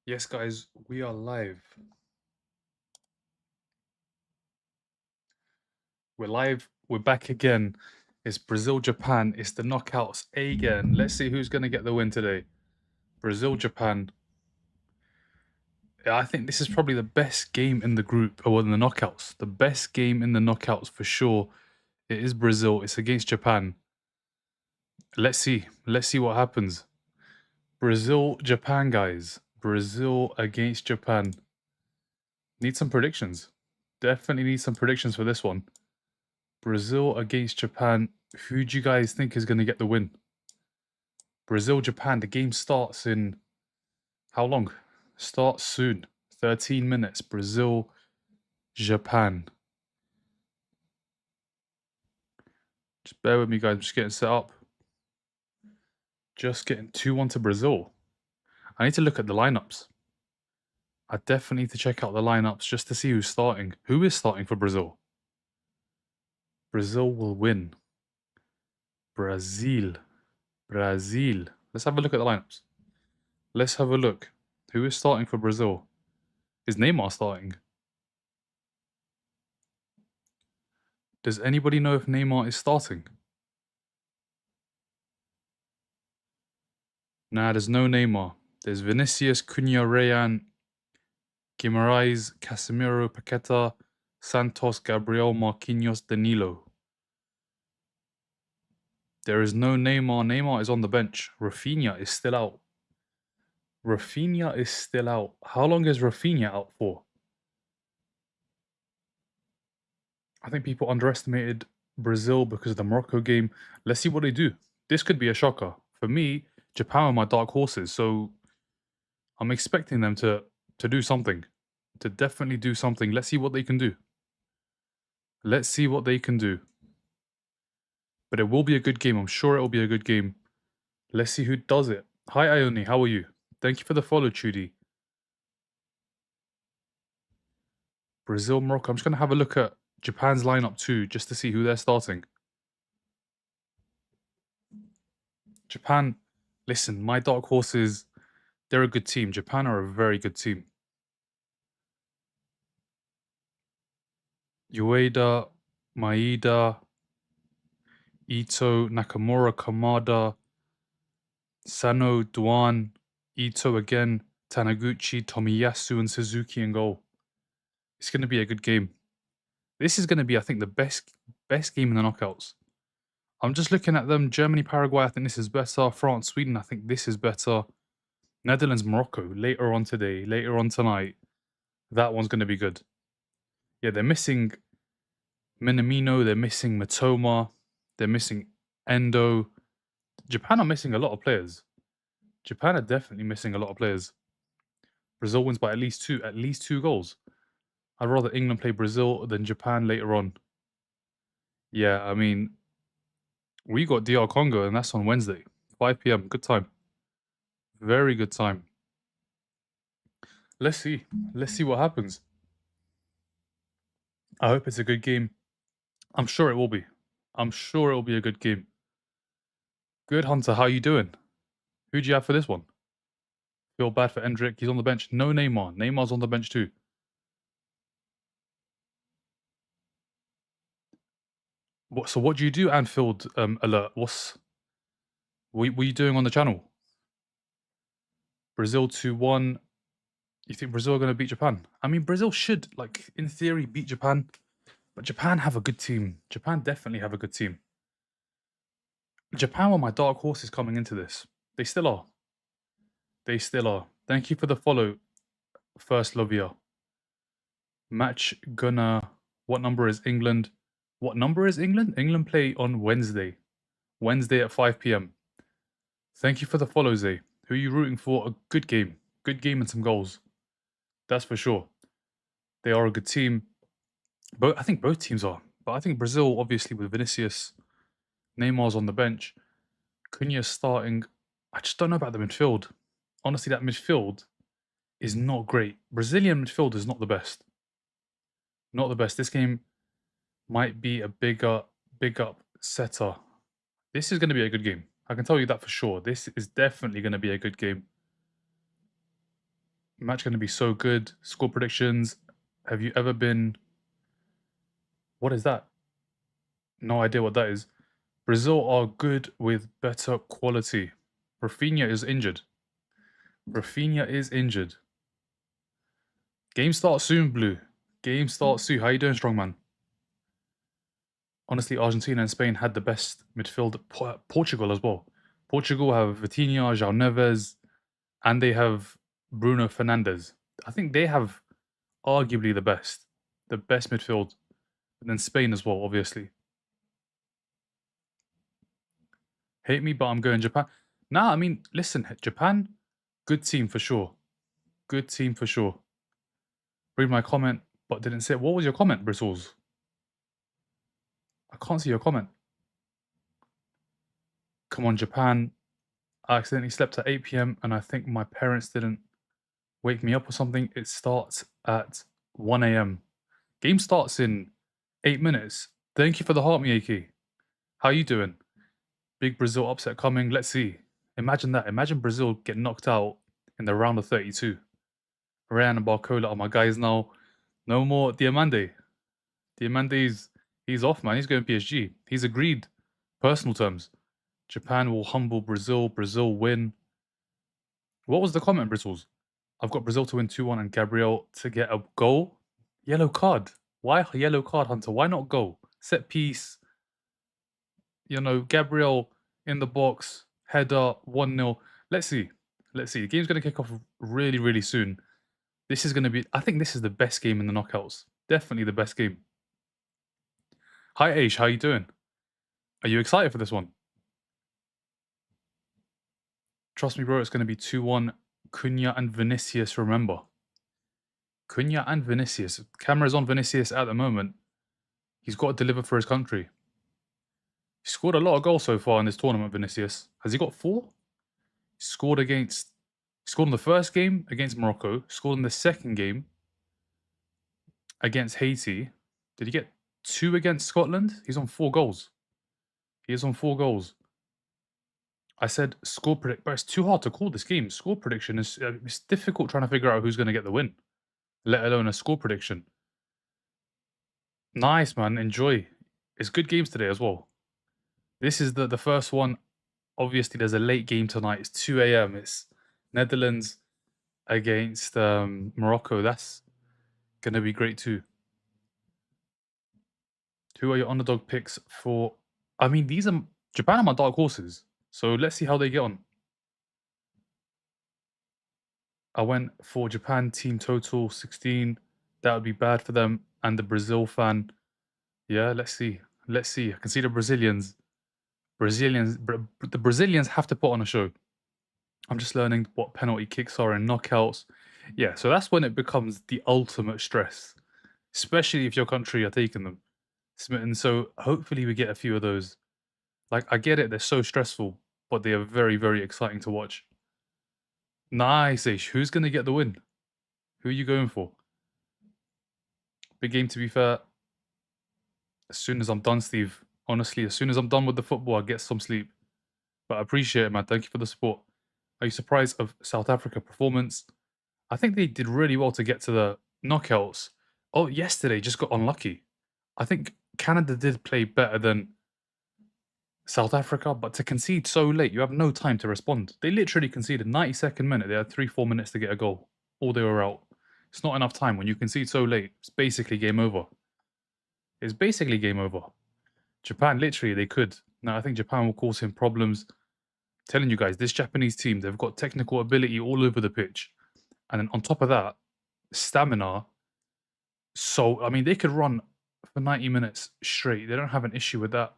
Yes, guys, we are live. We're live. We're back again. It's Brazil, Japan. It's the knockouts again. Let's see who's going to get the win today. Brazil, Japan. I think this is probably the best game in the group, or in the knockouts. The best game in the knockouts for sure. It is Brazil. It's against Japan. Let's see. Let's see what happens. Brazil, Japan, guys. Brazil against Japan. Need some predictions. Definitely need some predictions for this one. Brazil against Japan. Who do you guys think is going to get the win? Brazil, Japan. The game starts in how long? Starts soon. 13 minutes. Brazil, Japan. Just bear with me, guys. I'm just getting set up. Just getting 2-1 to Brazil. I need to look at the lineups. I definitely need to check out the lineups just to see who's starting. Who is starting for Brazil? Brazil will win. Brazil. Brazil. Let's have a look at the lineups. Let's have a look. Who is starting for Brazil? Is Neymar starting? Does anybody know if Neymar is starting? Nah, there's no Neymar. There's Vinicius, Cunha, Rayan, Guimaraes, Casemiro, Paqueta, Santos, Gabriel, Marquinhos, Danilo. There is no Neymar. Neymar is on the bench. Rafinha is still out. Rafinha is still out. How long is Rafinha out for? I think people underestimated Brazil because of the Morocco game. Let's see what they do. This could be a shocker. For me, Japan are my dark horses, so I'm expecting them to do something. To definitely do something. Let's see what they can do. Let's see what they can do. But it will be a good game. I'm sure it will be a good game. Let's see who does it. Hi, Ione. How are you? Thank you for the follow, Trudy. Brazil, Morocco. I'm just going to have a look at Japan's lineup too, just to see who they're starting. Japan, listen, my dark horses, they're a good team. Japan are a very good team. Ueda, Maeda, Ito, Nakamura, Kamada, Sano, Duan, Ito again, Taniguchi, Tomiyasu, and Suzuki in goal. It's going to be a good game. This is going to be, I think, the best game in the knockouts. I'm just looking at them. Germany, Paraguay, I think this is better. France, Sweden, I think this is better. Netherlands, Morocco, later on today, later on tonight. That one's going to be good. Yeah, they're missing Minamino, they're missing Matoma, they're missing Endo. Japan are missing a lot of players. Japan are definitely missing a lot of players. Brazil wins by at least two goals. I'd rather England play Brazil than Japan later on. Yeah, I mean, we got DR Congo, and that's on Wednesday, 5 p.m. Good time. Very good time. Let's see. Let's see what happens. I hope it's a good game. I'm sure it will be. I'm sure it will be a good game. Good, Hunter. How you doing? Who do you have for this one? Feel bad for Endrick. He's on the bench. No Neymar. Neymar's on the bench too. So what do you do, Anfield alert? What are you doing on the channel? Brazil 2-1. You think Brazil are going to beat Japan? I mean, Brazil should, like, in theory, beat Japan. But Japan have a good team. Japan definitely have a good team. Japan were my dark horses coming into this. They still are. They still are. Thank you for the follow, First Lovia. Match gonna... What number is England? What number is England? England play on Wednesday. Wednesday at 5 p.m. Thank you for the follow, Zay. Who are you rooting for? A good game. Good game and some goals. That's for sure. They are a good team. I think both teams are. But I think Brazil, obviously, with Vinicius, Neymar's on the bench, Cunha's starting. I just don't know about the midfield. Honestly, that midfield is not great. Brazilian midfield is not the best. Not the best. This game might be a big up setter. This is going to be a good game. I can tell you that for sure. This is definitely going to be a good game. Match going to be so good. Score predictions. Have you ever been... What is that? No idea what that is. Brazil are good with better quality. Rafinha is injured. Rafinha is injured. Game starts soon, Blue. Game starts soon. How you doing, strongman? Honestly, Argentina and Spain had the best midfield. Portugal as well. Portugal have Vitinha, João Neves, and they have Bruno Fernandes. I think they have arguably the best midfield. And then Spain as well, obviously. Hate me, but I'm going Japan. Nah, I mean, listen, Japan, good team for sure. Good team for sure. Read my comment, but didn't say it. What was your comment, Bristles? I can't see your comment. Come on, Japan. I accidentally slept at 8 p.m. and I think my parents didn't wake me up or something. It starts at 1 a.m. Game starts in 8 minutes. Thank you for the heart, Miyaki. How you doing? Big Brazil upset coming. Let's see. Imagine that. Imagine Brazil get knocked out in the round of 32. Ryan and Barcola are my guys now. No more Diamande. Diamande's he's off, man. He's going PSG. He's agreed. Personal terms. Japan will humble Brazil. Brazil win. What was the comment, Brittles? I've got Brazil to win 2-1 and Gabriel to get a goal. Yellow card. Why yellow card, Hunter? Why not goal? Set piece. You know, Gabriel in the box. Header 1-0. Let's see. Let's see. The game's going to kick off really, really soon. This is going to be... I think this is the best game in the knockouts. Definitely the best game. Hi, Aish. How you doing? Are you excited for this one? Trust me, bro. It's going to be 2-1. Cunha and Vinicius, remember. Cunha and Vinicius. Camera's on Vinicius at the moment. He's got to deliver for his country. He scored a lot of goals so far in this tournament, Vinicius. Has he got 4? He scored in the first game against Morocco. Scored in the second game against Haiti. Did he get 2 against Scotland? He's on 4 goals. He is on 4 goals. I said score predict, but it's too hard to call this game. Score prediction is it's difficult trying to figure out who's going to get the win, let alone a score prediction. Nice, man. Enjoy. It's good games today as well. This is the first one. Obviously, there's a late game tonight. It's 2 a.m. It's Netherlands against Morocco. That's going to be great too. Who are your underdog picks for... I mean, these are... Japan are my dark horses. So let's see how they get on. I went for Japan team total 16. That would be bad for them. And the Brazil fan. Yeah, let's see. Let's see. I can see the Brazilians. The Brazilians have to put on a show. I'm just learning what penalty kicks are in knockouts. Yeah, so that's when it becomes the ultimate stress, especially if your country are taking them. And so hopefully we get a few of those. Like, I get it, they're so stressful, but they are very, very exciting to watch. Nice, Ish. Who's going to get the win? Who are you going for? Big game, to be fair. As soon as I'm done, Steve. Honestly, as soon as I'm done with the football, I get some sleep. But I appreciate it, man. Thank you for the support. Are you surprised of South Africa performance? I think they did really well to get to the knockouts. Oh, yesterday just got unlucky. I think Canada did play better than South Africa, but to concede so late, you have no time to respond. They literally conceded 92nd minute. They had 3-4 minutes to get a goal. Or they were out. It's not enough time. When you concede so late, it's basically game over. It's basically game over. Japan, literally, they could. Now, I think Japan will cause him problems. Telling you guys, this Japanese team, they've got technical ability all over the pitch. And then on top of that, stamina. So, I mean, they could run for 90 minutes straight. They don't have an issue with that.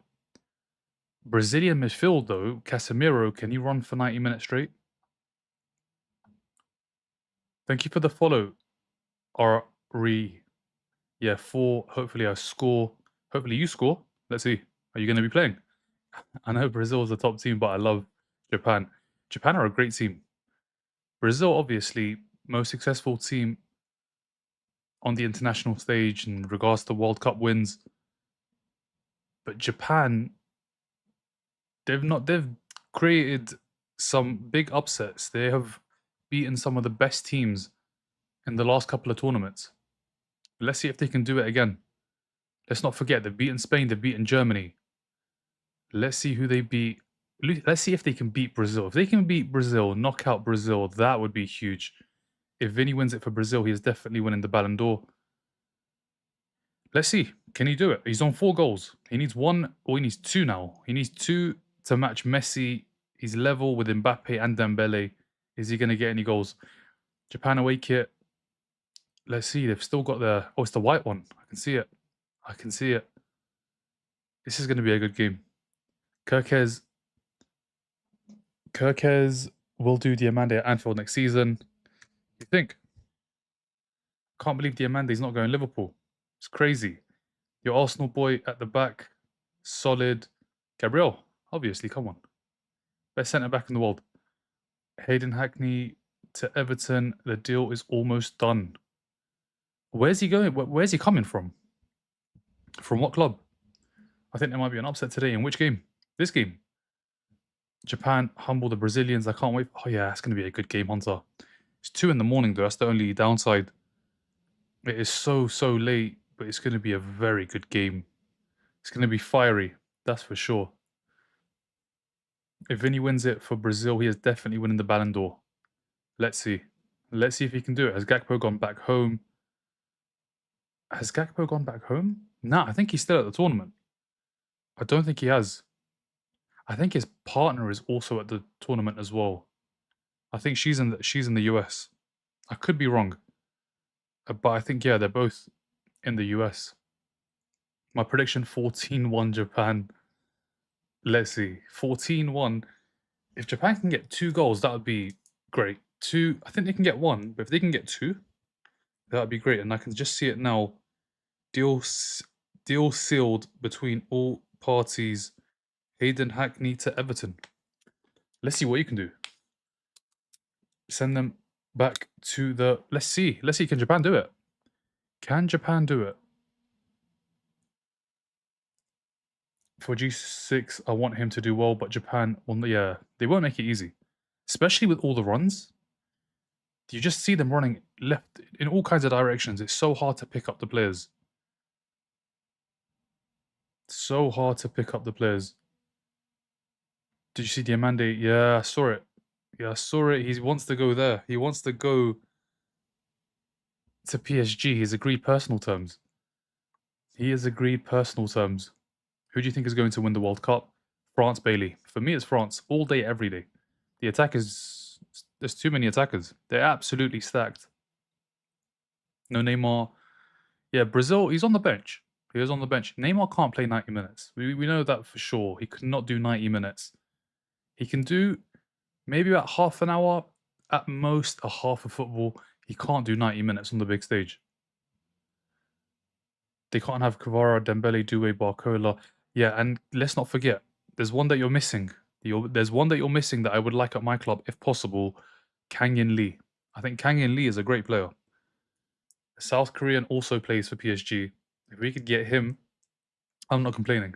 Brazilian midfield, though, Casemiro, can he run for 90 minutes straight? Thank you for the follow, Ari. Yeah, 4. Hopefully I score. Hopefully you score. Let's see. Are you going to be playing? I know Brazil is the top team, but I love Japan. Japan are a great team. Brazil, obviously, most successful team on the international stage in regards to World Cup wins. But Japan, they've created some big upsets. They have beaten some of the best teams in the last couple of tournaments. Let's see if they can do it again. Let's not forget, they've beaten Spain, they've beaten Germany. Let's see who they beat. Let's see if they can beat Brazil. If they can beat Brazil, knock out Brazil, that would be huge. If Vinny wins it for Brazil, he is definitely winning the Ballon d'Or. Let's see. Can he do it? He's on 4 goals. He needs 1, or he needs 2 now. He needs 2 to match Messi. He's level with Mbappe and Dembele. Is he going to get any goals? Japan away kit. Let's see. They've still got the... Oh, it's the white one. I can see it. I can see it. This is going to be a good game. Kirkez will do Diamande at Anfield next season. You think? Can't believe Diamande's not going Liverpool. It's crazy. Your Arsenal boy at the back. Solid. Gabriel, obviously, come on. Best centre-back in the world. Hayden Hackney to Everton. The deal is almost done. Where's he going? Where's he coming from? From what club? I think there might be an upset today. In which game? This game. Japan humble the Brazilians. I can't wait. Oh, yeah, it's going to be a good game, Hunter. It's 2 in the morning, though. That's the only downside. It is so late, but it's going to be a very good game. It's going to be fiery. That's for sure. If Vinny wins it for Brazil, he is definitely winning the Ballon d'Or. Let's see. Let's see if he can do it. Has Gakpo gone back home? Has Gakpo gone back home? Nah, I think he's still at the tournament. I don't think he has. I think his partner is also at the tournament as well. I think she's in the US. I could be wrong. But I think, yeah, they're both in the US. My prediction, 14-1 Japan. Let's see. 14-1. If Japan can get 2 goals, that would be great. 2, I think they can get 1, but if they can get 2, that would be great. And I can just see it now. Deal sealed between all parties. Hayden Hackney to Everton. Let's see what you can do. Send them back to the... Let's see. Let's see. Can Japan do it? Can Japan do it? For G6, I want him to do well, but Japan, well, yeah, they won't make it easy. Especially with all the runs. You just see them running left in all kinds of directions. It's so hard to pick up the players. So hard to pick up the players. Did you see Diamande? Yeah, I saw it. Yeah, I saw it. He wants to go there. He wants to go to PSG. He's agreed personal terms. He has agreed personal terms. Who do you think is going to win the World Cup? France, Bailey. For me, it's France. All day, every day. The attack is... There's too many attackers. They're absolutely stacked. No Neymar. Yeah, Brazil, he's on the bench. He is on the bench. Neymar can't play 90 minutes. We know that for sure. He could not do 90 minutes. He can do maybe about half an hour, at most a half of football. He can't do 90 minutes on the big stage. They can't have Kvara, Dembele, Doué, Barcola. Yeah, and let's not forget, there's one that you're missing. There's one that you're missing that I would like at my club, if possible. Kang-in Lee. I think Kang-in Lee is a great player. The South Korean also plays for PSG. If we could get him, I'm not complaining.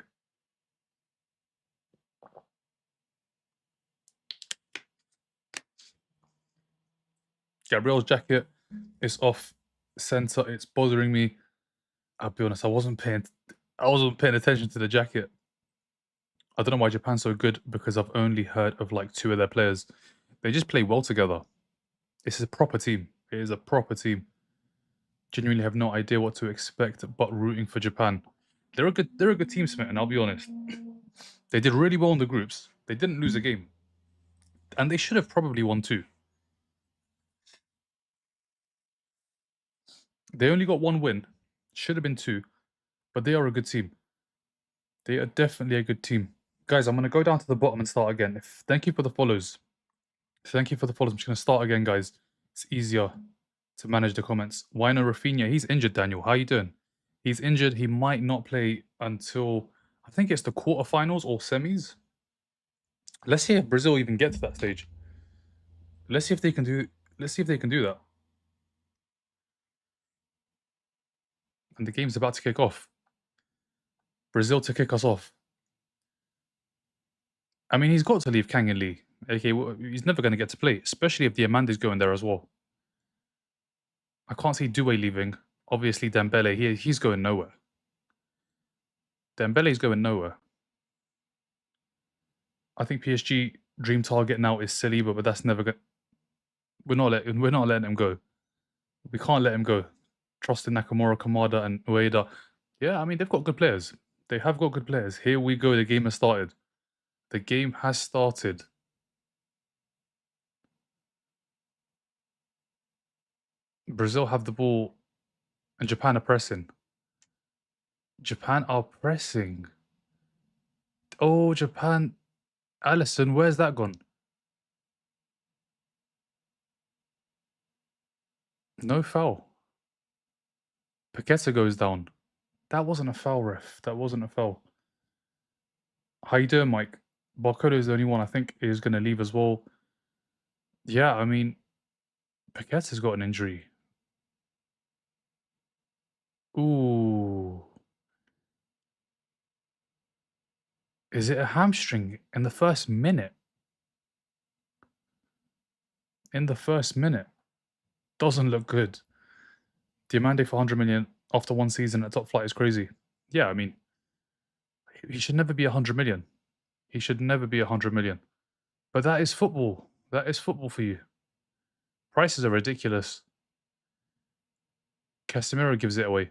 Gabriel's jacket is off center. It's bothering me. I'll be honest, I wasn't paying attention to the jacket. I don't know why Japan's so good, because I've only heard of like 2 of their players. They just play well together. This is a proper team. It is a proper team. Genuinely have no idea what to expect, but rooting for Japan. They're a good team, Smith, and I'll be honest. They did really well in the groups. They didn't lose a game. And they should have probably won 2. They only got 1 win. Should have been 2. But they are a good team. They are definitely a good team. Guys, I'm going to go down to the bottom and start again. Thank you for the follows. Thank you for the follows. I'm just going to start again, guys. It's easier to manage the comments. Why no Rafinha? He's injured, Daniel. How are you doing? He's injured. He might not play until, I think it's the quarterfinals or semis. Let's see if Brazil even get to that stage. Let's see if they can do that. And the game's about to kick off. Brazil to kick us off. I mean, he's got to leave Kang and Lee. Okay, well, he's never going to get to play, especially if Diamande's going there as well. I can't see Doué leaving. Obviously, Dembele, he's going nowhere. Dembele's going nowhere. I think PSG dream target now is Saliba, but that's never going. We're not letting him go. We can't let him go. Trust in Nakamura, Kamada, and Ueda. Yeah, I mean they've got good players. They have got good players. Here we go. The game has started. The game has started. Brazil have the ball, and Japan are pressing. Japan are pressing. Oh, Japan. Allison, where's that gone? No foul. Paqueta goes down. That wasn't a foul, ref. That wasn't a foul. How you doing, Mike? Barcola is the only one I think is going to leave as well. Yeah, I mean, Paqueta's got an injury. Ooh. Is it a hamstring in the first minute? In the first minute. Doesn't look good. Diamande for 100 million after one season at top flight is crazy. Yeah, I mean, he should never be 100 million. He should never be 100 million. But that is football. That is football for you. Prices are ridiculous. Casemiro gives it away.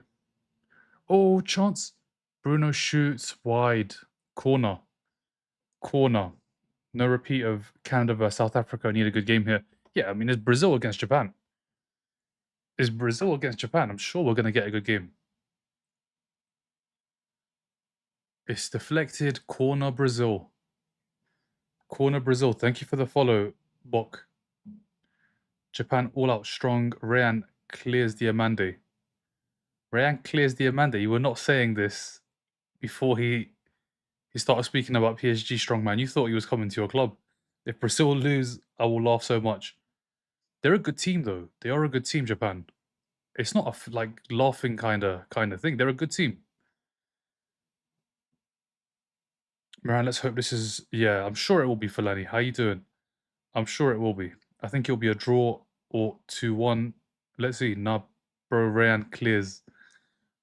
Oh, chance. Bruno shoots wide. Corner. Corner. No repeat of Canada versus South Africa. Need a good game here. Yeah, I mean, it's Brazil against Japan. It's Brazil against Japan. I'm sure we're going to get a good game. It's deflected. Corner Brazil. Corner Brazil. Thank you for the follow, Bok. Japan all out strong. Ryan clears Diamande. Ryan clears Diamande. You were not saying this before he started speaking about PSG strongman. You thought he was coming to your club. If Brazil lose, I will laugh so much. They're a good team, though. They are a good team, Japan. It's not a like laughing kind of thing. They're a good team. Moran, let's hope this is. Yeah, I'm sure it will be Fellaini. How you doing? I'm sure it will be. I think it'll be a draw or 2-1. Let's see. Nah, bro, Ryan clears.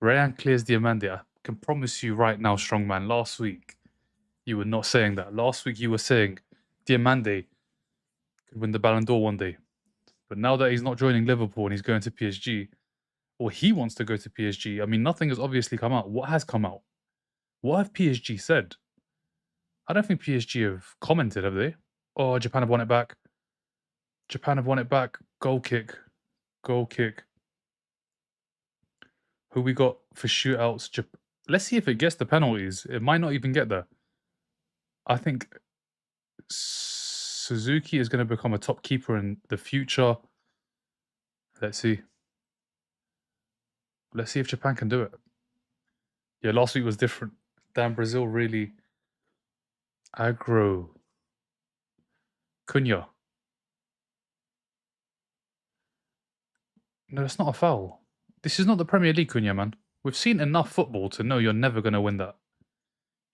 Ryan clears Diamande. I can promise you right now, strongman. Last week, you were not saying that. Last week, you were saying Diamande could win the Ballon d'Or one day. But now that he's not joining Liverpool and he's going to PSG, or he wants to go to PSG, I mean, nothing has obviously come out. What has come out? What have PSG said? I don't think PSG have commented, have they? Oh, Japan have won it back. Japan have won it back. Goal kick. Goal kick. Who we got for shootouts? Let's see if it gets the penalties. It might not even get there. I think Suzuki is going to become a top keeper in the future. Let's see. Let's see if Japan can do it. Yeah, last week was different. Damn, Brazil really aggro. Cunha. No, that's not a foul. This is not the Premier League, Cunha, man. We've seen enough football to know you're never going to win that.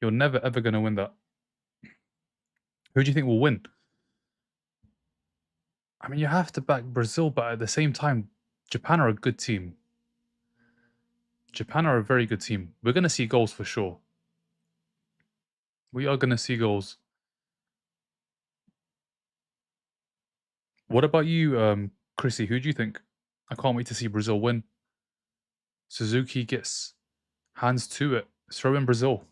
You're never, ever going to win that. Who do you think will win? I mean, you have to back Brazil, but at the same time, Japan are a good team. Japan are a very good team. We're going to see goals for sure. We are going to see goals. What about you, Chrissy? Who do you think? I can't wait to see Brazil win. Suzuki gets hands to it. Throw in Brazil.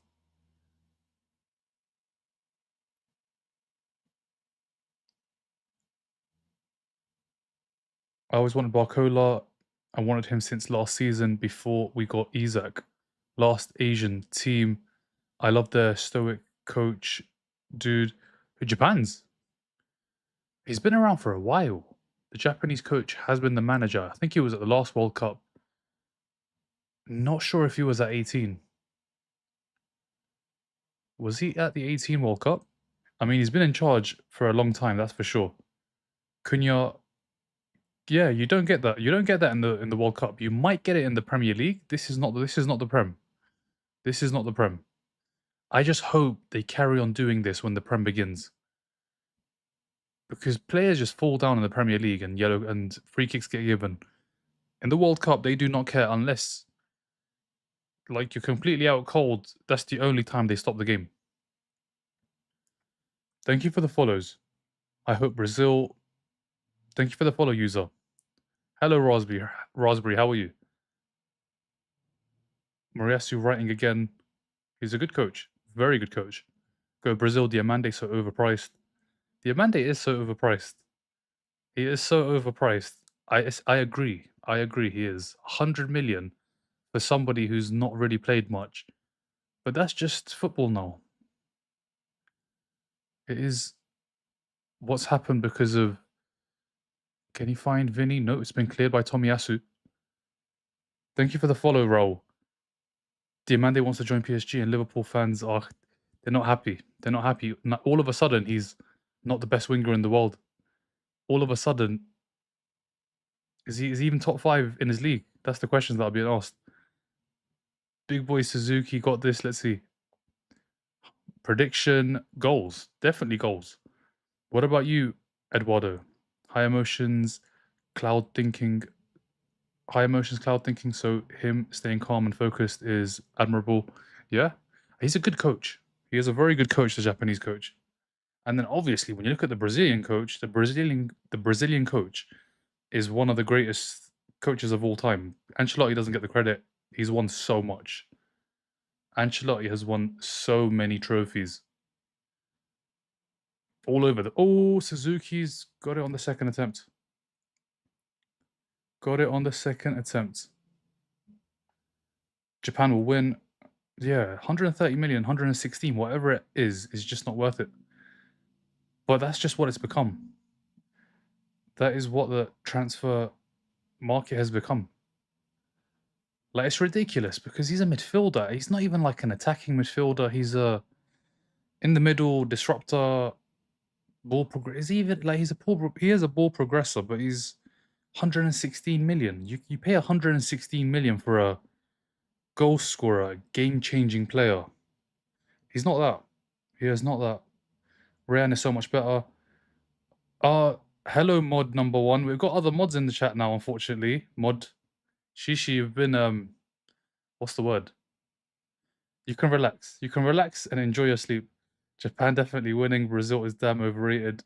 I always wanted Barcola. I wanted him since last season before we got Isaac. Last Asian team. I love their stoic coach, dude. Japan's. He's been around for a while. The Japanese coach has been the manager. I think he was at the last World Cup. Not sure if he was at 18. Was he at the 18 World Cup? I mean, he's been in charge for a long time, that's for sure. Cunha, yeah, you don't get that. You don't get that in the World Cup. You might get it in the Premier League. This is not the Prem. This is not the Prem. I just hope they carry on doing this when the Prem begins. Because players just fall down in the Premier League and free kicks get given. In the World Cup, they do not care unless, like, you're completely out cold. That's the only time they stop the game. Thank you for the follows. I hope Brazil. Thank you for the follow, user. Hello, Raspberry. Raspberry, how are you? Moriyasu writing again. He's a good coach. Very good coach. Go Brazil. Diamande so overpriced. Diamande is so overpriced. He is so overpriced. I agree. I agree. He is 100 million for somebody who's not really played much. But that's just football now. It is what's happened because of. Can you find Vinny? No, it's been cleared by Tomiyasu. Thank you for the follow, Raul. Diamande wants to join PSG, and Liverpool fans are. They're not happy. They're not happy. All of a sudden, he's not the best winger in the world. All of a sudden, is he even top 5 in his league? That's the questions that are being asked. Big boy Suzuki got this. Let's see. Prediction goals. Definitely goals. What about you, Eduardo? High emotions, cloud thinking. High emotions, cloud thinking. So him staying calm and focused is admirable. Yeah, he's a good coach. He is a very good coach, the Japanese coach. And then obviously, when you look at the Brazilian coach, the Brazilian coach is one of the greatest coaches of all time. Ancelotti doesn't get the credit. He's won so much. Ancelotti has won so many trophies all over the. Oh, Suzuki's got it on the second attempt. Got it on the second attempt. Japan will win. Yeah, 130 million, 116, whatever it is just not worth it. But that's just what it's become. That is what the transfer market has become. Like, it's ridiculous because he's a midfielder. He's not even like an attacking midfielder. He's a in the middle disruptor, ball progress. He's even like he is a ball progressor, but he's 116 million. You pay 116 million for a goal scorer, game changing player. He's not that. He is not that. Ryan is so much better. Uh Hello mod number 1. We've got other mods in the chat now, unfortunately. Mod Shishi, you've been what's the word? You can relax. You can relax and enjoy your sleep. Japan definitely winning. Brazil is damn overrated.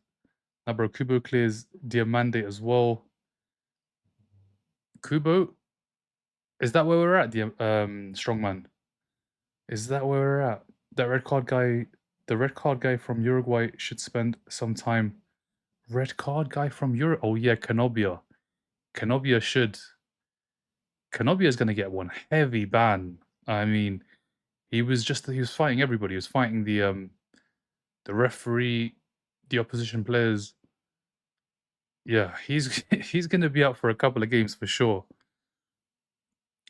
Now, bro, Kubo clears Diamande as well. Kubo? Is that where we're at, Strongman? Is that where we're at? That red card guy, the red card guy from Uruguay should spend some time. Red card guy from Europe? Oh, yeah, Canobia. Canobia should. Canobia is going to get one heavy ban. I mean, he was fighting everybody. He was fighting the referee, the opposition players. Yeah, he's he's going to be out for a couple of games for sure.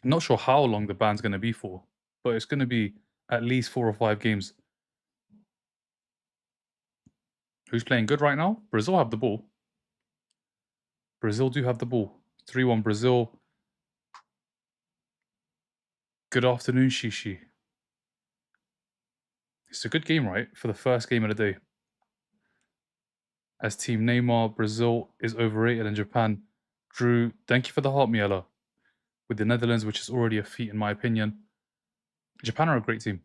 I'm not sure how long the ban's going to be for, but it's going to be at least 4 or 5 games. Who's playing good right now? Brazil have the ball. Brazil do have the ball. 3-1 Brazil. Good afternoon, Shishi. It's a good game, right? For the first game of the day. As Team Neymar, Brazil is overrated and Japan drew. Thank you for the heart, Miela. With the Netherlands, which is already a feat in my opinion. Japan are a great team.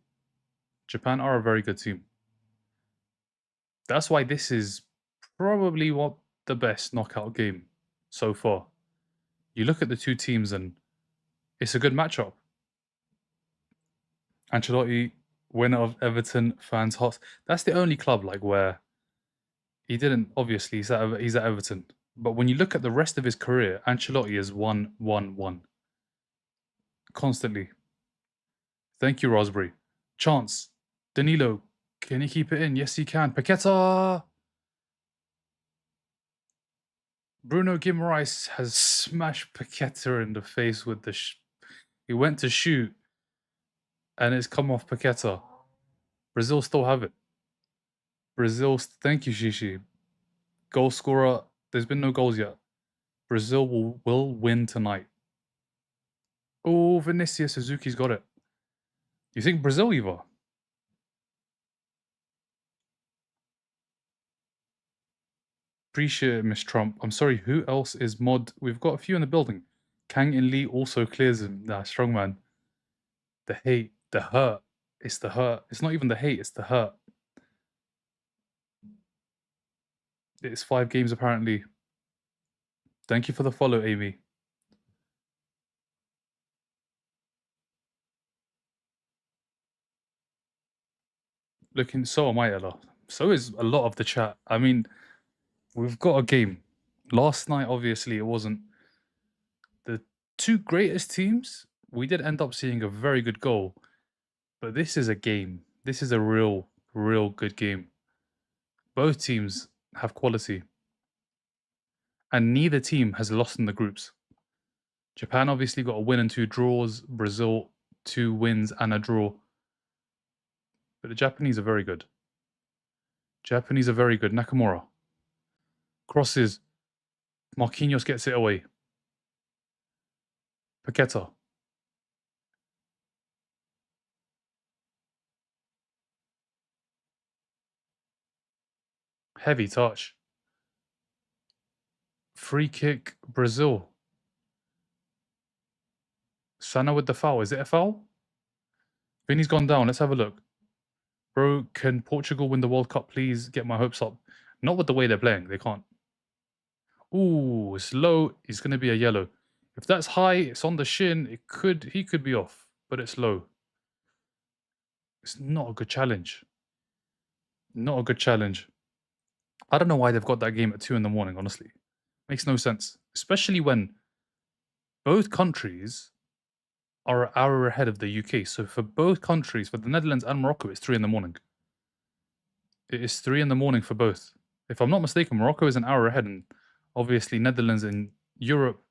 Japan are a very good team. That's why this is probably what the best knockout game so far. You look at the two teams and it's a good matchup. Ancelotti, winner of Everton, fans' hearts. That's the only club like where he didn't. Obviously, he's at Everton. But when you look at the rest of his career, Ancelotti is 1-1-1 constantly. Thank you, Raspberry. Chance, Danilo, can he keep it in? Yes, he can. Paqueta. Bruno Guimaraes has smashed Paqueta in the face with the. He went to shoot, and it's come off Paqueta. Brazil still have it. Brazil, thank you, Shishi. Goal scorer. There's been no goals yet. Brazil will win tonight. Oh, Vinicius Suzuki's got it. You think Brazil, Eva? Appreciate it, Miss Trump. I'm sorry, who else is mod? We've got a few in the building. Kang In Lee also clears him. Nah, strongman. The hate, the hurt. It's the hurt. It's not even the hate, it's the hurt. It's 5 games apparently. Thank you for the follow, Amy. Looking so am I, Ella. So is a lot of the chat. I mean, we've got a game. Last night, obviously, it wasn't the 2 greatest teams. We did end up seeing a very good goal. But this is a game. This is a real good game. Both teams have quality. And neither team has lost in the groups. Japan obviously got a win and 2 draws. Brazil, 2 wins and a draw. But the Japanese are very good. Japanese are very good. Nakamura. Crosses. Marquinhos gets it away. Paqueta. Heavy touch. Free kick, Brazil. Sana with the foul. Is it a foul? Vinny's gone down. Let's have a look. Bro, can Portugal win the World Cup? Please get my hopes up. Not with the way they're playing. They can't. Ooh, it's low. It's going to be a yellow. If that's high, it's on the shin. He could be off, but it's low. It's not a good challenge. Not a good challenge. I don't know why they've got that game at 2 in the morning, honestly. Makes no sense. Especially when both countries are an hour ahead of the UK. So for both countries, for the Netherlands and Morocco, it's 3 in the morning. It is 3 in the morning for both. If I'm not mistaken, Morocco is an hour ahead, and obviously Netherlands and Europe.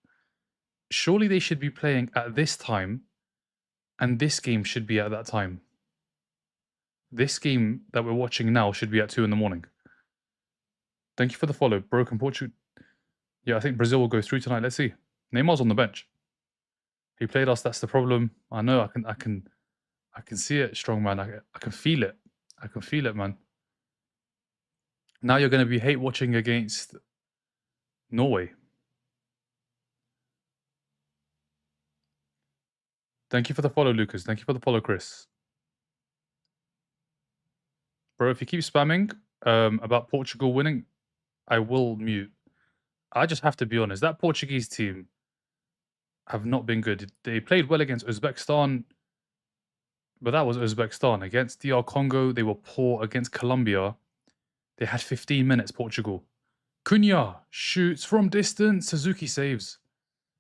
Surely they should be playing at this time, and this game should be at that time. This game that we're watching now should be at 2 in the morning. Thank you for the follow. Broken Portugal. Yeah, I think Brazil will go through tonight. Let's see. Neymar's on the bench. He played us. That's the problem. I know. I can see it, strong man. I can feel it. I can feel it, man. Now you're going to be hate watching against Norway. Thank you for the follow, Lucas. Thank you for the follow, Chris. Bro, if you keep spamming about Portugal winning, I will mute. I just have to be honest. That Portuguese team have not been good. They played well against Uzbekistan, but that was Uzbekistan. Against DR Congo, they were poor. Against Colombia, they had 15 minutes, Portugal. Cunha shoots from distance. Suzuki saves.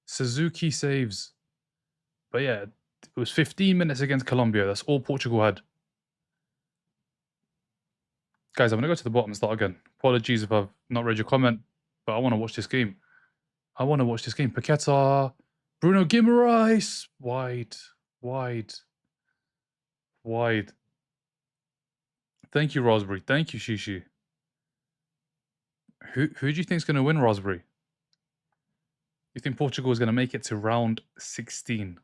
Suzuki saves. But yeah, it was 15 minutes against Colombia. That's all Portugal had. Guys, I'm going to go to the bottom and start again. Apologies if I've not read your comment, but I want to watch this game. I want to watch this game. Paqueta, Bruno Guimaraes. Wide. Thank you, Raspberry. Thank you, Shishi. Who do you think is going to win, Raspberry? You think Portugal is going to make it to round 16?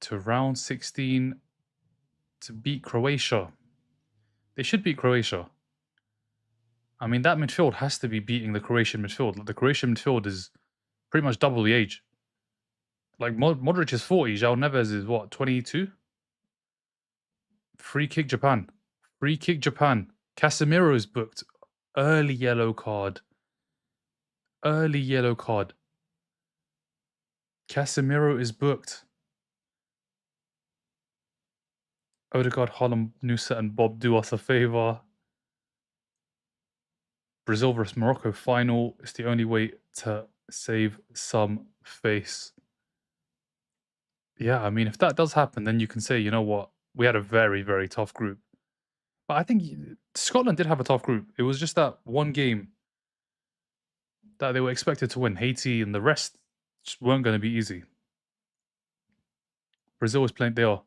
To round 16 to beat Croatia. They should beat Croatia. I mean, that midfield has to be beating the Croatian midfield. The Croatian midfield is pretty much double the age. Like, Modric is 40. João Neves is, what, 22? Free kick Japan. Free kick Japan. Casemiro is booked. Early yellow card. Early yellow card. Casemiro is booked. Odegaard, Harlem, Nusa, and Bob do us a favour. Brazil vs Morocco final is the only way to save some face. Yeah, I mean, if that does happen, then you can say, you know what, we had a very, very tough group. But I think Scotland did have a tough group. It was just that one game that they were expected to win. Haiti and the rest just weren't going to be easy. Brazil was playing, they are.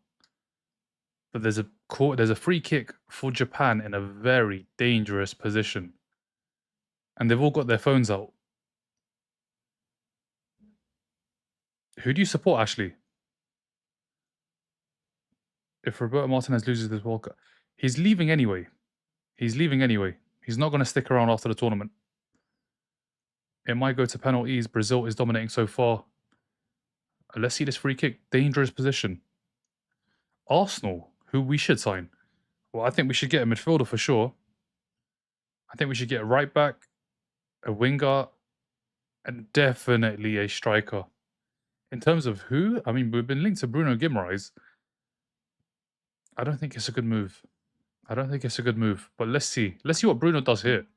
But there's a free kick for Japan in a very dangerous position. And they've all got their phones out. Who do you support, Ashley? If Roberto Martinez loses this World Cup, he's leaving anyway. He's leaving anyway. He's not going to stick around after the tournament. It might go to penalties. Brazil is dominating so far. Let's see this free kick. Dangerous position. Arsenal, who we should sign. Well, I think we should get a midfielder for sure. I think we should get a right back, a winger, and definitely a striker. In terms of who, I mean, we've been linked to Bruno Guimaraes. I don't think it's a good move. I don't think it's a good move. But let's see. Let's see what Bruno does here.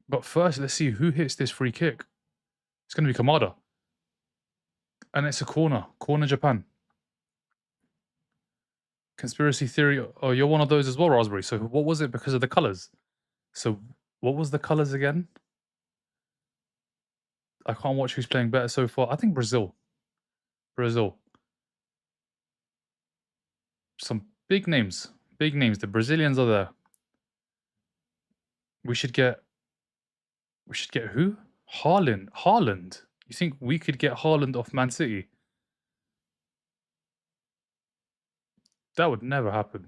But first, let's see who hits this free kick. It's going to be Kamada. And it's a corner. Corner Japan. Conspiracy theory. Oh, you're one of those as well, Raspberry. So what was it because of the colours? So what was the colours again? I can't watch who's playing better so far. I think Brazil. Brazil. Some big names. Big names. The Brazilians are there. We should get who? Haaland. Haaland. You think we could get Haaland off Man City? That would never happen.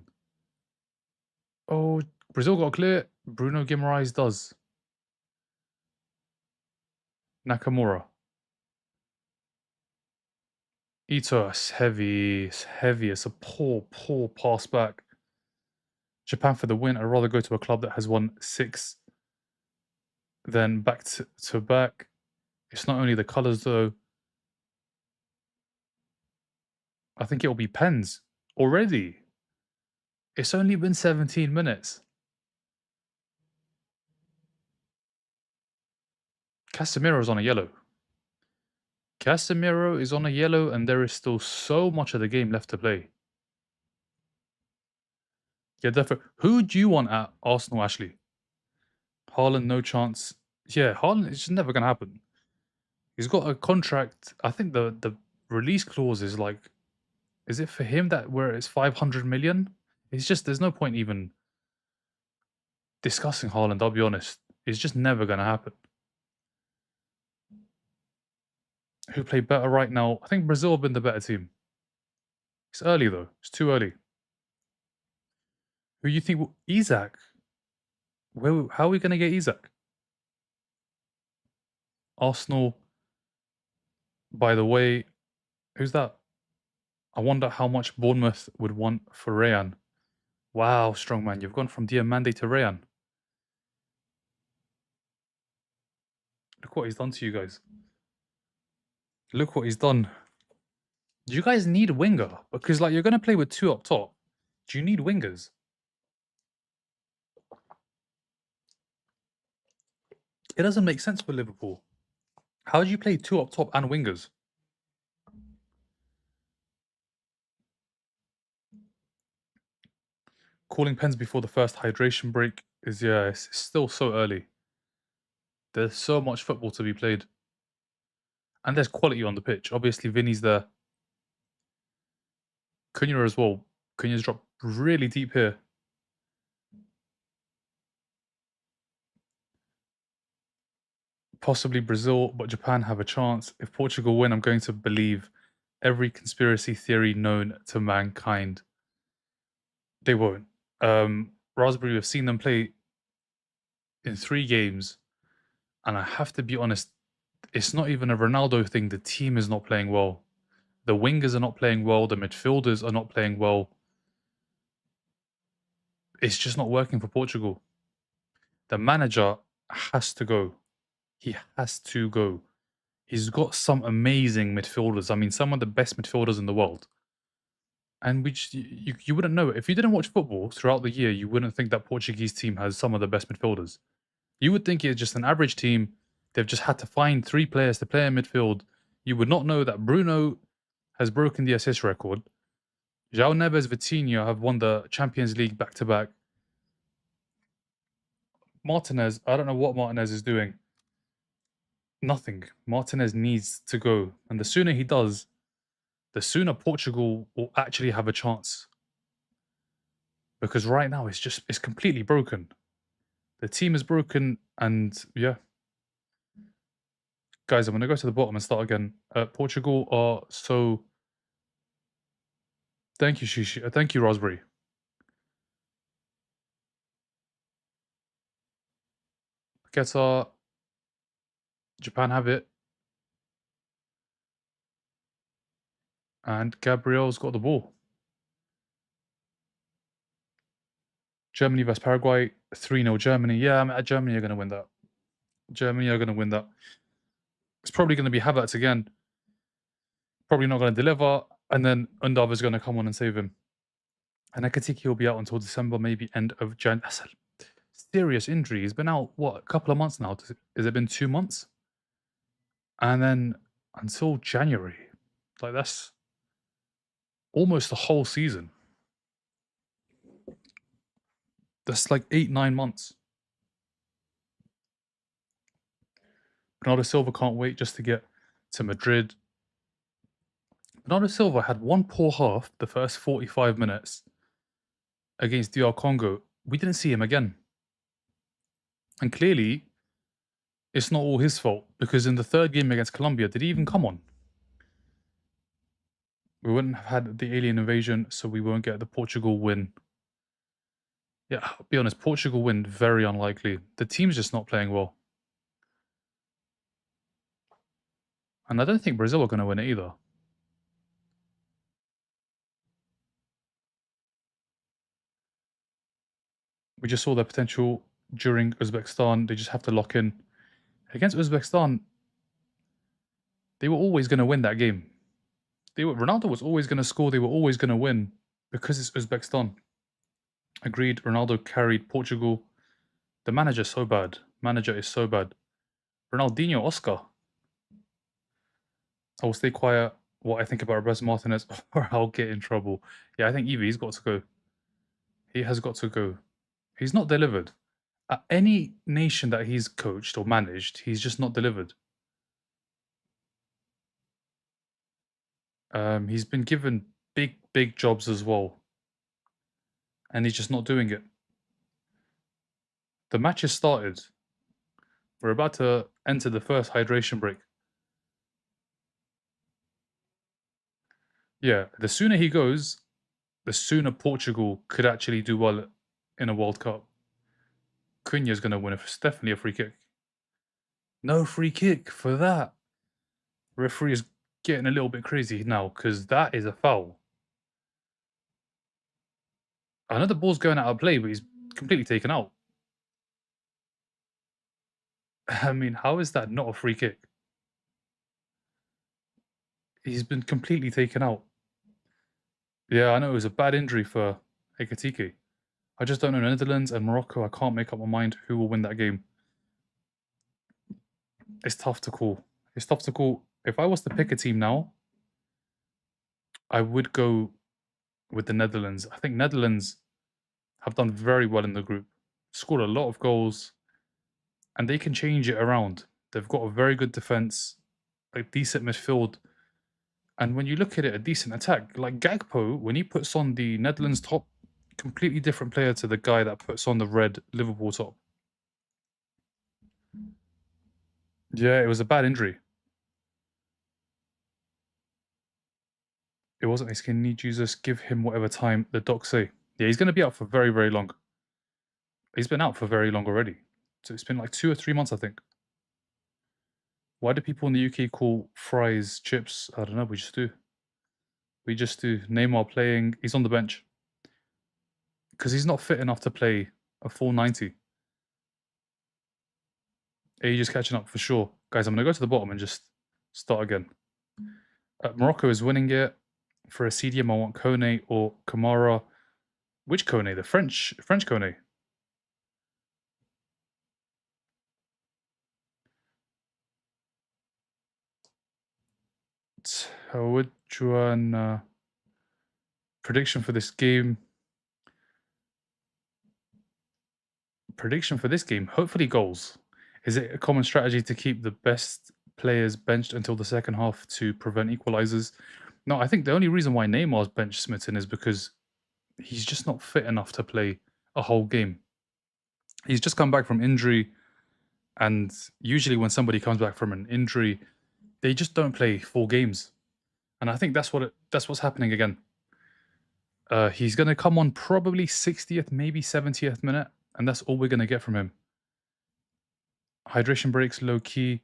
Oh, Brazil got clear. Bruno Guimaraes does. Nakamura. Ito, it's heavy. It's heavy. It's a poor, poor pass back. Japan for the win. I'd rather go to a club that has won 6 than back to back. It's not only the colours though. I think it will be pens already. It's only been 17 minutes. Casemiro is on a yellow. Casemiro is on a yellow, and there is still so much of the game left to play. Yeah, definitely. Who do you want at Arsenal, Ashley? Haaland, no chance. Yeah, Haaland, it's just never going to happen. He's got a contract. I think the release clause is like, is it for him that where it's 500 million? It's just, there's no point even discussing Haaland, I'll be honest. It's just never going to happen. Who played better right now? I think Brazil have been the better team. It's early though. It's too early. Who you think? Isak? How are we going to get Isak? Arsenal. By the way, who's that? I wonder how much Bournemouth would want for Rayan. Wow, strongman, you've gone from Diamande to Rayan. Look what he's done to you guys. Look what he's done. Do you guys need a winger? Because like you're going to play with 2 up top. Do you need wingers? It doesn't make sense for Liverpool. How do you play 2 up top and wingers? Calling pens before the first hydration break is, yeah, it's still so early. There's so much football to be played. And there's quality on the pitch. Obviously, Vinny's there. Cunha as well. Cunha's dropped really deep here. Possibly Brazil, but Japan have a chance. If Portugal win, I'm going to believe every conspiracy theory known to mankind. They won't. Raspberry, we've seen them play in 3 games, and I have to be honest, it's not even a Ronaldo thing. The team is not playing well. The wingers are not playing well. The midfielders are not playing well. It's just not working for Portugal. The manager has to go. He has to go. He's got some amazing midfielders. I mean, some of the best midfielders in the world. And we just, you wouldn't know it. If you didn't watch football throughout the year, you wouldn't think that Portuguese team has some of the best midfielders. You would think it's just an average team. They've just had to find 3 players to play in midfield. You would not know that Bruno has broken the assist record. João Neves, Vitinha have won the Champions League back-to-back. Martinez, I don't know what Martinez is doing. Nothing. Martinez needs to go. And the sooner he does, the sooner Portugal will actually have a chance. Because right now it's completely broken. The team is broken, and yeah. Guys, I'm gonna go to the bottom and start again. Portugal are so. Thank you, Shishi. Thank you, Raspberry. Qatar, Japan have it. And Gabriel's got the ball. Germany vs Paraguay, 3-0 Germany. Yeah, Germany are going to win that. Germany are going to win that. It's probably going to be Havertz again. Probably not going to deliver. And then Undav is going to come on and save him. And Ekatike will be out until December, maybe end of Jan. That's a serious injury. He's been out, what, a couple of months now? Has it been 2 months? And then until January. Like, that's almost the whole season. That's like 8-9 months. Bernardo Silva can't wait just to get to Madrid. Bernardo Silva had one poor half, the first 45 minutes against DR Congo. We didn't see him again. And clearly, it's not all his fault, because in the third game against Colombia, did he even come on? We wouldn't have had the alien invasion, so we won't get the Portugal win. Yeah, I'll be honest, Portugal win, very unlikely. The team's just not playing well. And I don't think Brazil are going to win it either. We just saw their potential during Uzbekistan. They just have to lock in. Against Uzbekistan, they were always going to win that game. Ronaldo was always going to score. They were always going to win because it's Uzbekistan. Agreed, Ronaldo carried Portugal. The manager is so bad. Manager is so bad. Ronaldinho, Oscar. I will stay quiet what I think about Roberto Martinez or I'll get in trouble. Yeah, I think Evie's got to go. He has got to go. He's not delivered. At any nation that he's coached or managed, he's just not delivered. He's been given big jobs as well. And he's just not doing it. The match has started. We're about to enter the first hydration break. Yeah, the sooner he goes, the sooner Portugal could actually do well in a World Cup. Cunha's going to win. It's definitely a free kick. No free kick for that. Referee is getting a little bit crazy now because that is a foul. I know the ball's going out of play, but he's completely taken out. I mean, how is that not a free kick? He's been completely taken out. Yeah, I know it was a bad injury for Ekatike. I just don't know Netherlands and Morocco. I can't make up my mind who will win that game. It's tough to call. It's tough to call. If I was to pick a team now, I would go with the Netherlands. I think Netherlands have done very well in the group, scored a lot of goals, and they can change it around. They've got a very good defense, a decent midfield, and when you look at it, a decent attack. Like Gakpo, when he puts on the Netherlands top, completely different player to the guy that puts on the red Liverpool top. Yeah, it was a bad injury. It wasn't his kidney. Jesus, give him whatever time the docs say. Yeah, he's going to be out for very long. He's been out for very long already. So it's been like 2 or 3 months, I think. Why do people in the UK call fries chips? I don't know. We just do. We just do. Neymar playing. He's on the bench. Because he's not fit enough to play a full 90. Age is catching up for sure. Guys, I'm going to go to the bottom and just start again. Morocco is winning it. For a CDM, I want Kone or Kamara. Which Kone? The French Kone. Tawajuan. Prediction for this game. Prediction for this game. Hopefully goals. Is it a common strategy to keep the best players benched until the second half to prevent equalizers? No, I think the only reason why Neymar's bench smitten is because he's just not fit enough to play a whole game. He's just come back from injury, and usually when somebody comes back from an injury, they just don't play full games. And I think that's what's happening again. He's going to come on probably 60th, maybe 70th minute, and that's all we're going to get from him. Hydration breaks, low key.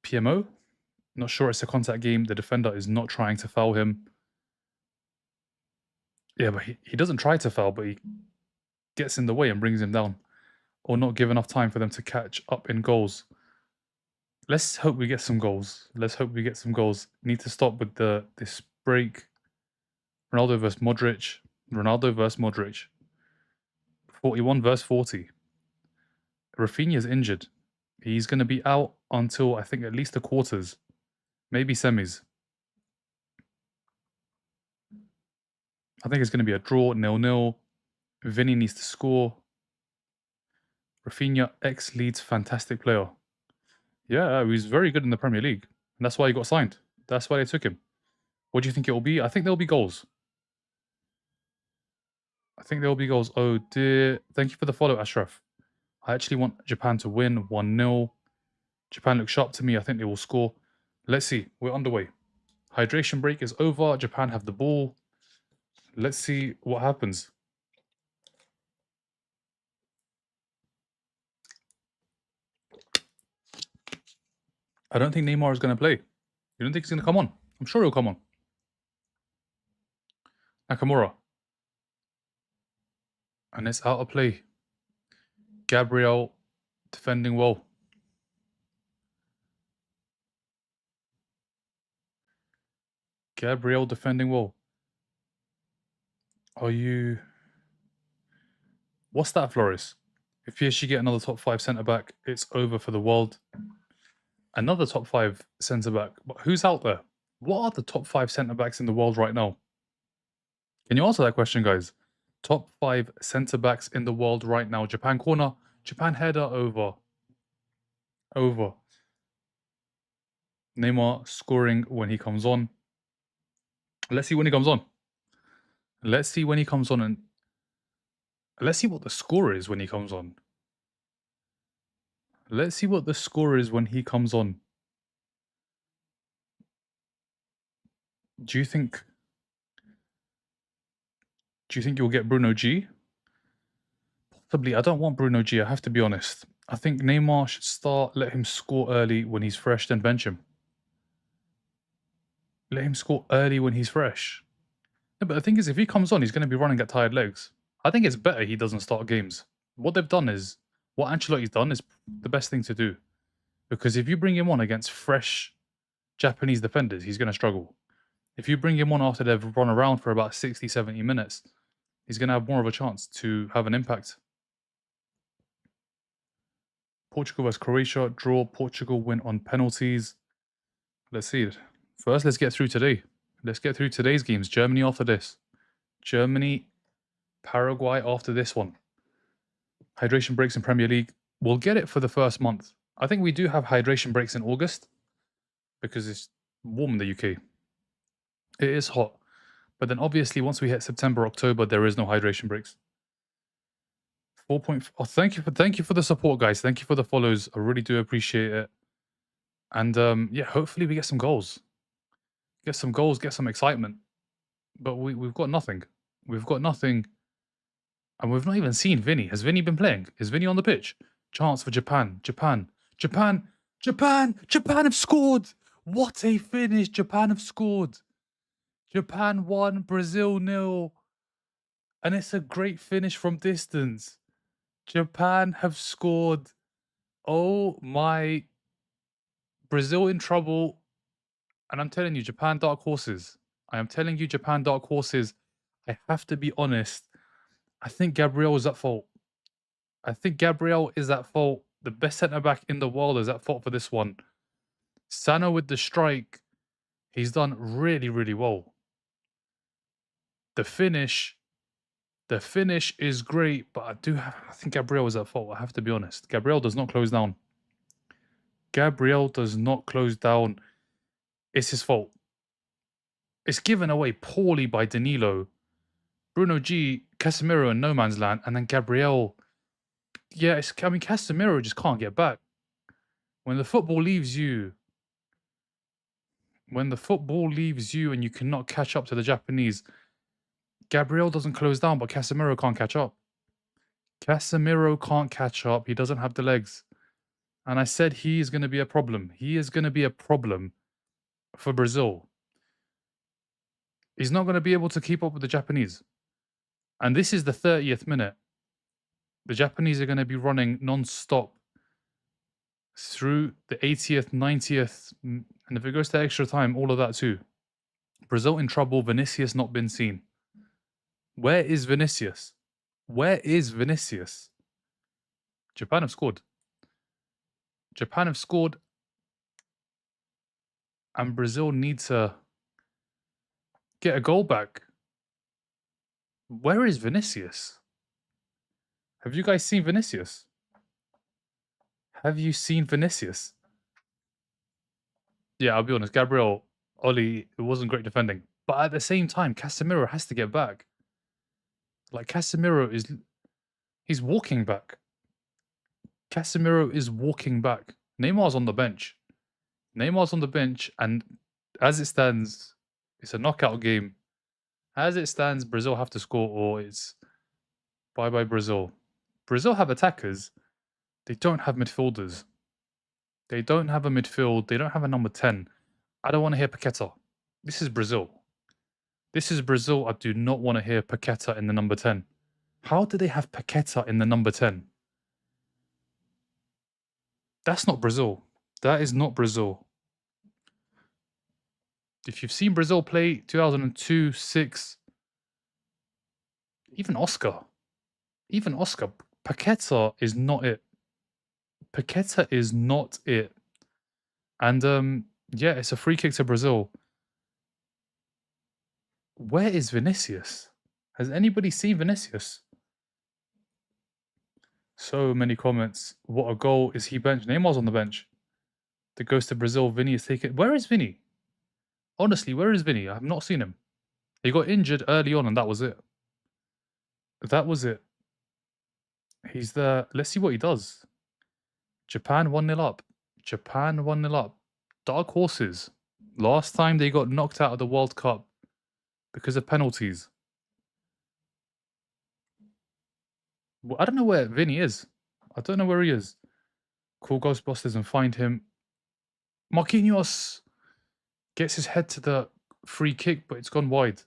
PMO? Not sure it's a contact game. The defender is not trying to foul him. Yeah, but he doesn't try to foul, but he gets in the way and brings him down. Or not give enough time for them to catch up in goals. Let's hope we get some goals. Let's hope we get some goals. Need to stop with this break. Ronaldo versus Modric. Ronaldo versus Modric. 41 versus 40. Rafinha's injured. He's going to be out until, I think, at least the quarters. Maybe semis. I think it's going to be a draw, 0-0. Vinny needs to score. Rafinha, ex-Leeds, fantastic player. Yeah, he's very good in the Premier League. And that's why he got signed. That's why they took him. What do you think it will be? I think there will be goals. I think there will be goals. Oh dear. Thank you for the follow, Ashraf. I actually want Japan to win 1-0. Japan looks sharp to me. I think they will score. Let's see. We're underway. Hydration break is over. Japan have the ball. Let's see what happens. I don't think Neymar is going to play. You don't think he's going to come on? I'm sure he'll come on. Nakamura. And it's out of play. Gabriel defending well. Gabriel defending well. Are you... What's that, Flores? If PSG get another top 5 centre-back, it's over for the world. Another top 5 centre-back. But who's out there? What are the top 5 centre-backs in the world right now? Can you answer that question, guys? Top 5 centre-backs in the world right now. Japan corner. Japan header over. Over. Neymar scoring when he comes on. Let's see when he comes on. Let's see when he comes on, and let's see what the score is when he comes on. Let's see what the score is when he comes on. Do you think you'll get Bruno G? Possibly. I don't want Bruno G, I have to be honest. I think Neymar should start, let him score early when he's fresh, then bench him. Let him score early when he's fresh. No, but the thing is, if he comes on, he's going to be running at tired legs. I think it's better he doesn't start games. What Ancelotti's done is the best thing to do. Because if you bring him on against fresh Japanese defenders, he's going to struggle. If you bring him on after they've run around for about 60, 70 minutes, he's going to have more of a chance to have an impact. Portugal vs Croatia, draw. Portugal win on penalties. Let's see it. First, let's get through today. Let's get through today's games. Germany after this. Germany, Paraguay after this one. Hydration breaks in Premier League. We'll get it for the first month. I think we do have hydration breaks in August because it's warm in the UK. It is hot. But then obviously once we hit September, October, there is no hydration breaks. 4 point. Oh, thank you for the support, guys. Thank you for the follows. I really do appreciate it. And yeah, hopefully we get some goals. Get some goals, get some excitement. But we've got nothing. We've got nothing. And we've not even seen Vinny. Has Vinny been playing? Is Vinny on the pitch? Chance for Japan. Japan have scored. What a finish. Japan have scored. Japan 1, Brazil 0. And it's a great finish from distance. Japan have scored. Oh my. Brazil in trouble. And I'm telling you, Japan dark horses. I am telling you, Japan dark horses. I have to be honest. I think Gabriel is at fault. The best centre-back in the world is at fault for this one. Sano with the strike. He's done really, really well. The finish is great, but I think Gabriel is at fault. I have to be honest. Gabriel does not close down. It's his fault. It's given away poorly by Danilo. Bruno G, Casemiro in no man's land, and then Gabriel. Yeah, Casemiro just can't get back. When the football leaves you and you cannot catch up to the Japanese, Gabriel doesn't close down, but Casemiro can't catch up. Casemiro can't catch up. He doesn't have the legs. And I said he is going to be a problem. He is going to be a problem for Brazil. He's not going to be able to keep up with the Japanese. And this is the 30th minute. The Japanese are going to be running non-stop through the 80th, 90th, and if it goes to extra time, all of that too. Brazil in trouble, Vinicius not been seen. Where is Vinicius? Where is Vinicius? Japan have scored. Japan have scored, and Brazil need to get a goal back. Where is Vinicius? Have you guys seen Vinicius? Have you seen Vinicius? Yeah, I'll be honest. Gabriel, Oli, it wasn't great defending. But at the same time, Casemiro has to get back. Like, Casemiro is... He's walking back. Casemiro is walking back. Neymar's on the bench. Neymar's on the bench, and as it stands, it's a knockout game. As it stands, Brazil have to score, or it's bye-bye Brazil. Brazil have attackers. They don't have midfielders. They don't have a midfield. They don't have a number 10. I don't want to hear Paqueta. This is Brazil. This is Brazil. I do not want to hear Paqueta in the number 10. How do they have Paqueta in the number 10? That's not Brazil. That is not Brazil. If you've seen Brazil play 2002, 6, even Oscar, Paqueta is not it. Paqueta is not it. And yeah, it's a free kick to Brazil. Where is Vinicius? Has anybody seen Vinicius? So many comments. What a goal. Is he benched? Neymar's on the bench. That goes to Brazil. Vinny is taken. Where is Vinny? Honestly, where is Vinny? I have not seen him. He got injured early on and that was it. That was it. He's there. Let's see what he does. Japan 1-0 up. Japan 1-0 up. Dark horses. Last time they got knocked out of the World Cup because of penalties. Well, I don't know where Vinny is. I don't know where he is. Call Ghostbusters and find him. Marquinhos gets his head to the free kick, but it's gone wide.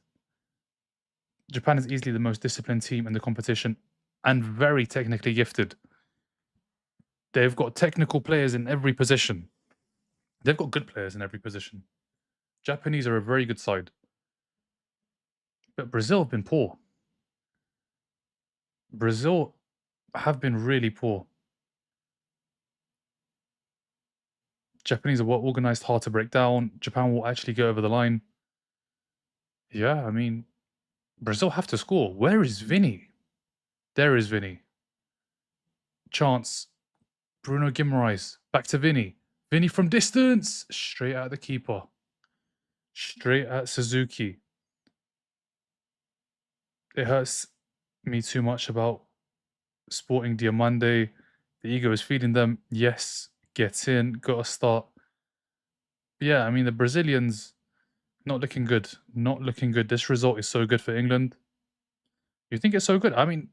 Japan is easily the most disciplined team in the competition and very technically gifted. They've got technical players in every position. They've got good players in every position. Japanese are a very good side. But Brazil have been poor. Brazil have been really poor. Japanese are well organized, hard to break down. Japan will actually go over the line. Yeah, I mean, Brazil have to score. Where is Vinny? There is Vinny. Chance. Bruno Guimaraes. Back to Vinny. Vinny from distance. Straight at the keeper. Straight at Suzuki. It hurts me too much about Sporting Diamande. The ego is feeding them. Yes, gets in. Got to start. Yeah, I mean, the Brazilians not looking good. Not looking good. This result is so good for England. You think it's so good? I mean,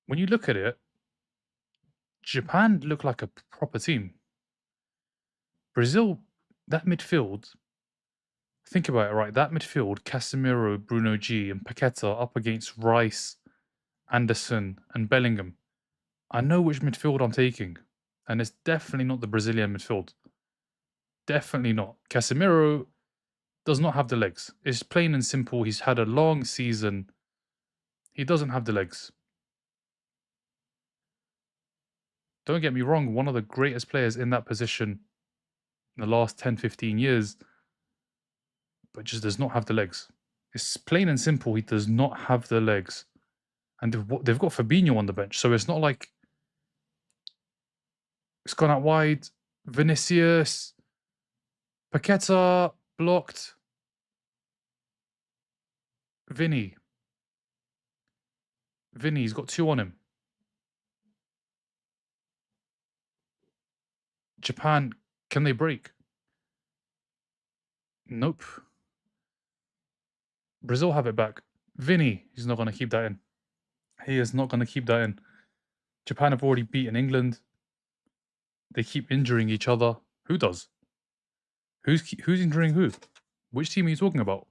when you look at it, Japan look like a proper team. Brazil, that midfield, think about it, right? That midfield, Casemiro, Bruno G, and Paqueta up against Rice, Anderson, and Bellingham. I know which midfield I'm taking, and it's definitely not the Brazilian midfield. Definitely not. Casemiro does not have the legs. It's plain and simple. He's had a long season. He doesn't have the legs. Don't get me wrong, one of the greatest players in that position in the last 10, 15 years, but just does not have the legs. It's plain and simple. He does not have the legs. And they've got Fabinho on the bench, so it's not like it's gone out wide. Vinicius, Paqueta, blocked. Vinny's got 2 on him. Japan, can they break? Nope. Brazil have it back. Vinny, he's not going to keep that in. He is not going to keep that in. Japan have already beaten England. They keep injuring each other. Who does? Who's injuring who? Which team are you talking about?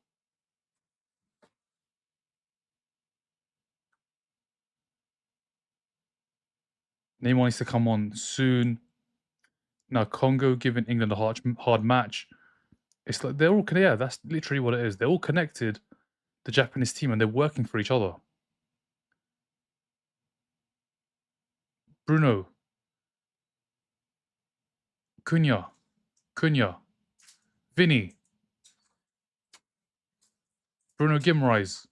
Neymar needs to come on soon. Now Congo giving England a hard match. It's like they're all yeah, that's literally what it is. They're all connected, the Japanese team, and they're working for each other. Bruno, Cunha, Vinny, Bruno Guimaraes.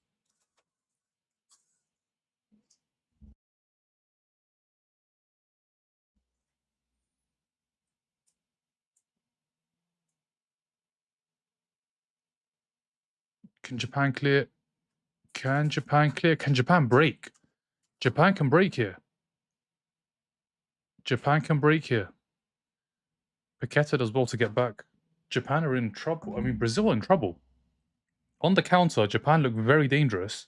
Can Japan clear? Can Japan clear? Can Japan break? Japan can break here. Japan can break here. Paqueta does well to get back. Japan are in trouble. I mean, Brazil are in trouble. On the counter, Japan look very dangerous.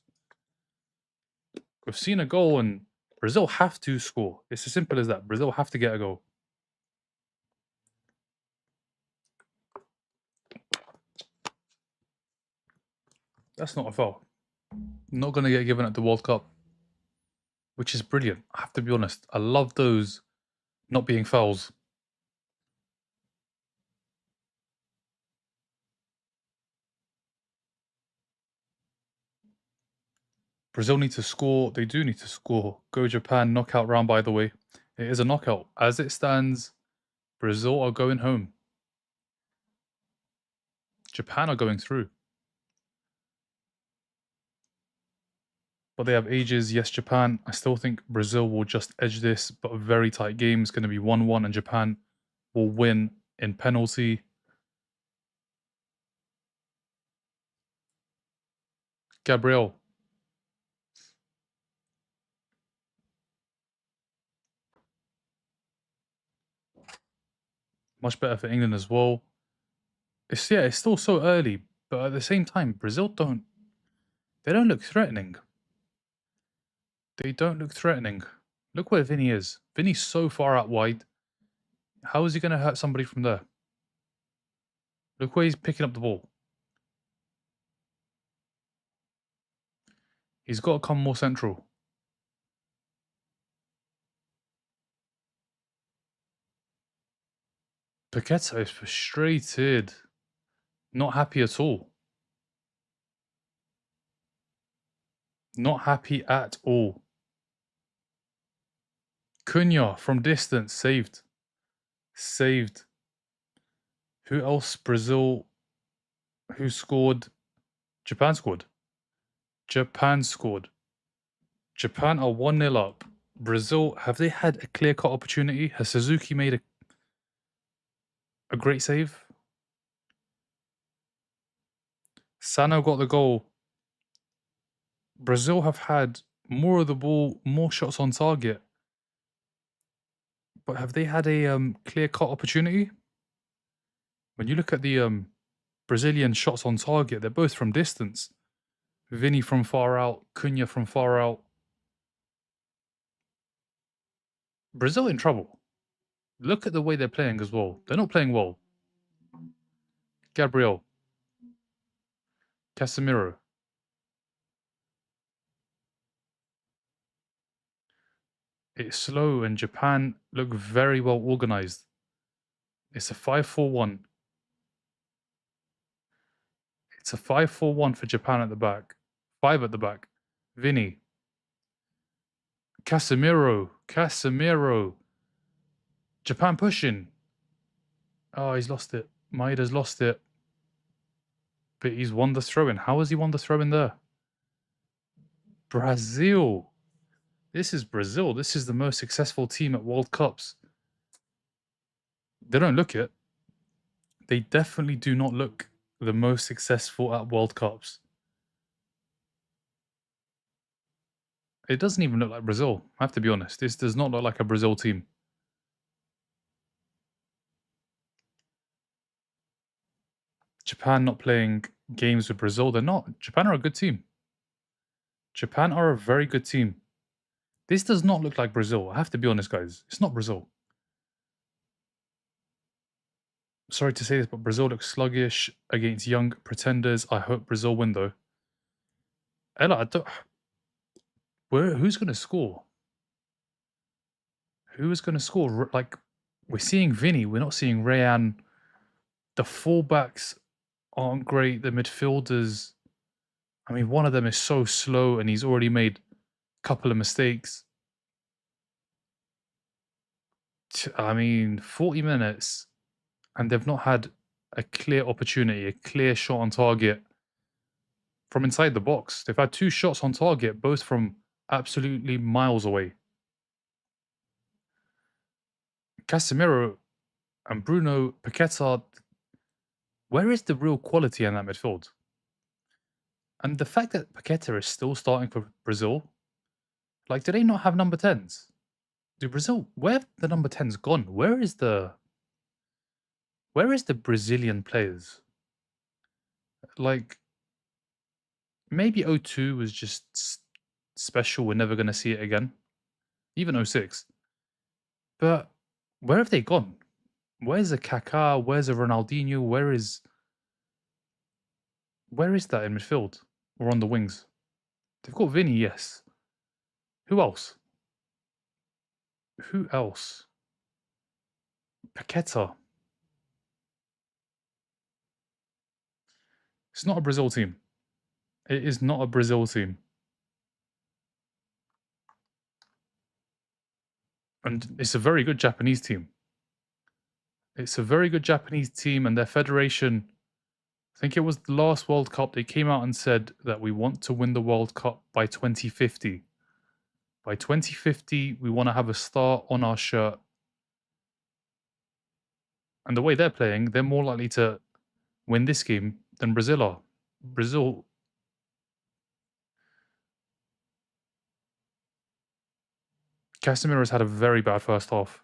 We've seen a goal and Brazil have to score. It's as simple as that. Brazil have to get a goal. That's not a foul. Not going to get given at the World Cup, which is brilliant. I have to be honest. I love those not being fouls. Brazil need to score. They do need to score. Go Japan, knockout round, by the way. It is a knockout. As it stands, Brazil are going home. Japan are going through. But they have ages. Yes, Japan. I still think Brazil will just edge this, but a very tight game. It's going to be 1-1 and Japan will win in penalty. Gabriel. Much better for England as well. It's still so early, but at the same time, Brazil don't look threatening. They don't look threatening. Look where Vinny is. Vinny's so far out wide. How is he going to hurt somebody from there? Look where he's picking up the ball. He's got to come more central. Paqueta is frustrated. Not happy at all. Not happy at all. Cunha from distance. Saved. Saved. Who else? Brazil. Who scored? Japan scored. Japan scored. Japan are 1-0 up. Brazil, have they had a clear-cut opportunity? Has Suzuki made a great save? Sano got the goal. Brazil have had more of the ball, more shots on target. But have they had a clear-cut opportunity? When you look at the Brazilian shots on target, they're both from distance. Vinny from far out, Cunha from far out. Brazil in trouble. Look at the way they're playing as well. They're not playing well. Gabriel. Casemiro. It's slow and Japan look very well organized. It's a 5-4-1. It's a 5-4-1 for Japan at the back. 5 at the back. Vinny. Casemiro. Japan pushing. Oh, he's lost it. Maeda's lost it. But he's won the throw-in. How has he won the throw-in there? Brazil. This is Brazil. This is the most successful team at World Cups. They don't look it. They definitely do not look the most successful at World Cups. It doesn't even look like Brazil. I have to be honest. This does not look like a Brazil team. Japan not playing games with Brazil. They're not. Japan are a good team. Japan are a very good team. This does not look like Brazil. I have to be honest, guys. It's not Brazil. Sorry to say this, but Brazil looks sluggish against young pretenders. I hope Brazil win though. Ella, I don't. Who's going to score? Who is going to score? Like, we're seeing Vinny, we're not seeing Rayan. The fullbacks aren't great. The midfielders, I mean, one of them is so slow and he's already made a couple of mistakes. I mean, 40 minutes and they've not had a clear opportunity, a clear shot on target from inside the box. They've had 2 shots on target, both from absolutely miles away. Casemiro and Bruno Paqueta, where is the real quality in that midfield? And the fact that Paqueta is still starting for Brazil, like, do they not have number 10s? Do Brazil, where have the number 10s gone? Where is the Brazilian players? Like, maybe '02 was just special. We're never going to see it again. Even '06. But where have they gone? Where's a Kaká? Where's a Ronaldinho? Where is that in midfield or on the wings? They've got Vinny, yes. Who else? Who else? Paqueta. It's not a Brazil team. It is not a Brazil team. And it's a very good Japanese team. It's a very good Japanese team, and their federation, I think it was the last World Cup, they came out and said that we want to win the World Cup by 2050. By 2050, we want to have a star on our shirt. And the way they're playing, they're more likely to win this game than Brazil are. Brazil, Casemiro's had a very bad first half.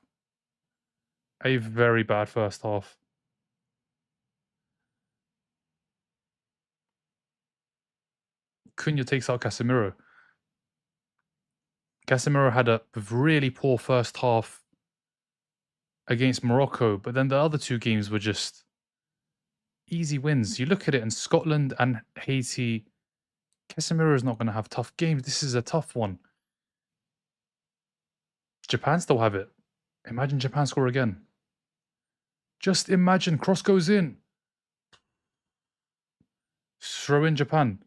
A very bad first half. Cunha takes out Casemiro. Casemiro had a really poor first half against Morocco, but then the other 2 games were just easy wins. You look at it in Scotland and Haiti, Casemiro is not going to have tough games. This is a tough one. Japan still have it. Imagine Japan score again. Just imagine, cross goes in. Throw in Japan.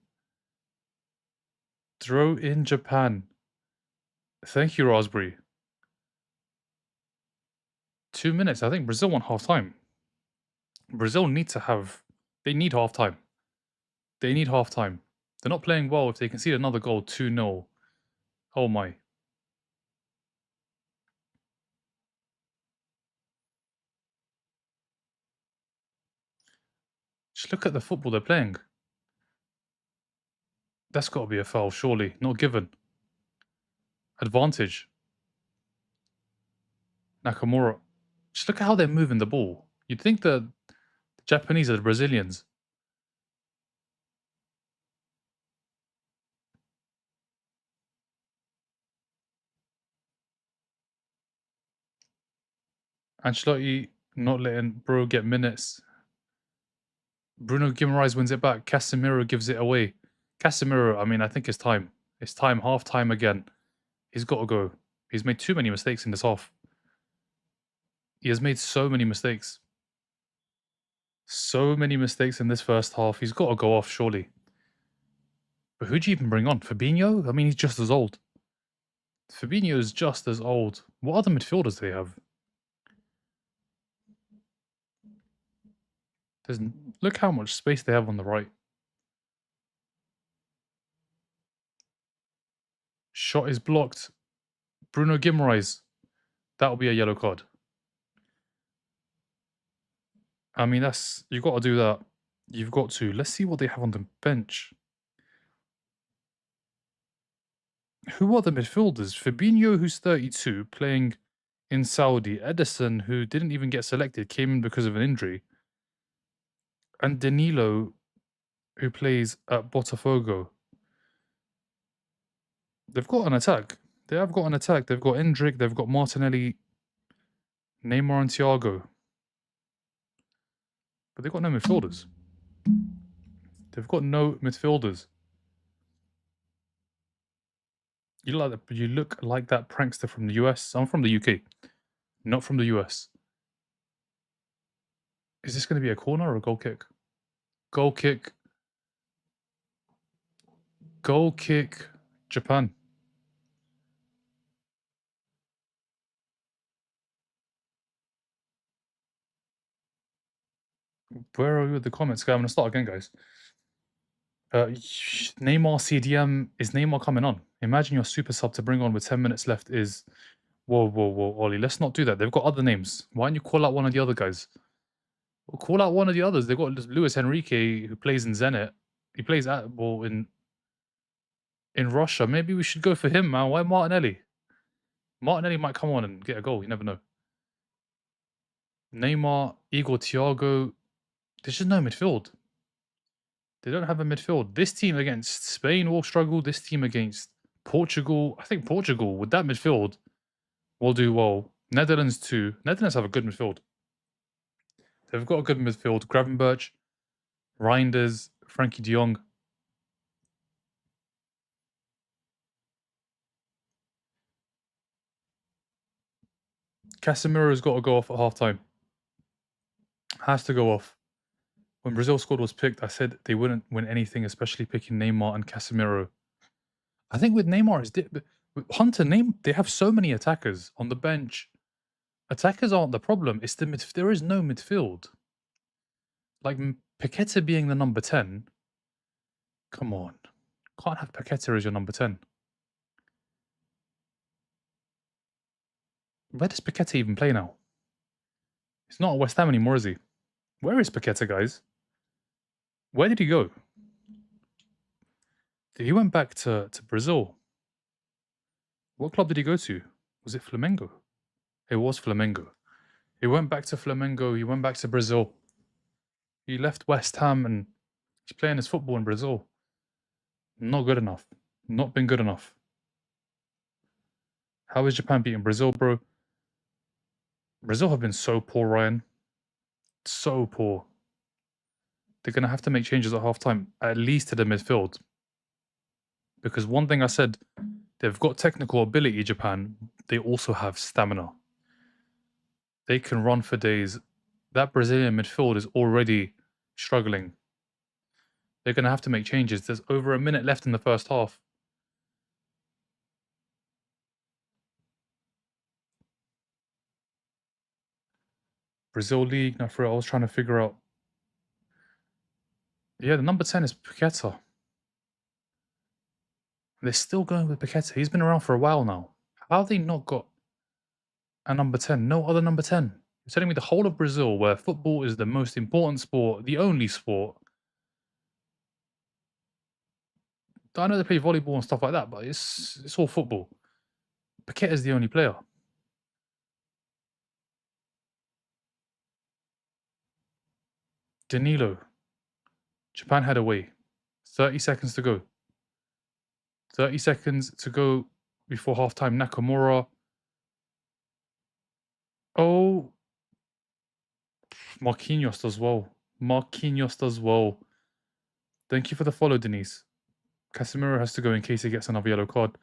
Throw in Japan. Thank you, Raspberry. 2 minutes. I think Brazil want half time. Brazil need to have. They need half time. They need half time. They're not playing well. If they concede another goal, 2-0. Oh my. Just look at the football they're playing. That's got to be a foul, surely. Not given. Advantage. Nakamura. Just look at how they're moving the ball. You'd think the Japanese are the Brazilians. Ancelotti not letting Bro get minutes. Bruno Guimaraes wins it back. Casemiro gives it away. Casemiro, I mean, I think it's time. It's time, half time again. He's got to go. He's made too many mistakes in this half. He has made so many mistakes. So many mistakes in this first half. He's got to go off, surely. But who do you even bring on? Fabinho? I mean, he's just as old. Fabinho is just as old. What other midfielders do they have? Look how much space they have on the right. Shot is blocked. Bruno Guimaraes. That'll be a yellow card. I mean, you've got to do that. You've got to. Let's see what they have on the bench. Who are the midfielders? Fabinho, who's 32, playing in Saudi. Edison, who didn't even get selected, came in because of an injury. And Danilo, who plays at Botafogo. They've got an attack. They have got an attack. They've got Endrick, they've got Martinelli, Neymar and Thiago. But they've got no midfielders. They've got no midfielders. You look like that prankster from the US. I'm from the UK, not from the US. Is this going to be a corner or a goal kick? Goal kick. Goal kick. Japan. Where are you with the comments? Okay, I'm going to start again, guys. Neymar CDM. Is Neymar coming on? Imagine your super sub to bring on with 10 minutes left is... Whoa, whoa, whoa, Ollie. Let's not do that. They've got other names. Why don't you call out one of the other guys? Well, call out one of the others. They've got Luis Enrique, who plays in Zenit. He plays in Russia. Maybe we should go for him, man. Why Martinelli? Martinelli might come on and get a goal. You never know. Neymar, Igor Thiago. There's just no midfield. They don't have a midfield. This team against Spain will struggle. This team against Portugal. I think Portugal, with that midfield, will do well. Netherlands too. Netherlands have a good midfield. They've got a good midfield. Gravenberch, Reinders, Frankie de Jong. Casemiro's got to go off at halftime. Has to go off. When Brazil squad was picked, I said they wouldn't win anything, especially picking Neymar and Casemiro. I think with Neymar, Hunter, they have so many attackers on the bench. Attackers aren't the problem. It's there is no midfield. Like Paqueta being the number 10. Come on. Can't have Paqueta as your number 10. Where does Paqueta even play now? He's not at West Ham anymore, is he? Where is Paqueta, guys? Where did he go? He went back to Brazil. What club did he go to? Was it Flamengo? It was Flamengo. He went back to Flamengo. He went back to Brazil. He left West Ham and he's playing his football in Brazil. Not good enough. Not been good enough. How is Japan beating Brazil, bro? Brazil have been so poor, Ryan. So poor. They're going to have to make changes at halftime, at least to the midfield. Because one thing I said, they've got technical ability, Japan. They also have stamina. They can run for days. That Brazilian midfield is already struggling. They're going to have to make changes. There's over a minute left in the first half. Brazil League. Now, for real, I was trying to figure out. Yeah, the number 10 is Paqueta. They're still going with Paqueta. He's been around for a while now. How have they not got a number 10? No other number 10. You're telling me the whole of Brazil, where football is the most important sport, the only sport. I know they play volleyball and stuff like that, but it's all football. Paqueta is the only player. Danilo. Japan head away. 30 seconds to go. 30 seconds to go before halftime. Nakamura. Oh. Marquinhos does well. Marquinhos does well. Thank you for the follow, Denise. Casemiro has to go in case he gets another yellow card.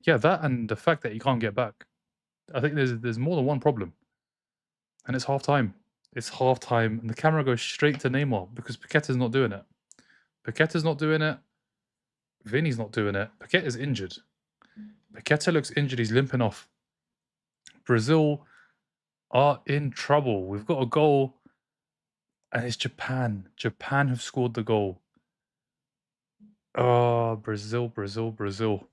Yeah, that and the fact that he can't get back. I think there's more than one problem. And it's halftime. It's halftime. And the camera goes straight to Neymar because Paqueta's not doing it. Paqueta's not doing it. Vinny's not doing it. Paqueta's injured. Paqueta looks injured. He's limping off. Brazil are in trouble. We've got a goal. And it's Japan. Japan have scored the goal. Oh, Brazil, Brazil, Brazil.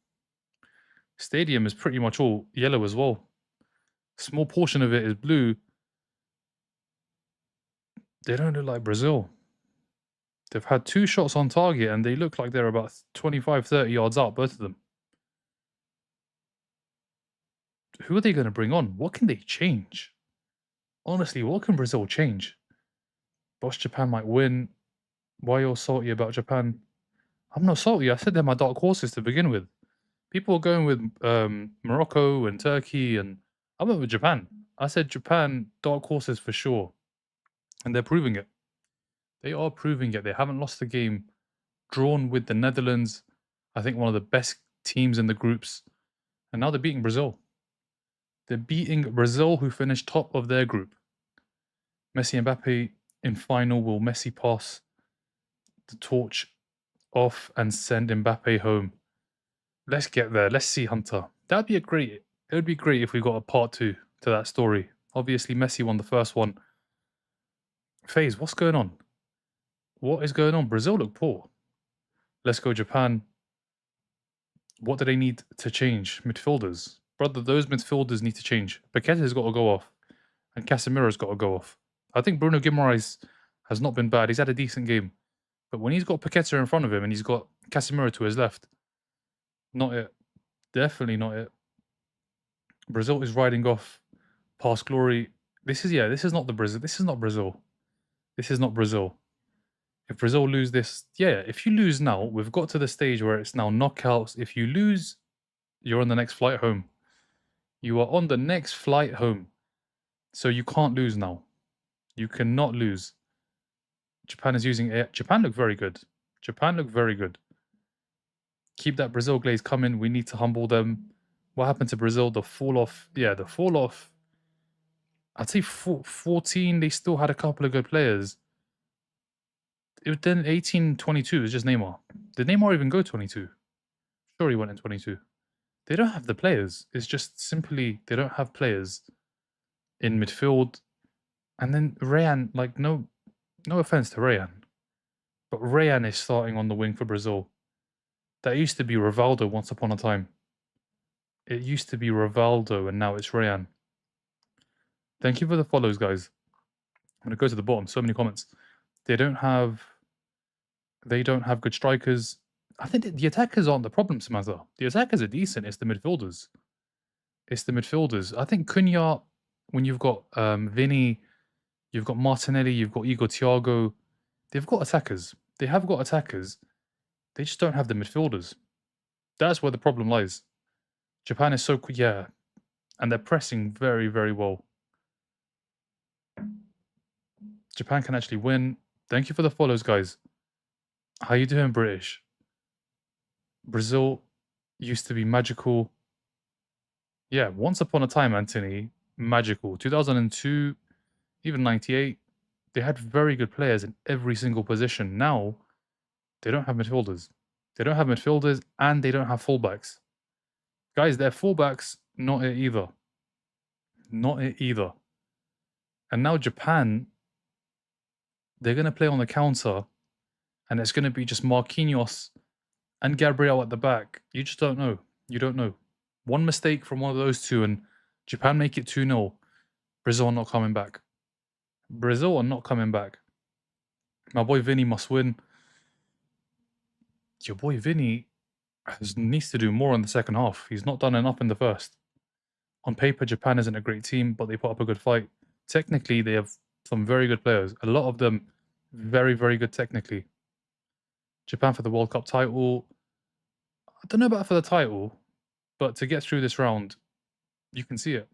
Stadium is pretty much all yellow as well. Small portion of it is blue. They don't look like Brazil. They've had 2 shots on target and they look like they're about 25, 30 yards out, both of them. Who are they going to bring on? What can they change? Honestly, what can Brazil change? Boss Japan might win. Why you're salty about Japan? I'm not salty. I said they're my dark horses to begin with. People are going with Morocco and Turkey, and I went with Japan. I said Japan, dark horses for sure. And they're proving it. They are proving it. They haven't lost a game. Drawn with the Netherlands, I think one of the best teams in the groups. And now they're beating Brazil. They're beating Brazil, who finished top of their group. Messi and Mbappe in final. Will Messi pass the torch off and send Mbappe home? Let's get there. Let's see, Hunter. That'd be it would be great if we got a part 2 to that story. Obviously, Messi won the first one. FaZe, what's going on? What is going on? Brazil look poor. Let's go Japan. What do they need to change? Midfielders. Brother, those midfielders need to change. Paqueta's got to go off. And Casemiro's got to go off. I think Bruno Guimaraes has not been bad. He's had a decent game. But when he's got Paqueta in front of him and he's got Casemiro to his left, not it. Definitely not it. Brazil is riding off past glory. This is not the Brazil. This is not Brazil. This is not Brazil. If Brazil lose this, if you lose now, we've got to the stage where it's now knockouts. If you lose, you're on the next flight home. You are on the next flight home. So you can't lose now. You cannot lose. Japan is using it. Japan look very good. Japan look very good. Keep that Brazil glaze coming. We need to humble them. What happened to Brazil? The fall off. Yeah, the fall off. I'd say 14, they still had a couple of good players. It was then 18, 22, it was just Neymar. Did Neymar even go 22? Sure, he went in 22. They don't have the players. It's just simply they don't have players in midfield. And then Rayan, like, no offense to Rayan, but Rayan is starting on the wing for Brazil. That used to be Rivaldo once upon a time. It used to be Rivaldo, and now it's Rayan. Thank you for the follows, guys. I'm going to go to the bottom. So many comments. They don't have good strikers. I think the attackers aren't the problem, Samantha. The attackers are decent. It's the midfielders. I think Cunha, when you've got Vinny, you've got Martinelli, you've got Igor Thiago, they've got attackers. They have got attackers. They just don't have the midfielders. That's where the problem lies. Japan is so quick, and they're pressing very, very well. Japan can actually win. Thank you for the follows, guys. How you doing, British? Brazil used to be magical. Yeah, once upon a time, Anthony, magical. 2002, even 98, they had very good players in every single position. Now, they don't have midfielders. They don't have midfielders, and they don't have fullbacks. Guys, their fullbacks, not it either. Not it either. And now Japan, they're going to play on the counter, and it's going to be just Marquinhos and Gabriel at the back. You just don't know. You don't know. One mistake from one of those two, and Japan make it 2-0. Brazil are not coming back. Brazil are not coming back. My boy Vinny must win. Your boy Vinny needs to do more in the second half. He's not done enough in the first. On paper, Japan isn't a great team, but they put up a good fight. Technically, they have some very good players. A lot of them very, very good technically. Japan for the World Cup title. I don't know about for the title, but to get through this round, you can see it.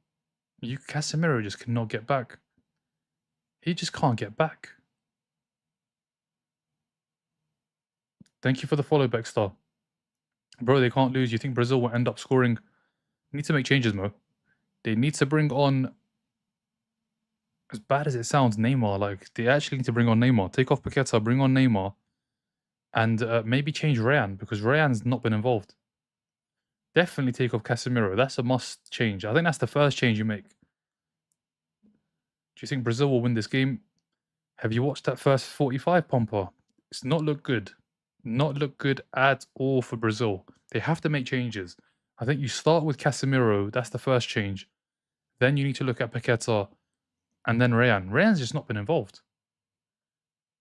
Casemiro just cannot get back. He just can't get back. Thank you for the follow, Beckstar. Bro, they can't lose. You think Brazil will end up scoring? Need to make changes, Mo. They need to bring on, as bad as it sounds, Neymar. Like, they actually need to bring on Neymar. Take off Paqueta, bring on Neymar. And maybe change Rayan, because Rayan's not been involved. Definitely take off Casemiro. That's a must change. I think that's the first change you make. Do you think Brazil will win this game? Have you watched that first 45, Pompa? It's not look good. Not look good at all for Brazil. They have to make changes. I think you start with Casemiro. That's the first change. Then you need to look at Paqueta and then Rayan. Rayan's just not been involved.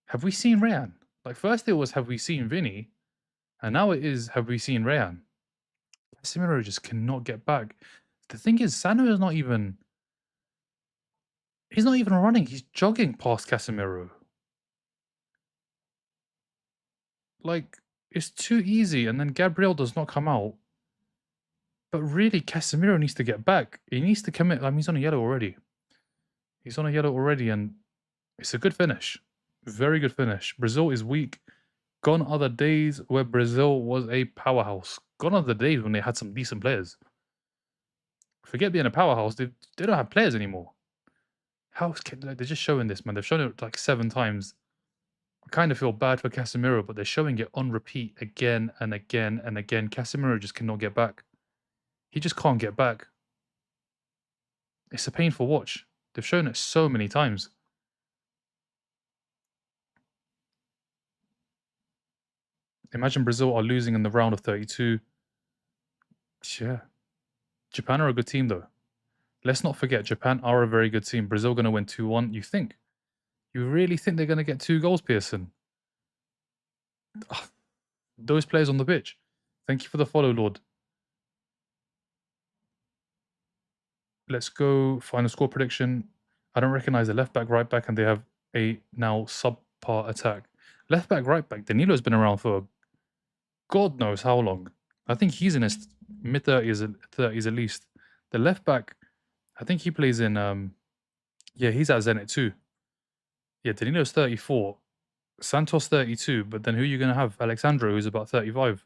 Have we seen Rayan? Like, first it was, have we seen Vinny? And now it is, have we seen Rayan? Casemiro just cannot get back. The thing is, Sano is not even... He's not even running. He's jogging past Casemiro. Like, it's too easy. And then Gabriel does not come out. But really, Casemiro needs to get back. He needs to commit. I mean, he's on a yellow already. He's on a yellow already, and it's a good finish. Very good finish. Brazil is weak. Gone are the days where Brazil was a powerhouse. Gone are the days when they had some decent players. Forget being a powerhouse, they don't have players anymore. They're just showing this, man. They've shown it like 7 times. I kind of feel bad for Casemiro, but they're showing it on repeat again and again and again. Casemiro just cannot get back. He just can't get back. It's a painful watch. They've shown it so many times. Imagine Brazil are losing in the round of 32. Yeah. Japan are a good team, though. Let's not forget, Japan are a very good team. Brazil going to win 2-1. You think? You really think they're going to get 2 goals, Pearson? Ugh, those players on the pitch. Thank you for the follow, Lord. Let's go final score prediction. I don't recognize the left back, right back, and they have a now subpar attack. Left back, right back. Danilo's been around for God knows how long. I think he's in his mid-30s at least. The left back, I think he plays in, yeah, he's at Zenit too. Yeah, Danilo's 34. Santos 32, but then who are you going to have? Alexandro, who's about 35.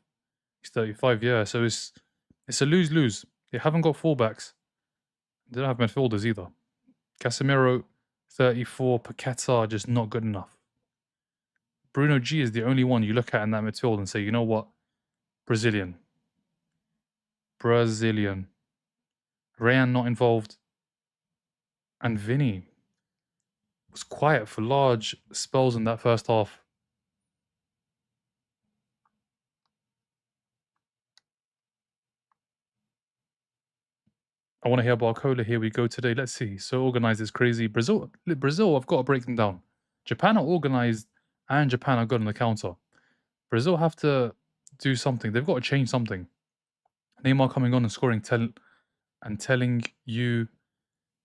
He's 35, yeah. So it's a lose-lose. They haven't got fullbacks. They don't have midfielders either. Casemiro, 34. Paqueta, just not good enough. Bruno G is the only one you look at in that midfield and say, you know what? Brazilian. Brazilian. Rayan not involved. And Vinny was quiet for large spells in that first half. I want to hear Barcola. Here we go today. Let's see. So organized is crazy. Brazil, I've got to break them down. Japan are organized and Japan are good on the counter. Brazil have to do something. They've got to change something. Neymar coming on and scoring telling you,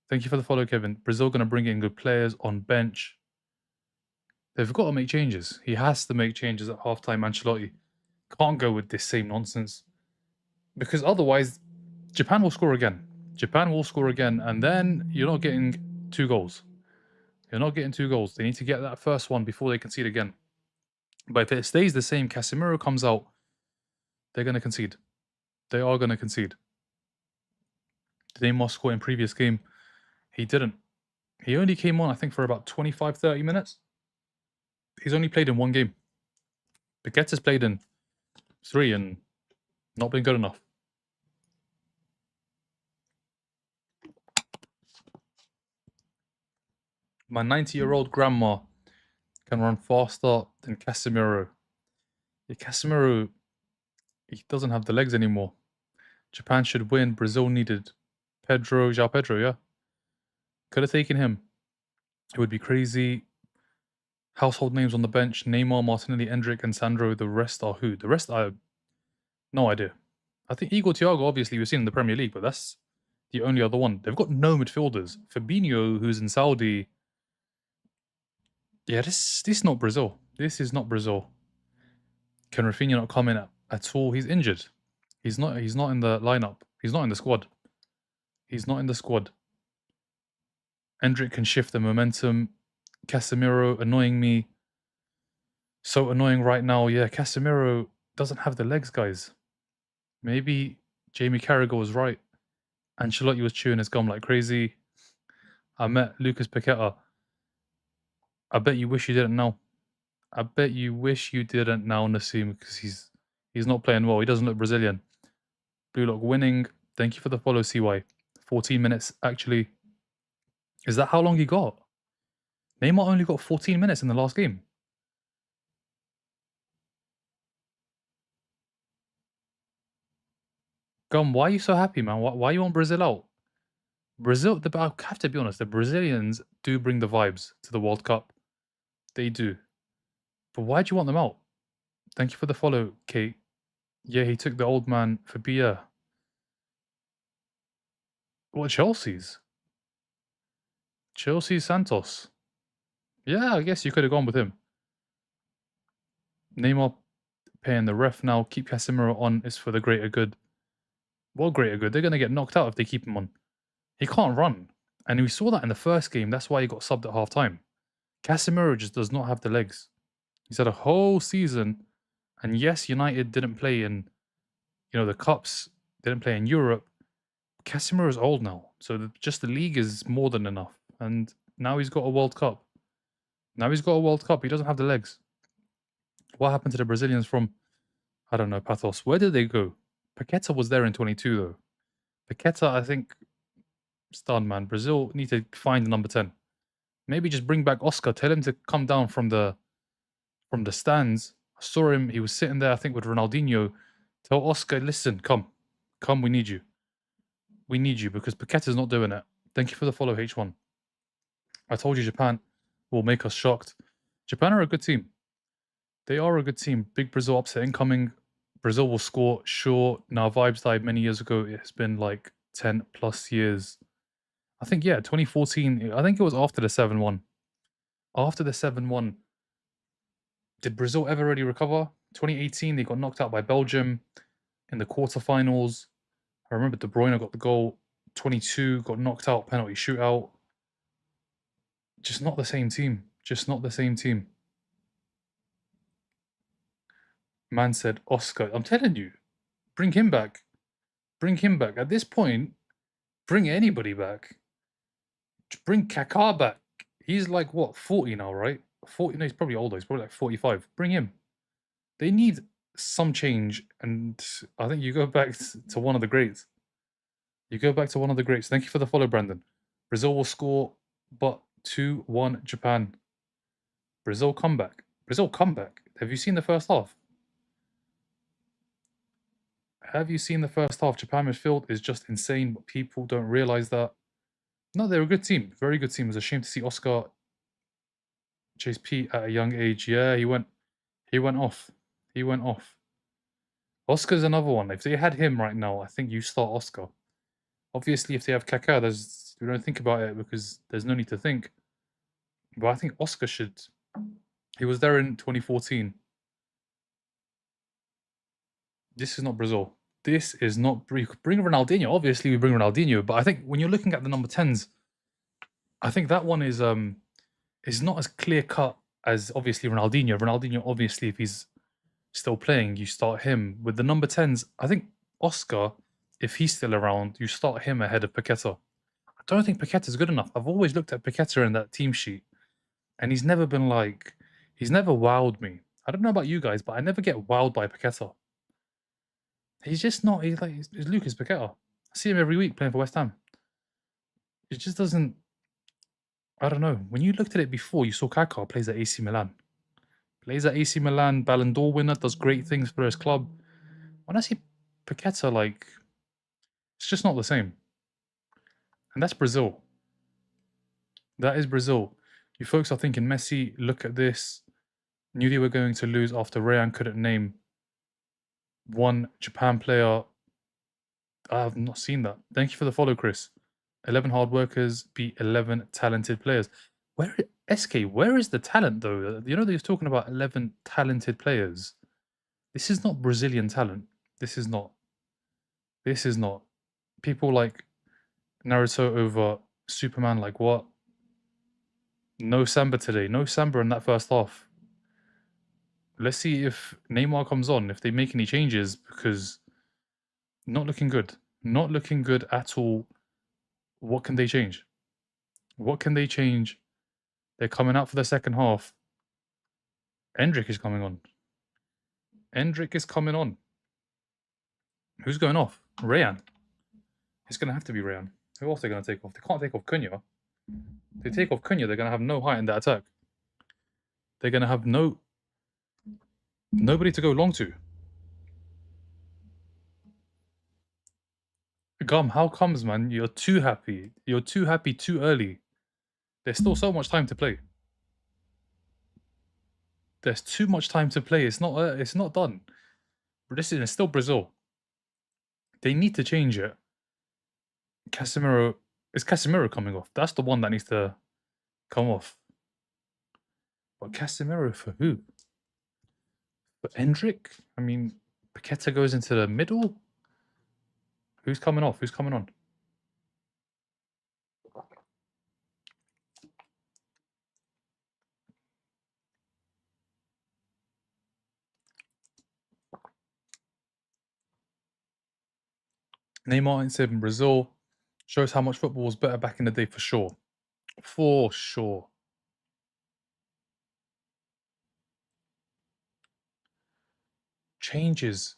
thank you for the follow, Kevin. Brazil going to bring in good players on bench. They've got to make changes. He has to make changes at halftime. Ancelotti can't go with this same nonsense because otherwise Japan will score again. Japan will score again, and then you're not getting 2 goals. You're not getting 2 goals. They need to get that first one before they concede again. But if it stays the same, Casemiro comes out, they're going to concede. They are going to concede. Did Neymar score in previous game? He didn't. He only came on, I think, for about 25, 30 minutes. He's only played in 1 game. Paqueta's played in 3 and not been good enough. My 90-year-old grandma can run faster than Casemiro. Yeah, Casemiro, he doesn't have the legs anymore. Japan should win. Brazil needed João Pedro, yeah. Could have taken him. It would be crazy. Household names on the bench: Neymar, Martinelli, Endrick, and Sandro. The rest are who? The rest, I have no idea. I think Igor Thiago, obviously, we've seen in the Premier League, but that's the only other one. They've got no midfielders. Fabinho, who's in Saudi. Yeah, this is not Brazil. This is not Brazil. Can Rafinha not come in at all? He's injured. He's not in the lineup. He's not in the squad. He's not in the squad. Endrick can shift the momentum. Casemiro annoying me. So annoying right now. Yeah, Casemiro doesn't have the legs, guys. Maybe Jamie Carragher was right. Ancelotti was chewing his gum like crazy. I met Lucas Paqueta. I bet you wish you didn't know. I bet you wish you didn't now, Nassim, because he's not playing well. He doesn't look Brazilian. Blue Lock winning. Thank you for the follow, CY. 14 minutes, actually. Is that how long he got? Neymar only got 14 minutes in the last game. Gum, why are you so happy, man? Why you want Brazil out? Brazil, I have to be honest, the Brazilians do bring the vibes to the World Cup. They do. But why do you want them out? Thank you for the follow, Kate. Yeah, he took the old man for beer. What, Chelsea's? Chelsea Santos. Yeah, I guess you could have gone with him. Neymar paying the ref now. Keep Casemiro on is for the greater good. What greater good? They're going to get knocked out if they keep him on. He can't run. And we saw that in the first game. That's why he got subbed at half time. Casemiro just does not have the legs. He's had a whole season, and yes, United didn't play in, the cups, didn't play in Europe. Casemiro is old now, so just the league is more than enough. And now he's got a World Cup. He doesn't have the legs. What happened to the Brazilians from, I don't know, Pathos? Where did they go? Paqueta was there in 22, though. Paqueta, I think, stunned, man. Brazil need to find the number 10. Maybe just bring back Oscar. Tell him to come down from the stands. I saw him. He was sitting there, I think, with Ronaldinho. Tell Oscar, listen, come, we need you. We need you because Paqueta's not doing it. Thank you for the follow, H1. I told you Japan will make us shocked. Japan are a good team. They are a good team. Big Brazil upset incoming. Brazil will score, sure. Now, Vibes died many years ago. It has been like 10 plus years. I think, 2014. I think it was after the 7-1. After the 7-1, did Brazil ever really recover? 2018, they got knocked out by Belgium in the quarterfinals. I remember De Bruyne got the goal. 22 got knocked out, penalty shootout. Just not the same team. Just not the same team. Man said Oscar. I'm telling you, bring him back. Bring him back. At this point, bring anybody back. Bring Kaká back. He's like, what, 40 now, right? 40? No, he's probably older. He's probably like 45. Bring him. They need some change, and I think you go back to one of the greats. You go back to one of the greats. Thank you for the follow, Brandon. Brazil will score, but 2-1 Japan. Brazil comeback. Brazil comeback. Have you seen the first half? Have you seen the first half? Japan midfield is just insane, but people don't realize that. No, they're a good team. Very good team. It was a shame to see Oscar chase Pete at a young age. Yeah, he went off. He went off. Oscar's another one. If they had him right now, I think you start Oscar. Obviously, if they have Kaká, we don't think about it because there's no need to think. But I think Oscar should. He was there in 2014. This is not Brazil. This is not. Bring Ronaldinho. Obviously, we bring Ronaldinho. But I think when you're looking at the number 10s, I think that one is not as clear cut as obviously Ronaldinho. Ronaldinho, obviously, if he's still playing, you start him. With the number 10s, I think Oscar, if he's still around, you start him ahead of Paqueta. I don't think Paqueta's good enough. I've always looked at Paqueta in that team sheet, and he's never wowed me. I don't know about you guys, but I never get wowed by Paqueta. He's just not. He's Lucas Paqueta. I see him every week playing for West Ham. It just doesn't. I don't know. When you looked at it before, you saw Kaká plays at AC Milan. Plays at AC Milan, Ballon d'Or winner, does great things for his club. When I see Paqueta, it's just not the same. And that's Brazil. That is Brazil. You folks are thinking Messi, look at this. Knew they were going to lose after Rayan couldn't name one Japan player. I have not seen that. Thank you for the follow, Chris. 11 hard workers beat 11 talented players. SK, where is the talent, though? They were talking about 11 talented players. This is not Brazilian talent. This is not. People like Naruto over Superman, like what? No Samba today. No Samba in that first half. Let's see if Neymar comes on, if they make any changes, because not looking good. Not looking good at all. What can they change? What can they change? They're coming out for the second half. Endrick is coming on. Endrick is coming on. Who's going off? Rayan. It's going to have to be Rayan. Who else are they going to take off? They can't take off Cunha. If they take off Cunha, they're going to have no height in that attack. They're going to have nobody to go long to. Gum, how comes, man? You're too happy. You're too happy too early. There's still so much time to play. There's too much time to play. It's not done. This is still Brazil. They need to change it. Casemiro. Is Casemiro coming off? That's the one that needs to come off. But Casemiro for who? For Endrick? I mean, Paqueta goes into the middle? Who's coming off? Who's coming on? Neymar ain't saving Brazil. Shows how much football was better back in the day for sure. For sure. Changes.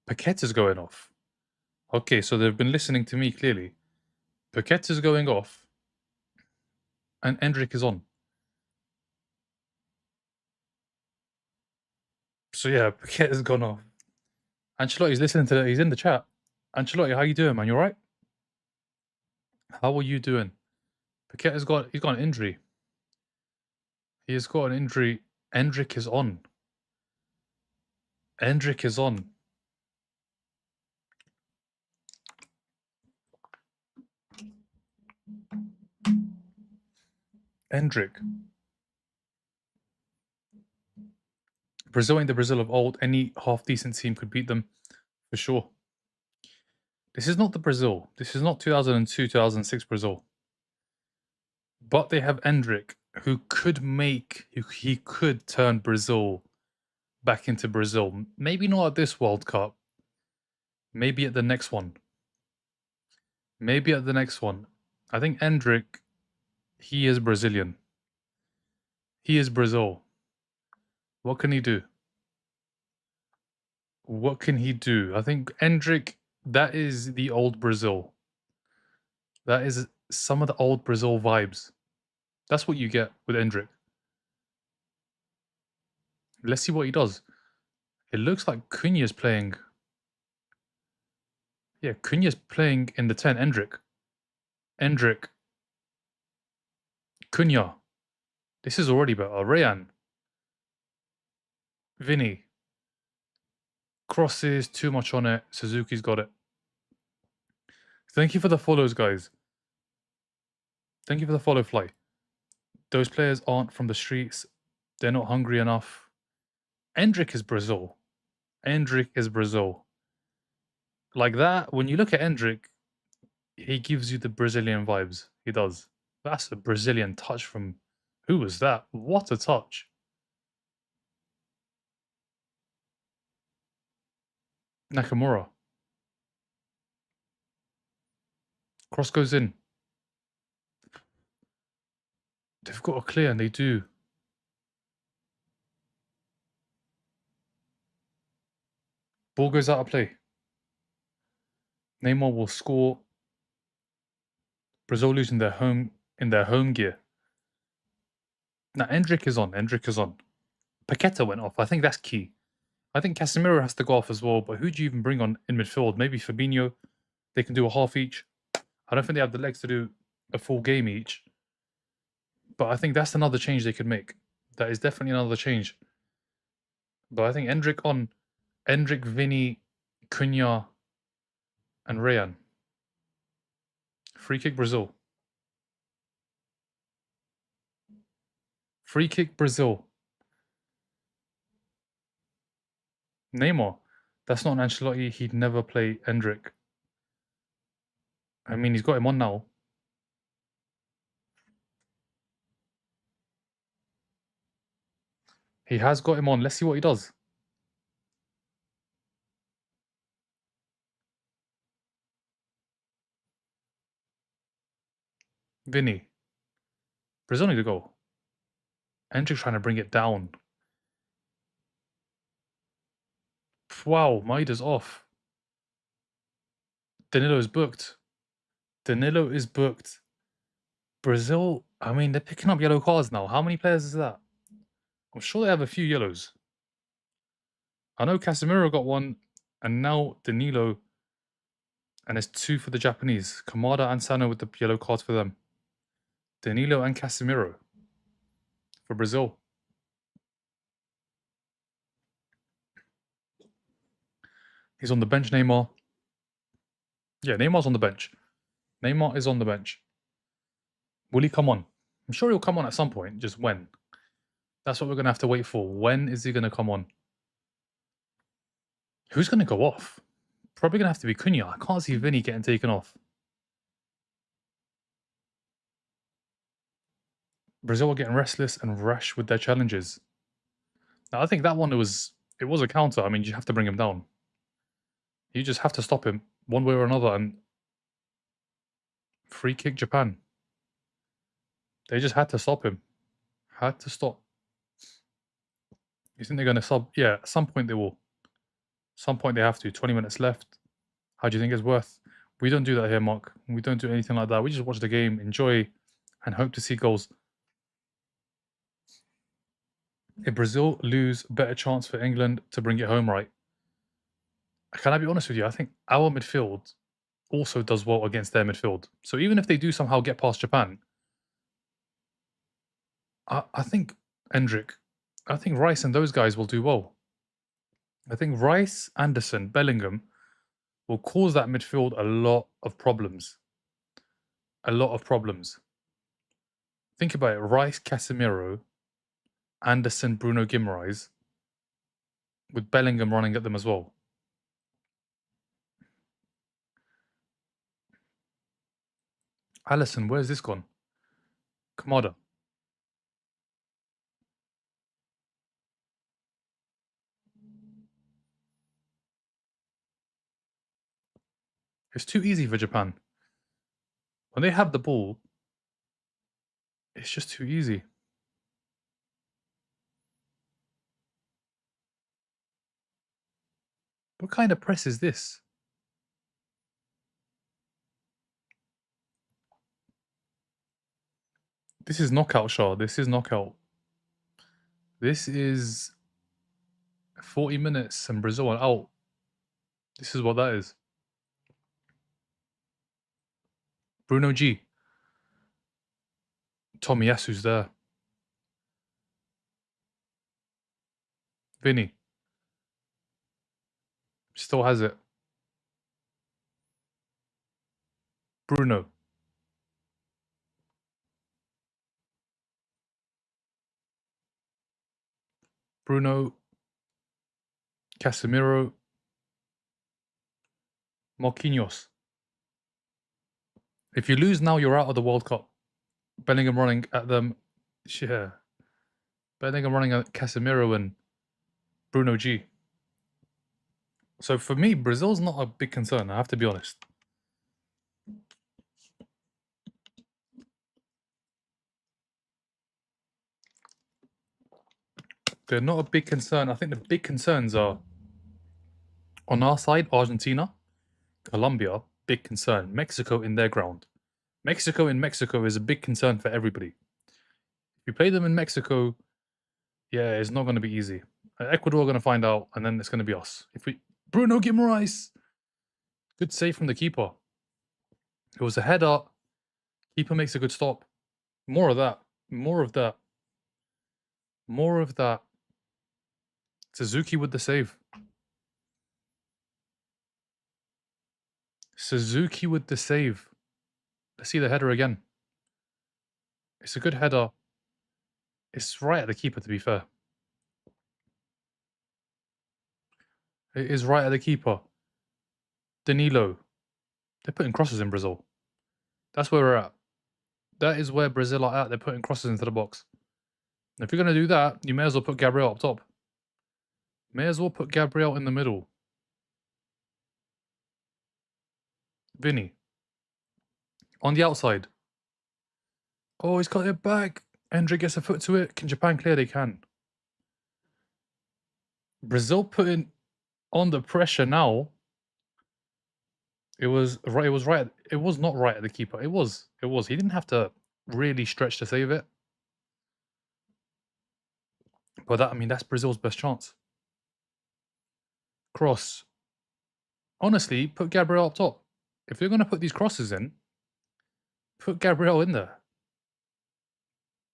Paqueta's going off. Okay, so they've been listening to me clearly. Paqueta's going off, and Endrick is on. So yeah, Paqueta's gone off. Ancelotti's listening to that. He's in the chat. Ancelotti, how you doing, man? You alright? How are you doing? Paqueta's got an injury. He has got an injury. Endrick is on. Endrick is on. Endrick. Brazil ain't the Brazil of old. Any half-decent team could beat them, for sure. This is not the Brazil. This is not 2002, 2006 Brazil. But they have Endrick, who could he could turn Brazil back into Brazil. Maybe not at this World Cup. Maybe at the next one. Maybe at the next one. I think Endrick, he is Brazilian. He is Brazil. What can he do? What can he do? I think Endrick, that is the old Brazil. That is some of the old Brazil vibes. That's what you get with Endrick. Let's see what he does. It looks like Cunha's playing. Yeah, Cunha's playing in the 10. Endrick. Cunha. This is already better. Rayan. Vinny. Crosses, too much on it. Suzuki's got it. Thank you for the follows, guys. Thank you for the follow, Fly. Those players aren't from the streets. They're not hungry enough. Endrick is Brazil. Endrick is Brazil. Like that, when you look at Endrick, he gives you the Brazilian vibes. He does. That's a Brazilian touch from... Who was that? What a touch. Nakamura. Cross goes in. They've got a clear, and they do. Ball goes out of play. Neymar will score. Brazil losing in their home gear. Now, Endrick is on. Endrick is on. Paqueta went off. I think that's key. I think Casemiro has to go off as well, but who do you even bring on in midfield? Maybe Fabinho. They can do a half each. I don't think they have the legs to do a full game each. But I think that's another change they could make. That is definitely another change. But I think Endrick on. Endrick, Vinny, Cunha, and Rayan. Free kick Brazil. Free kick Brazil. Neymar. That's not an Ancelotti. He'd never play Endrick. I mean, he's got him on now. He has got him on. Let's see what he does. Vinny. Brazil need to go. Endrick's trying to bring it down. Wow, Maida's off. Danilo is booked. Danilo is booked. Brazil, I mean, they're picking up yellow cards now. How many players is that? I'm sure they have a few yellows. I know Casemiro got one, and now Danilo, and there's two for the Japanese. Kamada and Sano with the yellow cards for them. Danilo and Casemiro for Brazil. He's on the bench, Neymar. Yeah, Neymar's on the bench. Neymar is on the bench. Will he come on? I'm sure he'll come on at some point, just when. That's what we're going to have to wait for. When is he going to come on? Who's going to go off? Probably going to have to be Cunha. I can't see Vinny getting taken off. Brazil are getting restless and rash with their challenges. Now, I think that one it was a counter. I mean, you have to bring him down. You just have to stop him. one way or another, and free kick Japan. They just had to stop him. Had to stop. You think they're going to sub? Yeah, at some point they will. Some point they have to. 20 minutes left. How do you think it's worth? We don't do that here, Mark. We don't do anything like that. We just watch the game, enjoy, and hope to see goals. If Brazil lose, better chance for England to bring it home, right? Can I be honest with you? I think our midfield also does well against their midfield. So even if they do somehow get past Japan, I think Endrick, I think Rice and those guys will do well. I think Rice, Anderson, Bellingham will cause that midfield a lot of problems. A lot of problems. Think about it. Rice, Casemiro, Anderson, Bruno Guimaraes, with Bellingham running at them as well. Allison, where's this gone? Kamada. It's too easy for Japan. When they have the ball, it's just too easy. What kind of press is this? This is knockout, Shaw. This is knockout. This is 40 minutes and Brazil are out. This is what that is. Bruno G. Tomiyasu's there. Vinny. Still has it. Bruno. Bruno. Casemiro. Marquinhos. If you lose now, you're out of the World Cup. Bellingham running at them. Yeah. Bellingham running at Casemiro and Bruno G. So for me, Brazil's not a big concern, I have to be honest. They're not a big concern. I think the big concerns are on our side, Argentina, Colombia, big concern. Mexico in their ground. Mexico in Mexico is a big concern for everybody. If you play them in Mexico, yeah, it's not going to be easy. Ecuador are going to find out, and then it's going to be us. If we Bruno Guimaraes, good save from the keeper. It was a header. Keeper makes a good stop. More of that. More of that. More of that. Suzuki with the save. Suzuki with the save. Let's see the header again. It's a good header. It's right at the keeper, to be fair. It is right at the keeper. Danilo. They're putting crosses in Brazil. That's where we're at. That is where Brazil are at. They're putting crosses into the box. And if you're going to do that, you may as well put Gabriel up top. May as well put Gabriel in the middle. Vinny. On the outside. Oh, he's got it back. Endrick gets a foot to it. Can Japan clear? They can. Brazil putting on the pressure now. It was right. It was right. It was not right at the keeper. It was. It was. He didn't have to really stretch to save it. But that, I mean, that's Brazil's best chance. Cross. Honestly, put Gabriel up top. If you're going to put these crosses in, put Gabriel in there.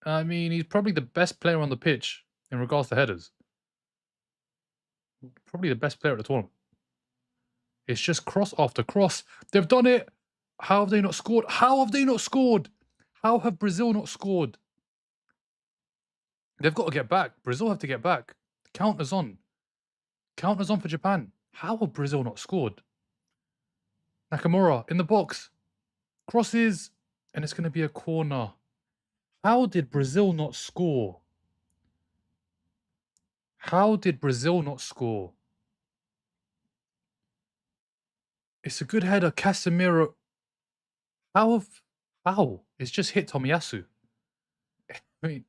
I mean, he's probably the best player on the pitch in regards to headers. Probably the best player at the tournament. It's just cross after cross. They've done it. How have they not scored? How have they not scored? How have Brazil not scored? They've got to get back. Brazil have to get back. Counters on. Counters on for Japan. How have Brazil not scored? Nakamura in the box. Crosses. And it's going to be a corner. How did Brazil not score? How did Brazil not score? It's a good header. Casemiro. How? It's just hit Tomiyasu. I mean,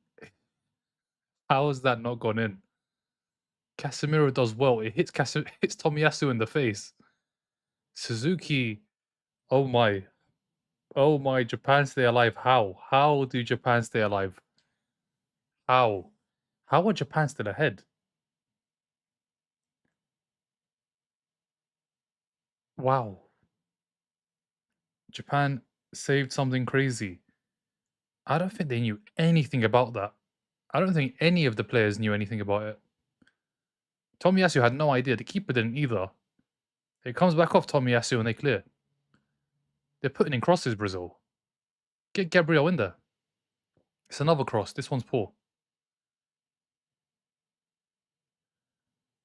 how has that not gone in? Casemiro does well. It hits hits Tomiyasu in the face. Suzuki. Oh my. Oh my. Japan stay alive. How? How do Japan stay alive? How? How are Japan still ahead? Wow. Japan saved something crazy. I don't think they knew anything about that. I don't think any of the players knew anything about it. Tomiyasu had no idea. The keeper didn't either. It comes back off Tomiyasu and they clear. They're putting in crosses, Brazil. Get Gabriel in there. It's another cross. This one's poor.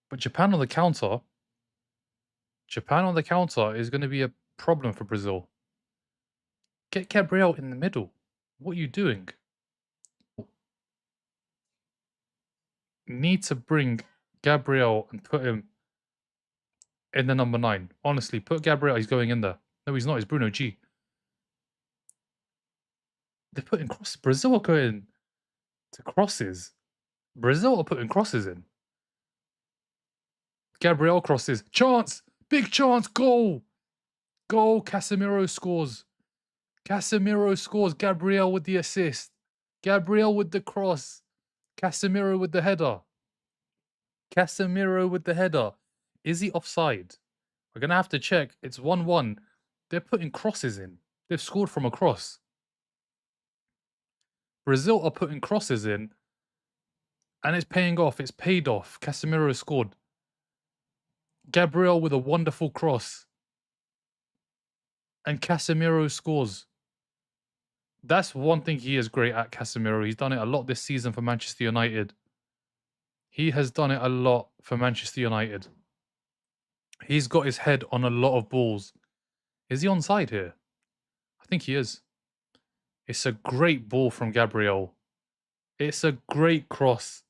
But Japan on the counter is going to be a problem for Brazil. Get Gabriel in the middle. What are you doing? Need to bring Gabriel and put him in the number 9. Honestly, put Gabriel. He's going in there. No, he's not. It's Bruno G. They're putting crosses. Brazil are going to crosses. Brazil are putting crosses in. Gabriel crosses. Chance! Big chance! Goal! Goal! Casemiro scores. Casemiro scores. Gabriel with the assist. Gabriel with the cross. Casemiro with the header. Casemiro with the header. Is he offside? We're going to have to check. It's 1-1. They're putting crosses in. They've scored from a cross. Brazil are putting crosses in. And it's paying off. It's paid off. Casemiro scored. Gabriel with a wonderful cross. And Casemiro scores. That's one thing he is great at, Casemiro. He's done it a lot this season for Manchester United. He has done it a lot for Manchester United. He's got his head on a lot of balls. Is he onside here? I think he is. It's a great ball from Gabriel. It's a great cross.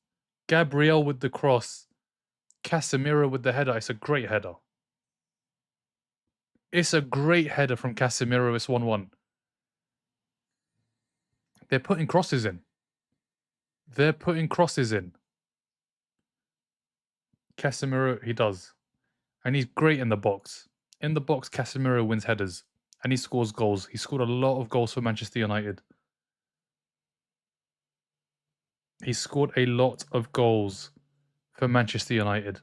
Gabriel with the cross. Casemiro with the header. It's a great header. It's a great header from Casemiro. It's 1-1. They're putting crosses in. They're putting crosses in. Casemiro, he does. And he's great in the box. In the box, Casemiro wins headers. And he scores goals. He scored a lot of goals for Manchester United. He scored a lot of goals for Manchester United.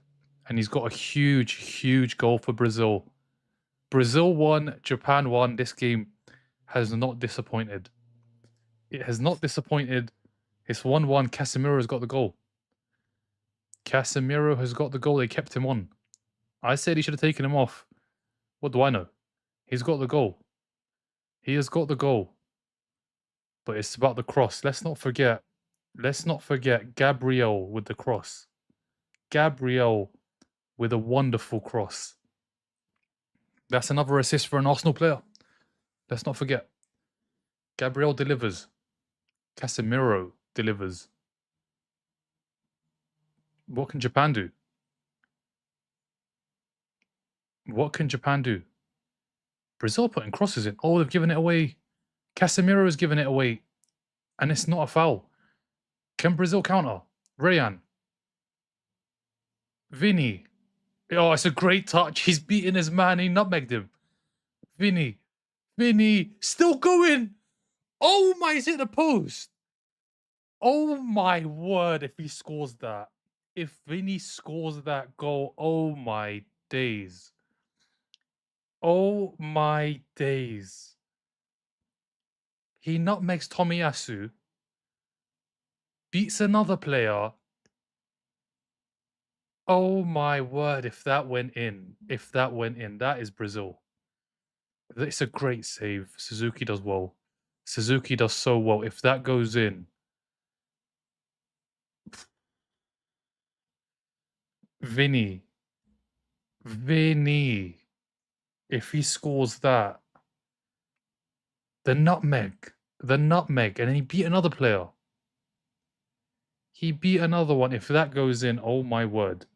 And he's got a huge, huge goal for Brazil. Brazil won, Japan won. This game has not disappointed. It has not disappointed. It's 1-1. Casemiro has got the goal. Casemiro has got the goal. They kept him on. I said he should have taken him off. What do I know? He's got the goal. He has got the goal. But it's about the cross. Let's not forget Gabriel with the cross. Gabriel with a wonderful cross. That's another assist for an Arsenal player. Let's not forget. Gabriel delivers. Casemiro delivers. What can Japan do? What can Japan do? Brazil putting crosses in. Oh, they've given it away. Casemiro has given it away. And it's not a foul. Can Brazil counter? Rayan. Vinny. Oh, it's a great touch. He's beaten his man. He nutmegged him. Vinny. Vinny. Still going. Oh my, is it the post? Oh my word, if he scores that. If Vinny scores that goal, oh my days. Oh my days. He nutmegs Tomiyasu. Beats another player. Oh my word, if that went in. If that went in, that is Brazil. It's a great save. Suzuki does well. Suzuki does so well. If that goes in. Vinny. Vinny. If he scores that. The nutmeg. The nutmeg. And then he beat another player. He beat another one. If that goes in, oh my word.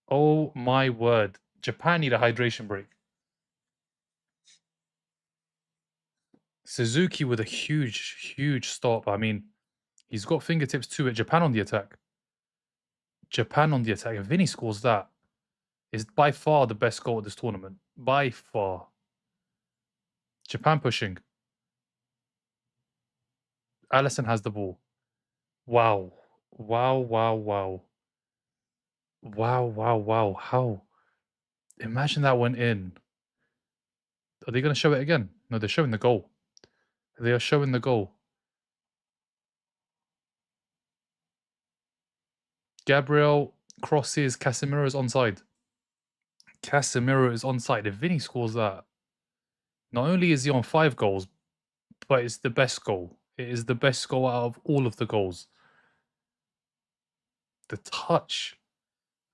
Oh my word. Japan need a hydration break. Suzuki with a huge stop. I mean, he's got fingertips to it. Japan on the attack. Japan on the attack. If Vinny scores that, is by far the best goal at this tournament. By far. Japan pushing. Allison has the ball. Wow. Wow. Wow. How? Imagine that went in. Are they going to show it again? No, they're showing the goal. They are showing the goal. Gabriel crosses. Casemiro is onside. Casemiro is onside. If Vinny scores that, not only is he on 5 goals, but it's the best goal. It is the best goal out of all of the goals. The touch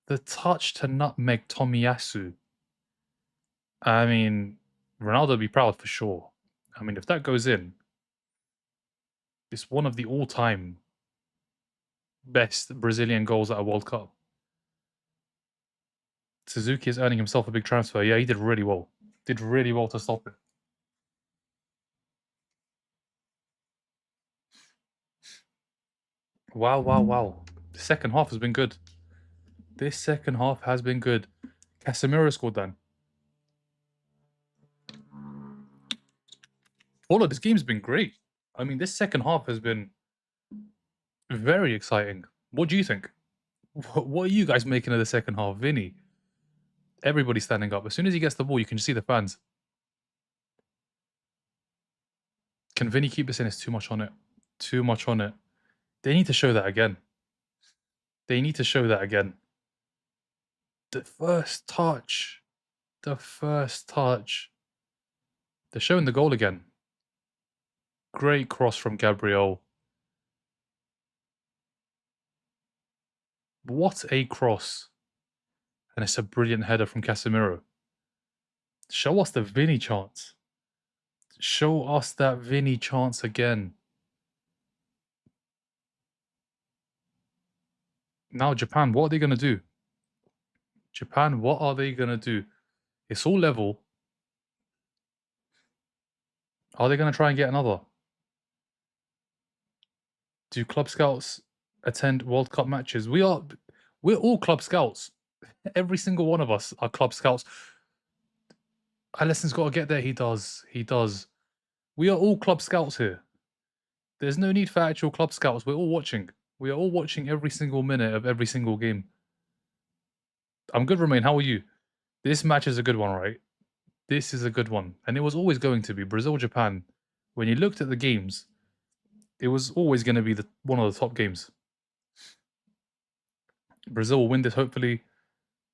to nutmeg Tomiyasu. I mean, Ronaldo would be proud for sure. I mean, if that goes in, it's one of the all-time best Brazilian goals at a World Cup. Suzuki is earning himself a big transfer. Yeah, he did really well. Did really well to stop it. Wow. The second half has been good. This second half has been good. Casemiro scored then. All of this game's been great. I mean, this second half has been very exciting. What do you think? What are you guys making of the second half? Vinny, everybody's standing up. As soon as he gets the ball, you can see the fans. Can Vinny keep this in? It's too much on it. Too much on it. They need to show that again. They need to show that again. The first touch. The first touch. They're showing the goal again. Great cross from Gabriel. What a cross. And it's a brilliant header from Casemiro. Show us the Vinny chance. Show us that Vinny chance again. Now Japan, what are they going to do? Japan, what are they going to do? It's all level. Are they going to try and get another? Do club scouts attend World Cup matches? We're all club scouts. Every single one of us are club scouts. Alisson's got to get there. He does. We are all club scouts here. There's no need for actual club scouts. We're all watching. We are all watching every single minute of every single game. I'm good, Romain. How are you? This match is a good one, right? This is a good one. And it was always going to be Brazil-Japan. When you looked at the games, it was always going to be one of the top games. Brazil will win this, hopefully.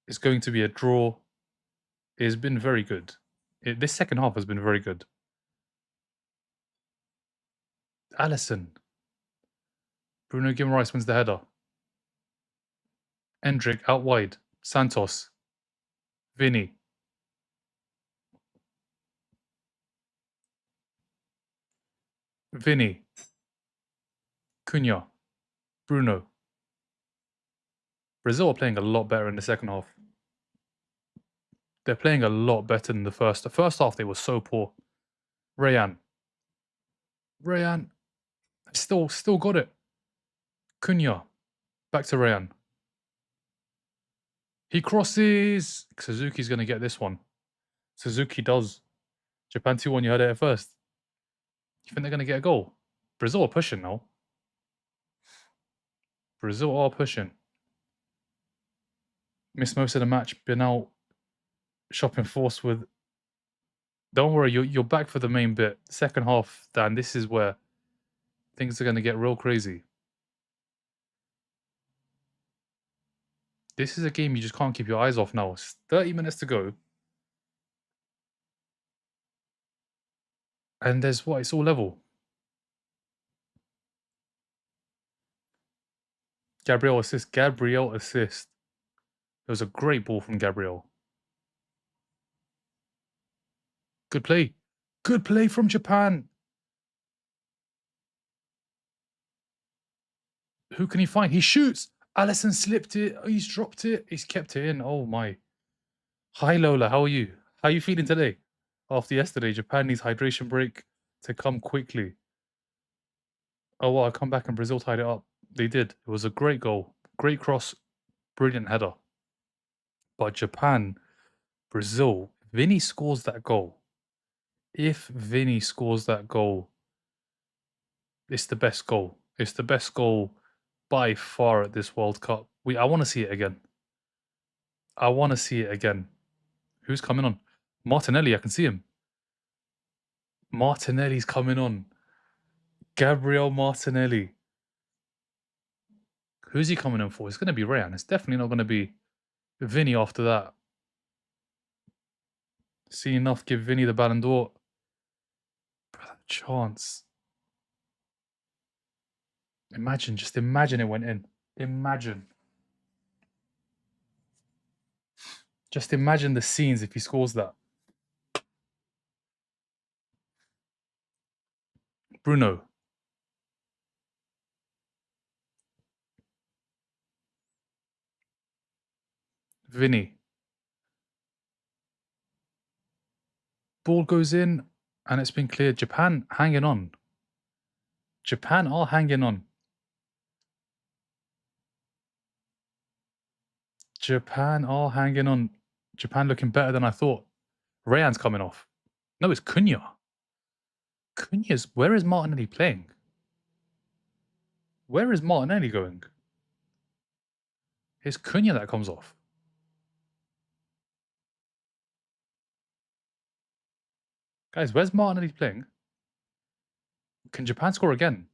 It's going to be a draw. It has been very good. This second half has been very good. Alisson. Bruno Guimaraes wins the header. Endrick out wide. Santos. Vinny. Cunha. Bruno. Brazil are playing a lot better in the second half. They're playing a lot better than the first. The first half, they were so poor. Rayan. Still got it. Cunha. Back to Rayan. He crosses. Suzuki's going to get this one. Suzuki does. Japan 2-1, you heard it at first. You think they're going to get a goal? Brazil are pushing now. Brazil are pushing. Missed most of the match. Been out shopping force with... Don't worry, you're back for the main bit. Second half, Dan, this is where things are going to get real crazy. This is a game you just can't keep your eyes off now. It's 30 minutes to go. And there's what? It's all level. Gabriel assist. It was a great ball from Gabriel. Good play. Good play from Japan. Who can he find? He shoots. Alisson slipped it. Oh, he's dropped it. He's kept it in. Oh, my. Hi, Lola. How are you? How are you feeling today? After yesterday, Japan needs hydration break. to come quickly. Oh, well, I come back and Brazil tied it up. They did. It was a great goal. Great cross. Brilliant header. But Japan, Brazil, Vinny scores that goal. If Vinny scores that goal, it's the best goal. It's the best goal by far at this World Cup. I want to see it again. I want to see it again. Who's coming on? Martinelli, I can see him. Martinelli's coming on. Gabriel Martinelli. Who's he coming in for? It's going to be Rayan. It's definitely not going to be Vinny after that. See enough, give Vinny the Ballon d'Or. Chance. Imagine, just imagine it went in. Imagine. Just imagine the scenes if he scores that. Bruno. Vinny. Ball goes in and it's been cleared. Japan hanging on. Japan are hanging on. Japan are hanging on. Japan looking better than I thought. Rayan's coming off. No, it's Cunha. Cunha's... Where is Martinelli playing? Where is Martinelli going? It's Cunha that comes off. Guys, where's Martinelli playing? Can Japan score again?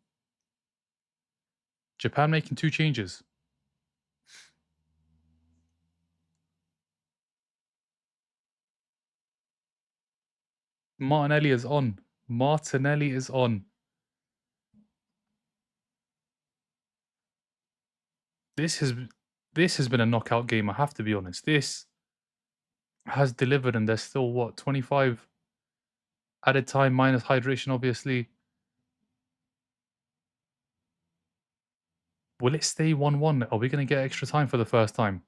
Japan making 2 changes. Martinelli is on. Martinelli is on. This has been a knockout game, I have to be honest. This has delivered and there's still, what, 25 added time minus hydration, obviously. Will it stay 1-1? Are we going to get extra time for the first time?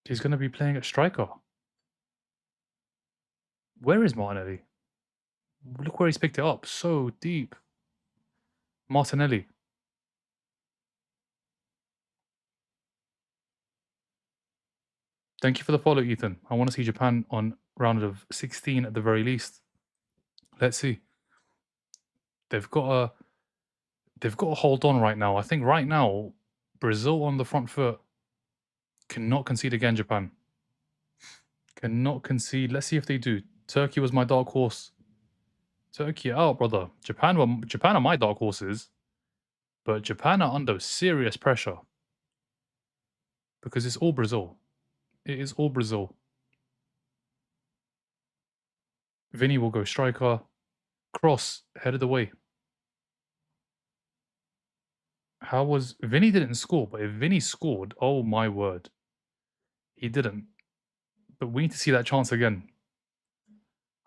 He's going to be playing at striker. Where is Martinelli? Look where he's picked it up. So deep. Martinelli. Thank you for the follow, Ethan. I want to see Japan on round of 16 at the very least. Let's see. They've got to hold on right now. I think right now, Brazil on the front foot cannot concede again, Japan. Cannot concede. Let's see if they do. Turkey was my dark horse. Turkey out, brother. Japan are my dark horses. But Japan are under serious pressure. Because it's all Brazil. It is all Brazil. Vinny will go striker. Cross, headed away. How was... Vinny didn't score, but if Vinny scored, oh my word. He didn't. But we need to see that chance again.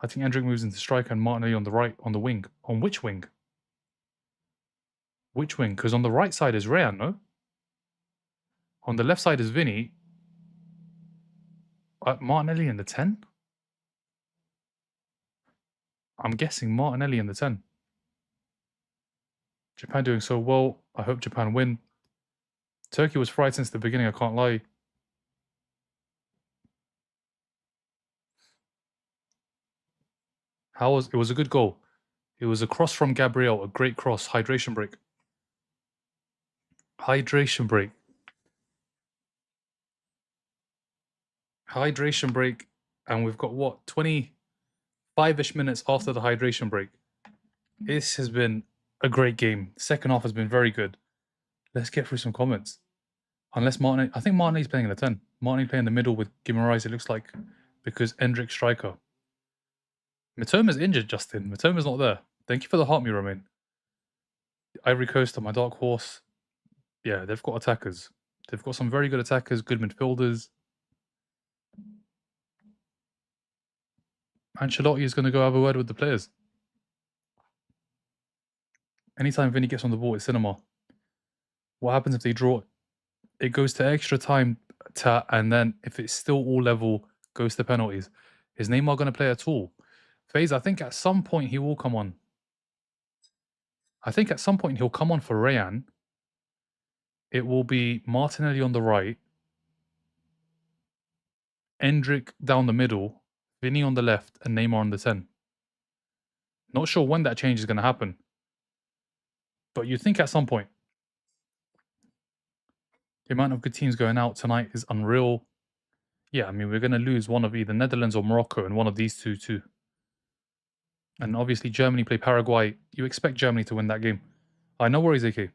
I think Endrick moves into striker and Martinelli on the right, on the wing. On which wing? Which wing? Because on the right side is Rayan, no? On the left side is Vinny. Martinelli in the 10? I'm guessing Martinelli in the 10. Japan doing so well. I hope Japan win. Turkey was fried since the beginning, I can't lie. It was a good goal. It was a cross from Gabriel, a great cross. Hydration break. Hydration break. Hydration break. And we've got, what, 25-ish minutes after the hydration break. This has been a great game. Second half has been very good. Let's get through some comments. Unless Martinelli... I think Martinelli's playing in the 10. Martinelli playing in the middle with Guimaraes, it looks like. Because Endrick striker. Mitoma's injured, Justin. Mitoma's not there. Thank you for the heart, me, Romain. Ivory Coast are my dark horse. Yeah, they've got attackers. They've got some very good attackers, good midfielders. Ancelotti is going to go have a word with the players. Anytime Vinny gets on the ball, it's cinema. What happens if they draw? It goes to extra time. and then if it's still all level, goes to penalties. Is Neymar going to play at all? FaZe, I think at some point he will come on. I think at some point he'll come on for Rayan. It will be Martinelli on the right, Endrick down the middle, Vinny on the left, and Neymar on the 10. Not sure when that change is going to happen, but you'd think at some point. The amount of good teams going out tonight is unreal. Yeah, I mean, we're going to lose one of either Netherlands or Morocco, and one of these two too. And obviously, Germany play Paraguay. You expect Germany to win that game. No worries, AK.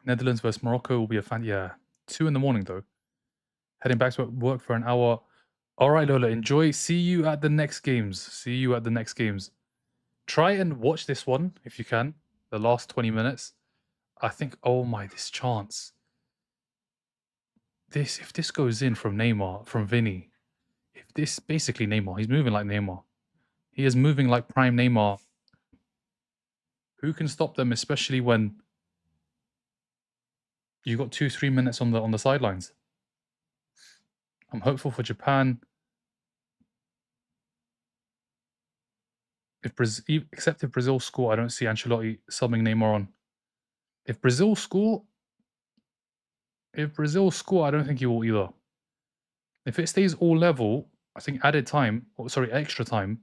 Netherlands versus Morocco will be a fan. Yeah, 2 in the morning though. Heading back to work for an hour. All right, Lola, enjoy. See you at the next games. See you at the next games. Try and watch this one if you can. The last 20 minutes. I think, oh my, this chance. If this goes in from Neymar, from Vinny, if this basically Neymar, he's moving like Neymar. He is moving like prime Neymar. Who can stop them, especially when you got 2-3 minutes on the sidelines? I'm hopeful for Japan. Except if Brazil score, I don't see Ancelotti subbing Neymar on. If Brazil score, I don't think he will either. If it stays all level, I think extra time,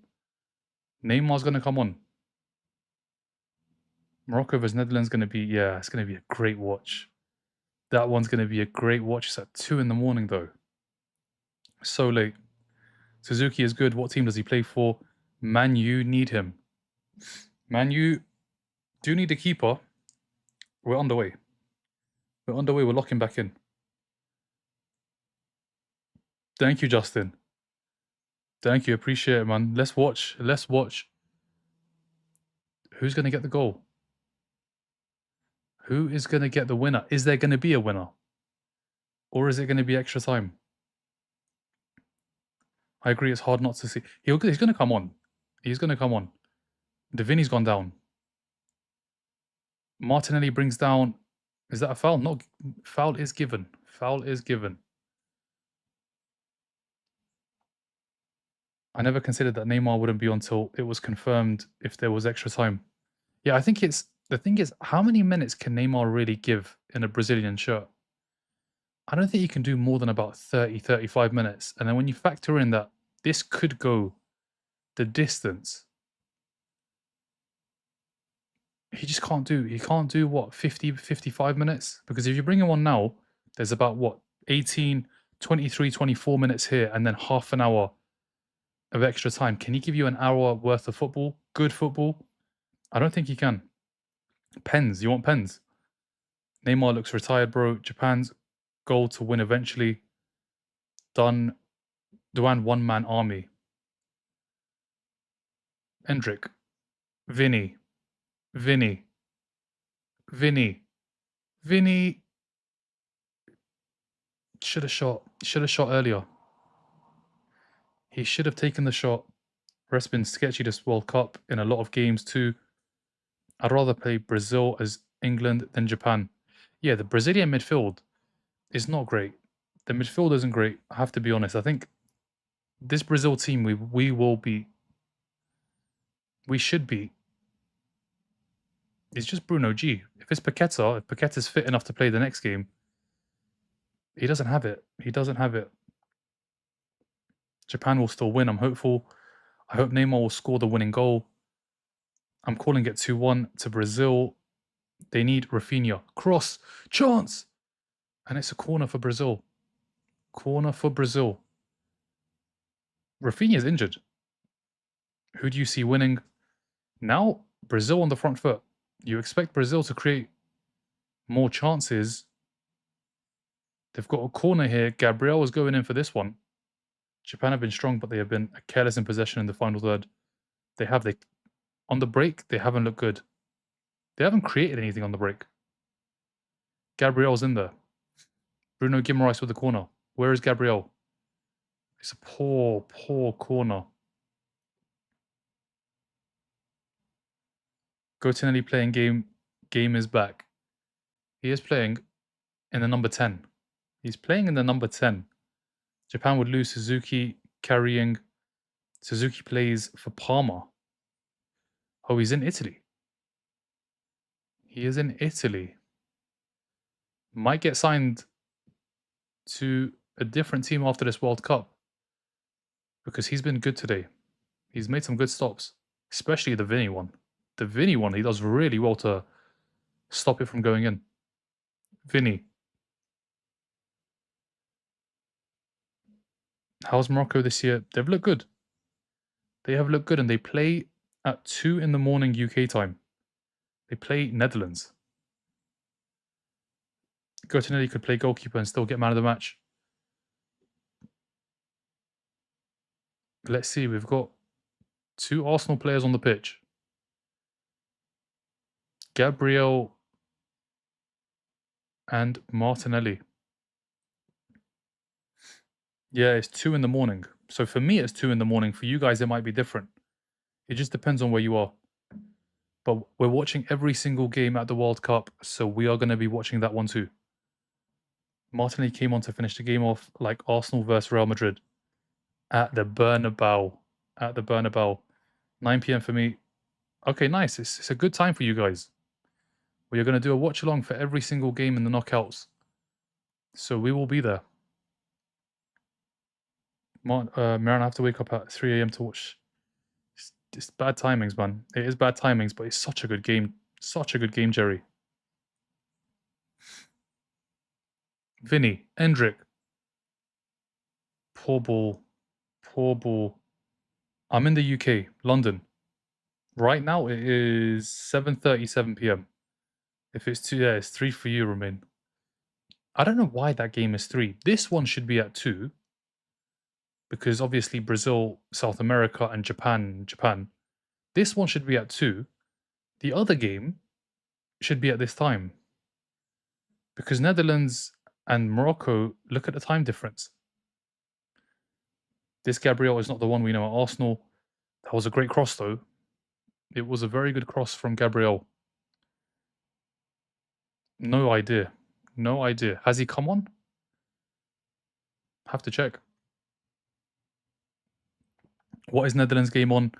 Neymar's going to come on. Morocco vs Netherlands going to be, it's going to be a great watch. That one's going to be a great watch. It's at 2 in the morning though. So late. Suzuki is good. What team does he play for? Man U need him. Man U do need a keeper. We're underway. We're locking back in. Thank you, Justin. Thank you. Appreciate it, man. Let's watch. Who's going to get the goal? Who is going to get the winner? Is there going to be a winner? Or is it going to be extra time? I agree, it's hard not to see. He's going to come on. He's going to come on. Davini's gone down. Martinelli brings down... Is that a foul? No, foul is given. Foul is given. I never considered that Neymar wouldn't be on until it was confirmed if there was extra time. Yeah, I think it's... The thing is, how many minutes can Neymar really give in a Brazilian shirt? I don't think you can do more than about 30, 35 minutes. And then when you factor in that this could go the distance, he just can't do. He can't do what, 50, 55 minutes? Because if you bring him on now, there's about what, 18, 23, 24 minutes here, and then half an hour of extra time. Can he give you an hour worth of football? Good football? I don't think he can. Pens. You want pens? Neymar looks retired, bro. Japan's goal to win eventually. Done. Duan one-man army. Endrick. Vinny. Vinny. Should have shot. Should have shot earlier. He should have taken the shot. Ref's been sketchy this World Cup in a lot of games too. I'd rather play Brazil as England than Japan. Yeah, the Brazilian midfield is not great. The midfield isn't great, I have to be honest. I think this Brazil team we will beat. We should beat. It's just Bruno G. If Paqueta's fit enough to play the next game, he doesn't have it. Japan will still win, I'm hopeful. I hope Neymar will score the winning goal. I'm calling it 2-1 to Brazil. They need Rafinha. Cross. Chance. And it's a corner for Brazil. Rafinha's injured. Who do you see winning? Now, Brazil on the front foot. You expect Brazil to create more chances. They've got a corner here. Gabriel is going in for this one. Japan have been strong, but they have been careless in possession in the final third. On the break, they haven't looked good. They haven't created anything on the break. Gabriel's in there. Bruno Guimaraes with the corner. Where is Gabriel? It's a poor corner. Gotinelli playing game. Game is back. He is playing in the number 10. He's playing in the number 10. Japan would lose Suzuki carrying. Suzuki plays for Parma. Oh, he's in Italy. He is in Italy. Might get signed to a different team after this World Cup because he's been good today. He's made some good stops, especially the Vinny one. The Vinny one, he does really well to stop it from going in. Vinny. How's Morocco this year? They've looked good. They have looked good, and they play at 2 in the morning UK time. They play Netherlands. Gotinelli could play goalkeeper and still get man of the match. Let's see, we've got 2 Arsenal players on the pitch. Gabriel and Martinelli. Yeah, it's 2 in the morning. So for me, it's 2 in the morning. For you guys, it might be different. It just depends on where you are. But we're watching every single game at the World Cup, so we are going to be watching that one too. Martinelli came on to finish the game off like Arsenal versus Real Madrid at the Bernabeu. At the Bernabeu. 9 p.m. for me. Okay, nice. It's a good time for you guys. We are going to do a watch along for every single game in the knockouts. So we will be there. Maran, I have to wake up at 3 a.m. to watch. It's bad timings, man. It is bad timings, but it's such a good game. Such a good game, Jerry. Vinny, Endrick. Poor ball. Poor ball. I'm in the UK, London. Right now it is 7:37 p.m. If it's 2, yeah, it's 3 for you, Romain. I don't know why that game is 3. This one should be at 2. Because obviously Brazil, South America, and Japan. This one should be at 2. The other game should be at this time. Because Netherlands and Morocco, look at the time difference. This Gabriel is not the one we know at Arsenal. That was a great cross, though. It was a very good cross from Gabriel. No idea. No idea. Has he come on? Have to check. What is Netherlands game on?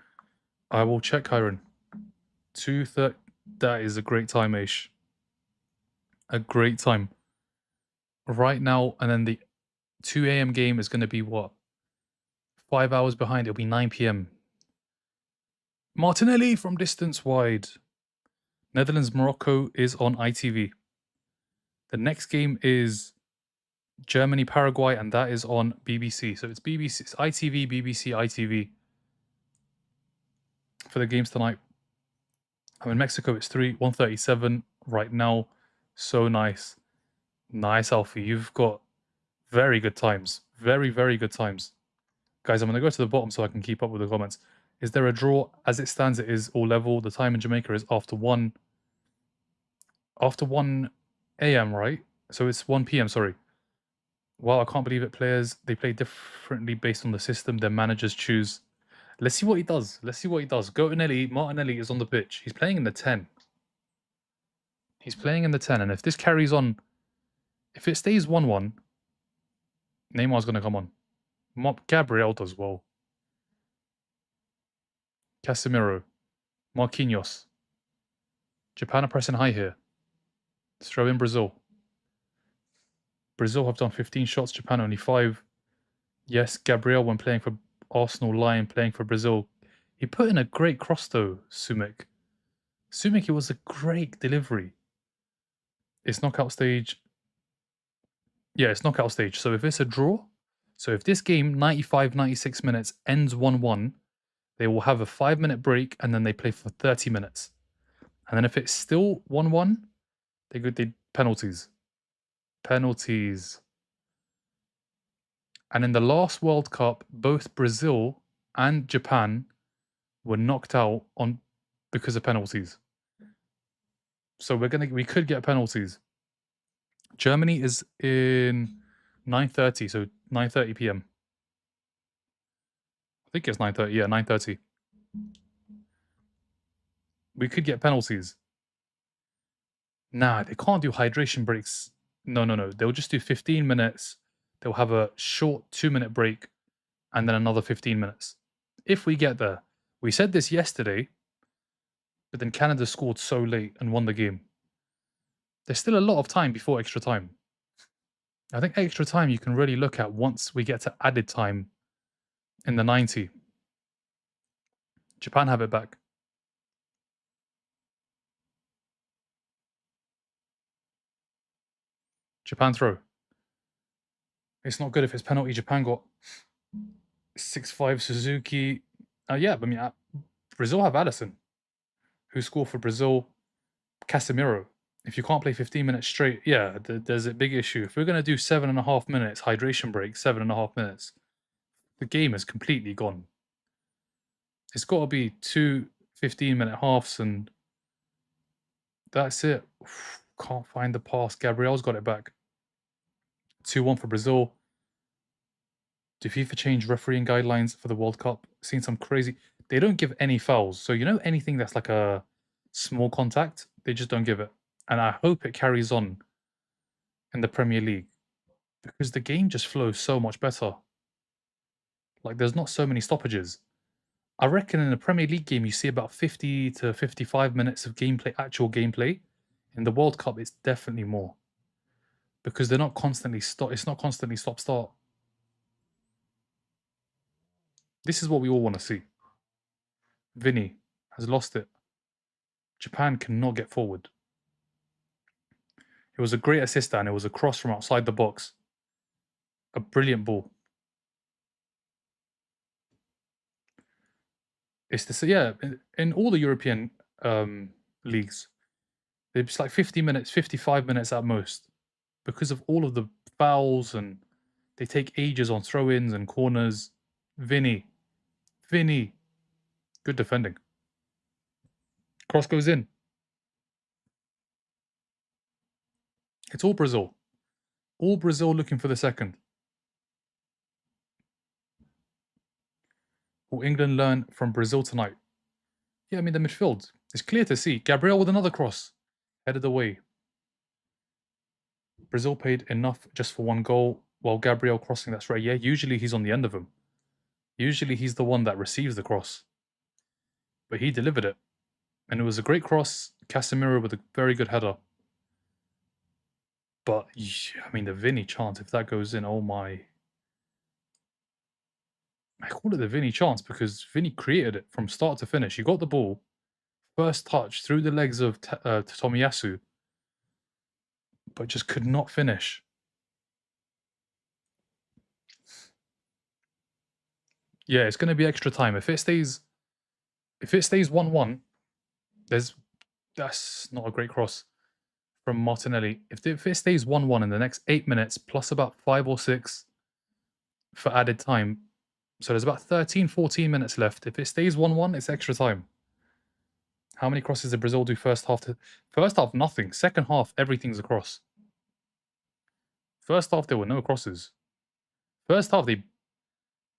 I will check, Kyron. 2:30. That is a great time, Aish. A great time. Right now, and then the 2 a.m. game is going to be what? 5 hours behind. It'll be 9 p.m. Martinelli from distance wide. Netherlands Morocco is on ITV. The next game is Germany Paraguay, and that is on BBC. So it's BBC, it's ITV, BBC, ITV for the games tonight. I'm in Mexico. It's 1:37 right now. So nice. Nice, Alfie. You've got very good times. Very, very good times. Guys, I'm going to go to the bottom so I can keep up with the comments. Is there a draw? As it stands, it is all level. The time in Jamaica is after 1 a.m., right? So it's 1 p.m., sorry. Wow, I can't believe it. Players, they play differently based on the system their managers choose. Let's see what he does. Let's see what he does. Martinelli is on the pitch. He's playing in the 10. He's playing in the 10. And if this carries on, if it stays 1-1, Neymar's going to come on. Gabriel does well. Casemiro. Marquinhos. Japan are pressing high here. Let's throw in Brazil. Brazil have done 15 shots, Japan only 5. Yes, Gabriel, when playing for Arsenal, Lion, playing for Brazil. He put in a great cross though, Sumik. Sumik, it was a great delivery. It's knockout stage. Yeah, it's knockout stage. So if it's a draw, so if this game, 95, 96 minutes, ends 1-1, they will have a 5-minute break and then they play for 30 minutes. And then if it's still 1-1, they penalties. Penalties. And in the last World Cup, both Brazil and Japan were knocked out because of penalties. So we could get penalties. Germany is in 9:30, so 9:30 p.m. I think it's 9:30. Yeah, 9:30. We could get penalties. Nah, they can't do hydration breaks. No, no, no. They'll just do 15 minutes. They'll have a short 2-minute break and then another 15 minutes. If we get there. We said this yesterday, but then Canada scored so late and won the game. There's still a lot of time before extra time. I think extra time you can really look at once we get to added time in the 90. Japan have it back. Japan throw. It's not good if it's penalty. Japan got 6-5 Suzuki. Yeah, I mean, Brazil have Allison, who scored for Brazil. Casemiro. If you can't play 15 minutes straight, yeah, there's a big issue. If we're going to do 7.5 minutes, hydration break, 7.5 minutes, the game is completely gone. It's got to be two 15-minute halves, and that's it. Can't find the pass. Gabriel's got it back. 2-1 for Brazil. Do FIFA change refereeing guidelines for the World Cup? Seen some crazy. They don't give any fouls. So, anything that's like a small contact, they just don't give it. And I hope it carries on in the Premier League because the game just flows so much better. Like, there's not so many stoppages. I reckon in a Premier League game, you see about 50 to 55 minutes of gameplay, actual gameplay. In the World Cup, it's definitely more because they're not constantly stop. It's not constantly stop start. This is what we all want to see. Vinny has lost it. Japan cannot get forward. It was a great assist and it was a cross from outside the box. A brilliant ball. It's this, yeah, in all the European leagues, it's like 50 minutes, 55 minutes at most because of all of the fouls and they take ages on throw-ins and corners. Vinny, good defending. Cross goes in. It's all Brazil. All Brazil looking for the second. Will England learn from Brazil tonight? Yeah, I mean, the midfield. It's clear to see. Gabriel with another cross. Headed away. Brazil paid enough just for one goal, while Gabriel crossing, that's right. Yeah, usually he's on the end of him. Usually he's the one that receives the cross. But he delivered it. And it was a great cross. Casemiro with a very good header. But, I mean, the Vinny chance, if that goes in, oh my. I call it the Vinny chance because Vinny created it from start to finish. He got the ball, first touch through the legs of Tomiyasu, but just could not finish. Yeah, it's going to be extra time. If it stays 1-1, that's not a great cross from Martinelli. If it stays 1-1 in the next 8 minutes, plus about 5 or 6 for added time, so there's about 13, 14 minutes left. If it stays 1-1, it's extra time. How many crosses did Brazil do first half? First half, nothing. Second half, everything's a cross. First half, there were no crosses. First half, they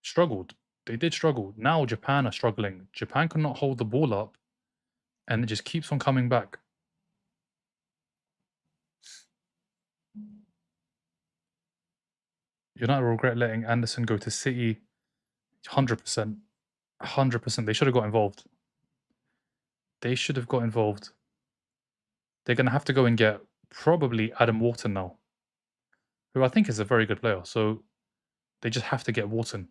struggled. They did struggle. Now Japan are struggling. Japan cannot hold the ball up, and it just keeps on coming back. United will regret letting Anderson go to City. 100%. 100%. They should have got involved. They should have got involved. They're going to have to go and get probably Adam Wharton now, who I think is a very good player. So they just have to get Wharton.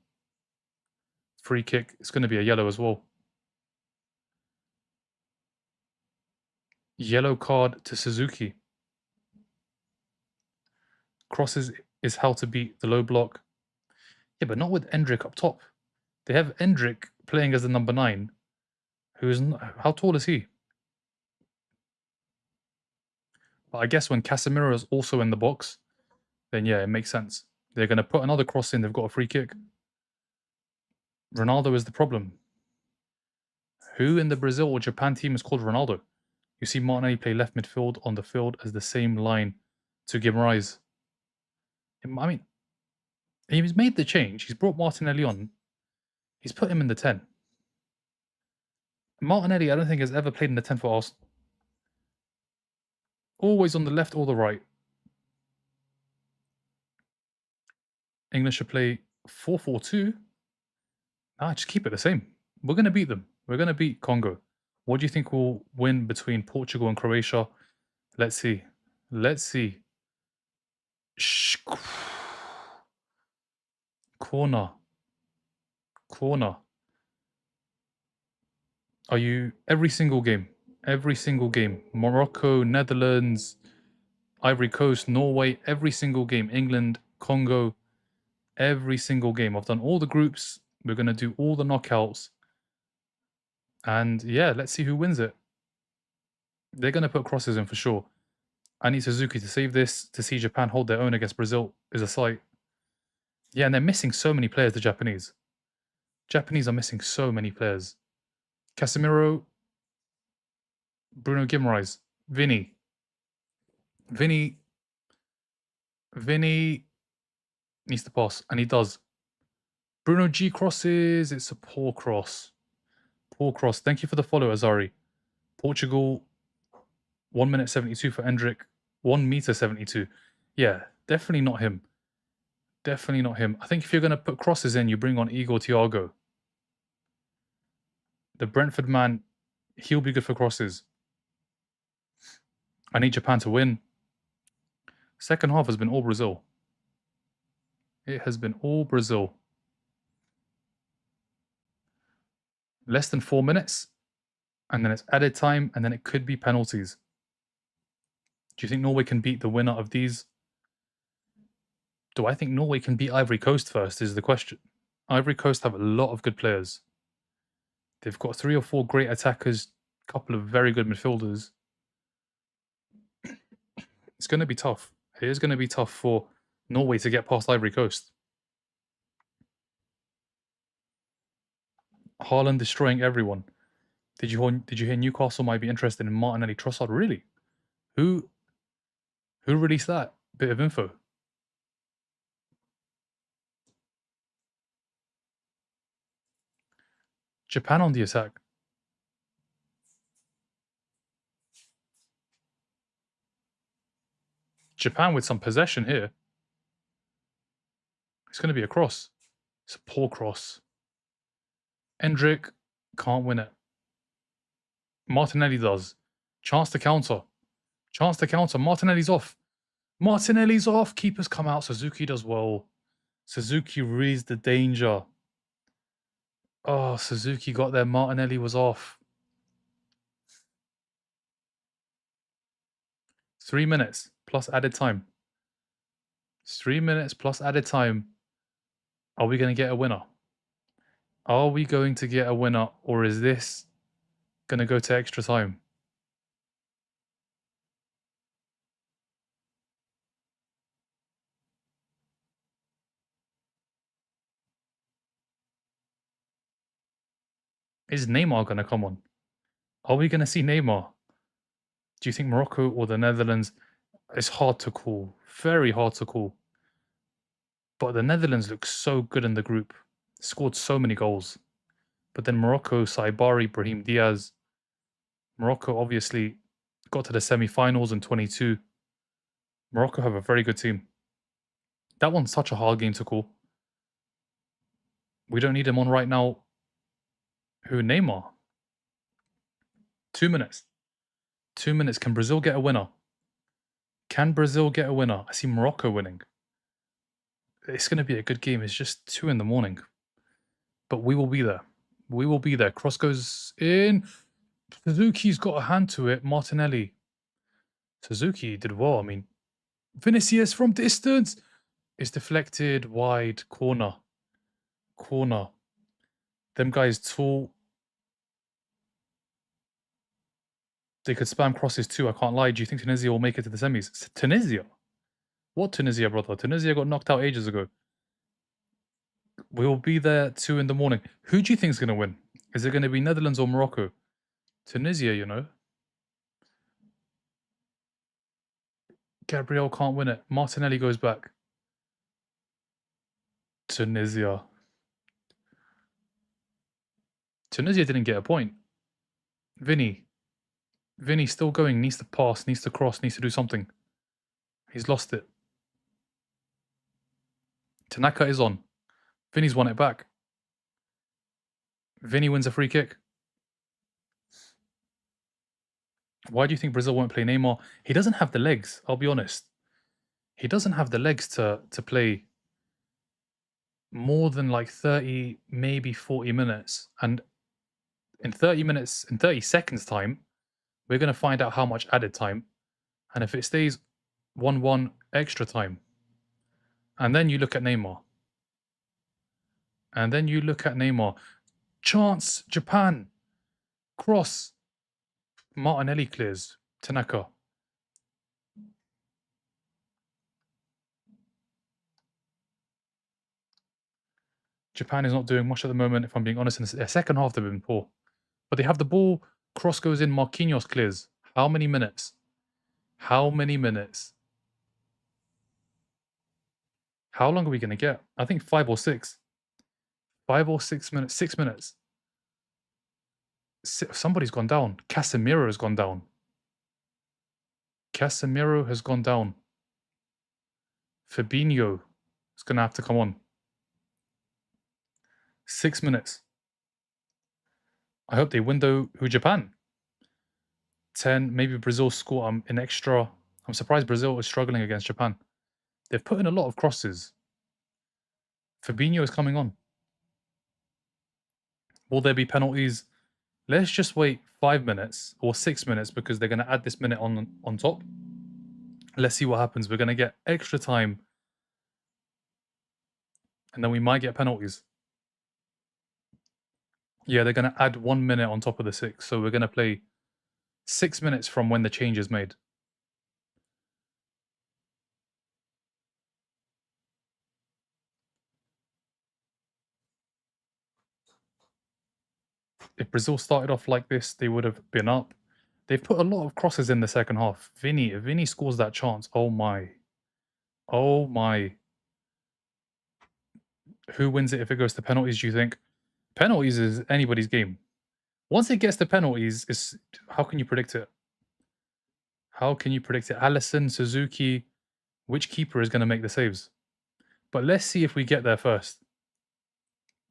Free kick. It's going to be a yellow as well. Yellow card to Suzuki. Crosses is how to beat the low block. Yeah, but not with Endrick up top. They have Endrick playing as the number 9, who is not, how tall is he? But I guess when Casemiro is also in the box, then yeah, it makes sense. They're going to put another cross in. They've got a free kick. Ronaldo is the problem. Who in the Brazil or Japan team is called Ronaldo? You see Martinelli play left midfield on the field as the same line to Guimaraes. I mean, he's made the change. He's brought Martinelli on. He's put him in the 10. Martinelli, I don't think has ever played in the 10 for Arsenal. Always on the left or the right. England should play 4-4-2. Ah, just keep it the same. We're going to beat them. We're going to beat Congo. What do you think will win between Portugal and Croatia? Let's see. Let's see. Corner. Corner. Are you every single game? Every single game. Morocco, Netherlands, Ivory Coast, Norway, every single game. England, Congo, every single game. I've done all the groups. We're going to do all the knockouts. And yeah, let's see who wins it. They're going to put crosses in for sure. I need Suzuki to save this. To see Japan hold their own against Brazil is a sight. Yeah, and they're missing so many players, the Japanese. Japanese are missing so many players. Casemiro, Bruno Guimaraes, Vinny. Vinny needs to pass, and he does. Bruno G crosses. It's a poor cross. Poor cross. Thank you for the follow, Azari. Portugal, 1 minute 72 for Endrick. 1 meter 72. Yeah, definitely not him. Definitely not him. I think if you're going to put crosses in, you bring on Igor Thiago. The Brentford man, he'll be good for crosses. I need Japan to win. Second half has been all Brazil. It has been all Brazil. Less than 4 minutes, and then it's added time, and then it could be penalties. Do you think Norway can beat the winner of these? Do I think Norway can beat Ivory Coast first is the question. Ivory Coast have a lot of good players. They've got 3 or 4 great attackers, a couple of very good midfielders. It's going to be tough. It is going to be tough for Norway to get past Ivory Coast. Haaland destroying everyone. Did you hear Newcastle might be interested in Martinelli Trossard? Really? Who released that bit of info? Japan on the attack. Japan with some possession here. It's going to be a cross. It's a poor cross. Endrick can't win it. Martinelli does. Chance to counter. Chance to counter. Martinelli's off. Martinelli's off. Keepers come out. Suzuki does well. Suzuki reads the danger. Oh, Suzuki got there. Martinelli was off. 3 minutes plus added time. 3 minutes plus added time. Are we going to get a winner? Are we going to get a winner, or is this going to go to extra time? Is Neymar going to come on? Are we going to see Neymar? Do you think Morocco or the Netherlands? It's hard to call. Very hard to call. But the Netherlands look so good in the group. Scored so many goals. But then Morocco, Saibari, Brahim Diaz. Morocco obviously got to the semi-finals in 22. Morocco have a very good team. That one's such a hard game to call. We don't need him on right now. Who? Neymar? 2 minutes. 2 minutes. Can Brazil get a winner? Can Brazil get a winner? I see Morocco winning. It's going to be a good game. It's just 2 in the morning. But we will be there. We will be there. Cross goes in. Suzuki's got a hand to it. Martinelli. Suzuki did well. I mean, Vinicius from distance. It's deflected. Wide. Corner. Corner. Them guys tall. They could spam crosses too. I can't lie. Do you think Tunisia will make it to the semis? Tunisia? What Tunisia, brother? Tunisia got knocked out ages ago. We'll be there 2 in the morning. Who do you think is going to win? Is it going to be Netherlands or Morocco? Tunisia, you know. Gabriel can't win it. Martinelli goes back. Tunisia. Tunisia didn't get a point. Vinny. Vinny still going. Needs to pass. Needs to cross. Needs to do something. He's lost it. Tanaka is on. Vinny's won it back. Vinny wins a free kick. Why do you think Brazil won't play Neymar? He doesn't have the legs, I'll be honest. He doesn't have the legs to play more than like 30, maybe 40 minutes. And in 30 minutes, in 30 seconds time, we're going to find out how much added time. And if it stays 1-1 extra time, and then you look at Neymar. And then you look at Neymar. Chance, Japan. Cross. Martinelli clears. Tanaka. Japan is not doing much at the moment, if I'm being honest. In the second half, they've been poor. But they have the ball. Cross goes in. Marquinhos clears. How many minutes? How many minutes? How long are we going to get? I think 5 or 6. 5 or 6 minutes. 6 minutes. Somebody's gone down. Casemiro has gone down. Casemiro has gone down. Fabinho is going to have to come on. 6 minutes. I hope they window who Japan. 10, maybe Brazil score an extra. I'm surprised Brazil is struggling against Japan. They've put in a lot of crosses. Fabinho is coming on. Will there be penalties? Let's just wait 5 minutes or 6 minutes because they're going to add this minute on top. Let's see what happens. We're going to get extra time. And then we might get penalties. Yeah, they're going to add 1 minute on top of the 6. So we're going to play 6 minutes from when the change is made. If Brazil started off like this, they would have been up. They've put a lot of crosses in the second half. If Vinny scores that chance, oh my. Oh my. Who wins it if it goes to penalties, do you think? Penalties is anybody's game. Once it gets to penalties, how can you predict it? How can you predict it? Allison, Suzuki, which keeper is going to make the saves? But let's see if we get there first.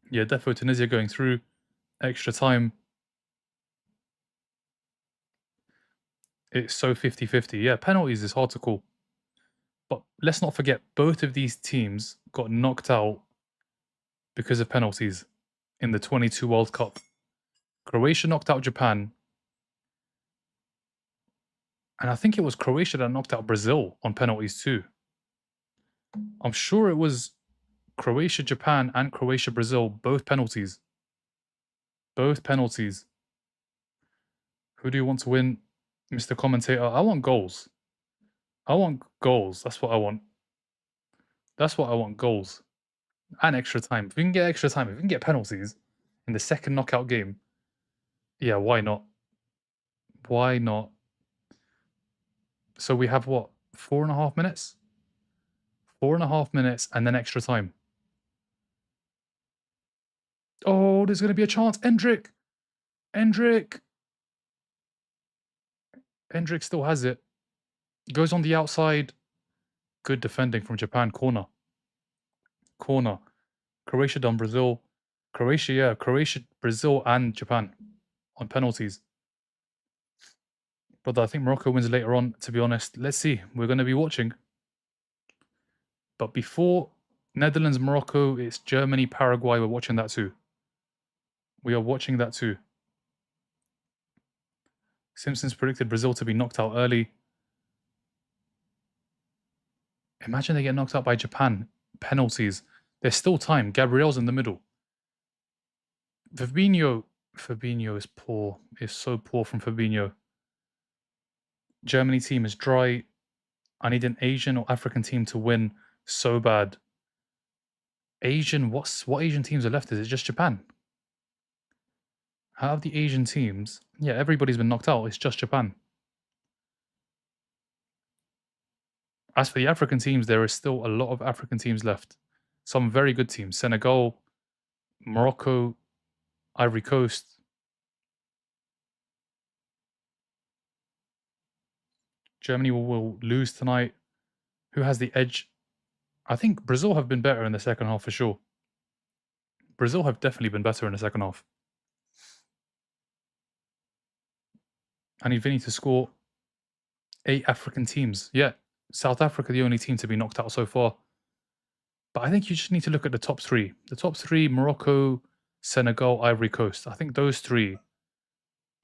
Yeah, Defo Tunisia going through. Extra time. It's so 50-50. Yeah, penalties is hard to call. But let's not forget, both of these teams got knocked out because of penalties in the 22 World Cup. Croatia knocked out Japan. And I think it was Croatia that knocked out Brazil on penalties too. I'm sure it was Croatia, Japan, and Croatia, Brazil, both penalties. Both penalties. Who do you want to win, Mr. Commentator? I want goals. I want goals. That's what I want. That's what I want, goals. And extra time. If we can get extra time, if we can get penalties in the second knockout game, yeah, why not? Why not? So we have what? 4.5 minutes? 4.5 minutes and then extra time. Oh, there's going to be a chance. Endrick! Endrick still has it. Goes on the outside. Good defending from Japan. Corner. Croatia done Brazil. Croatia, yeah. Croatia, Brazil, and Japan on penalties. But I think Morocco wins later on, to be honest. Let's see. We're going to be watching. But before Netherlands, Morocco, it's Germany, Paraguay. We're watching that too. We are watching that too. Simpsons predicted Brazil to be knocked out early. Imagine they get knocked out by Japan. Penalties. There's still time. Gabriel's in the middle. Fabinho is poor. Is so poor from Fabinho. Germany team is dry. I need an Asian or African team to win so bad. Asian, what Asian teams are left? Is it just Japan? Out of the Asian teams, yeah, everybody's been knocked out. It's just Japan. As for the African teams, there is still a lot of African teams left. Some very good teams. Senegal, Morocco, Ivory Coast. Germany will lose tonight. Who has the edge? I think Brazil have been better in the second half for sure. Brazil have definitely been better in the second half. I need Vinny to score 8 African teams. Yeah, South Africa, the only team to be knocked out so far. But I think you just need to look at the top 3. The top 3, Morocco, Senegal, Ivory Coast. I think those 3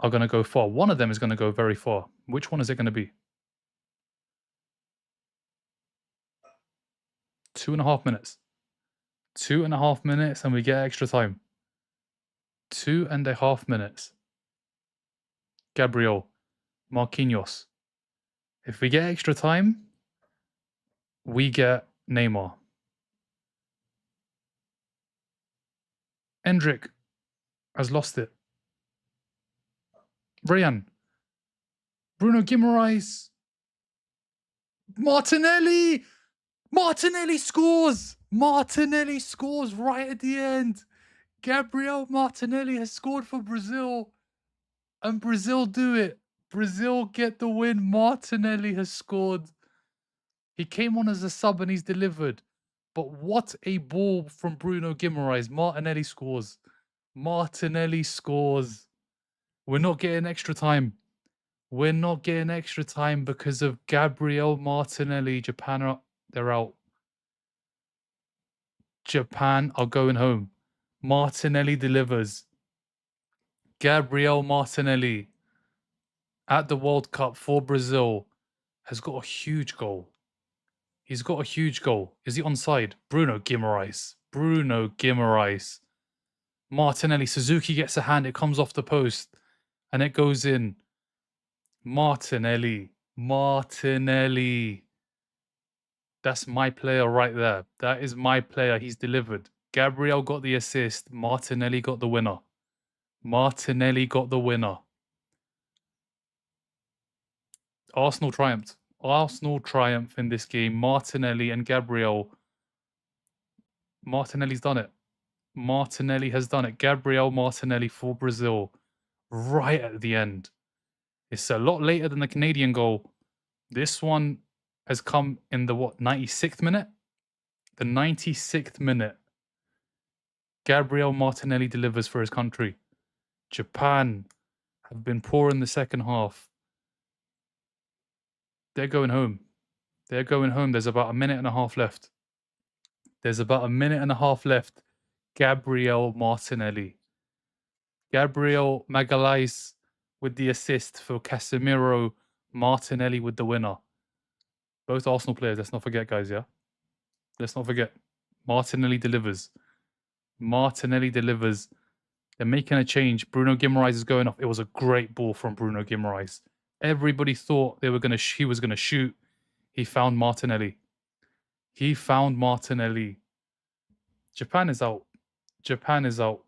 are going to go far. One of them is going to go very far. Which one is it going to be? 2.5 minutes. 2.5 minutes and we get extra time. 2.5 minutes. Gabriel, Marquinhos. If we get extra time, we get Neymar. Endrick has lost it. Brian. Bruno Guimaraes. Martinelli! Martinelli scores! Martinelli scores right at the end. Gabriel Martinelli has scored for Brazil. And Brazil do it. Brazil get the win. Martinelli has scored. He came on as a sub and he's delivered. But what a ball from Bruno Guimaraes. Martinelli scores. Martinelli scores. We're not getting extra time. We're not getting extra time because of Gabriel Martinelli. Japan they're out. Japan are going home. Martinelli delivers. Gabriel Martinelli at the World Cup for Brazil has got a huge goal. He's got a huge goal. Is he onside? Bruno Guimaraes. Bruno Guimaraes. Martinelli. Suzuki gets a hand. It comes off the post. And it goes in. Martinelli. Martinelli. That's my player right there. That is my player. He's delivered. Gabriel got the assist. Martinelli got the winner. Martinelli got the winner. Arsenal triumphed. Arsenal triumph in this game. Martinelli and Gabriel. Martinelli's done it. Martinelli has done it. Gabriel Martinelli for Brazil. Right at the end. It's a lot later than the Canadian goal. This one has come in the 96th minute? The 96th minute. Gabriel Martinelli delivers for his country. Japan have been poor in the second half. They're going home. They're going home. There's about 1.5 minutes left. There's about 1.5 minutes left. Gabriel Martinelli. Gabriel Magalhaes with the assist for Casemiro. Martinelli with the winner. Both Arsenal players. Let's not forget, guys, yeah? Let's not forget. Martinelli delivers. Martinelli delivers. They're making a change. Bruno Guimaraes is going off. It was a great ball from Bruno Guimaraes. Everybody thought he was going to shoot. He found Martinelli. He found Martinelli. Japan is out. Japan is out.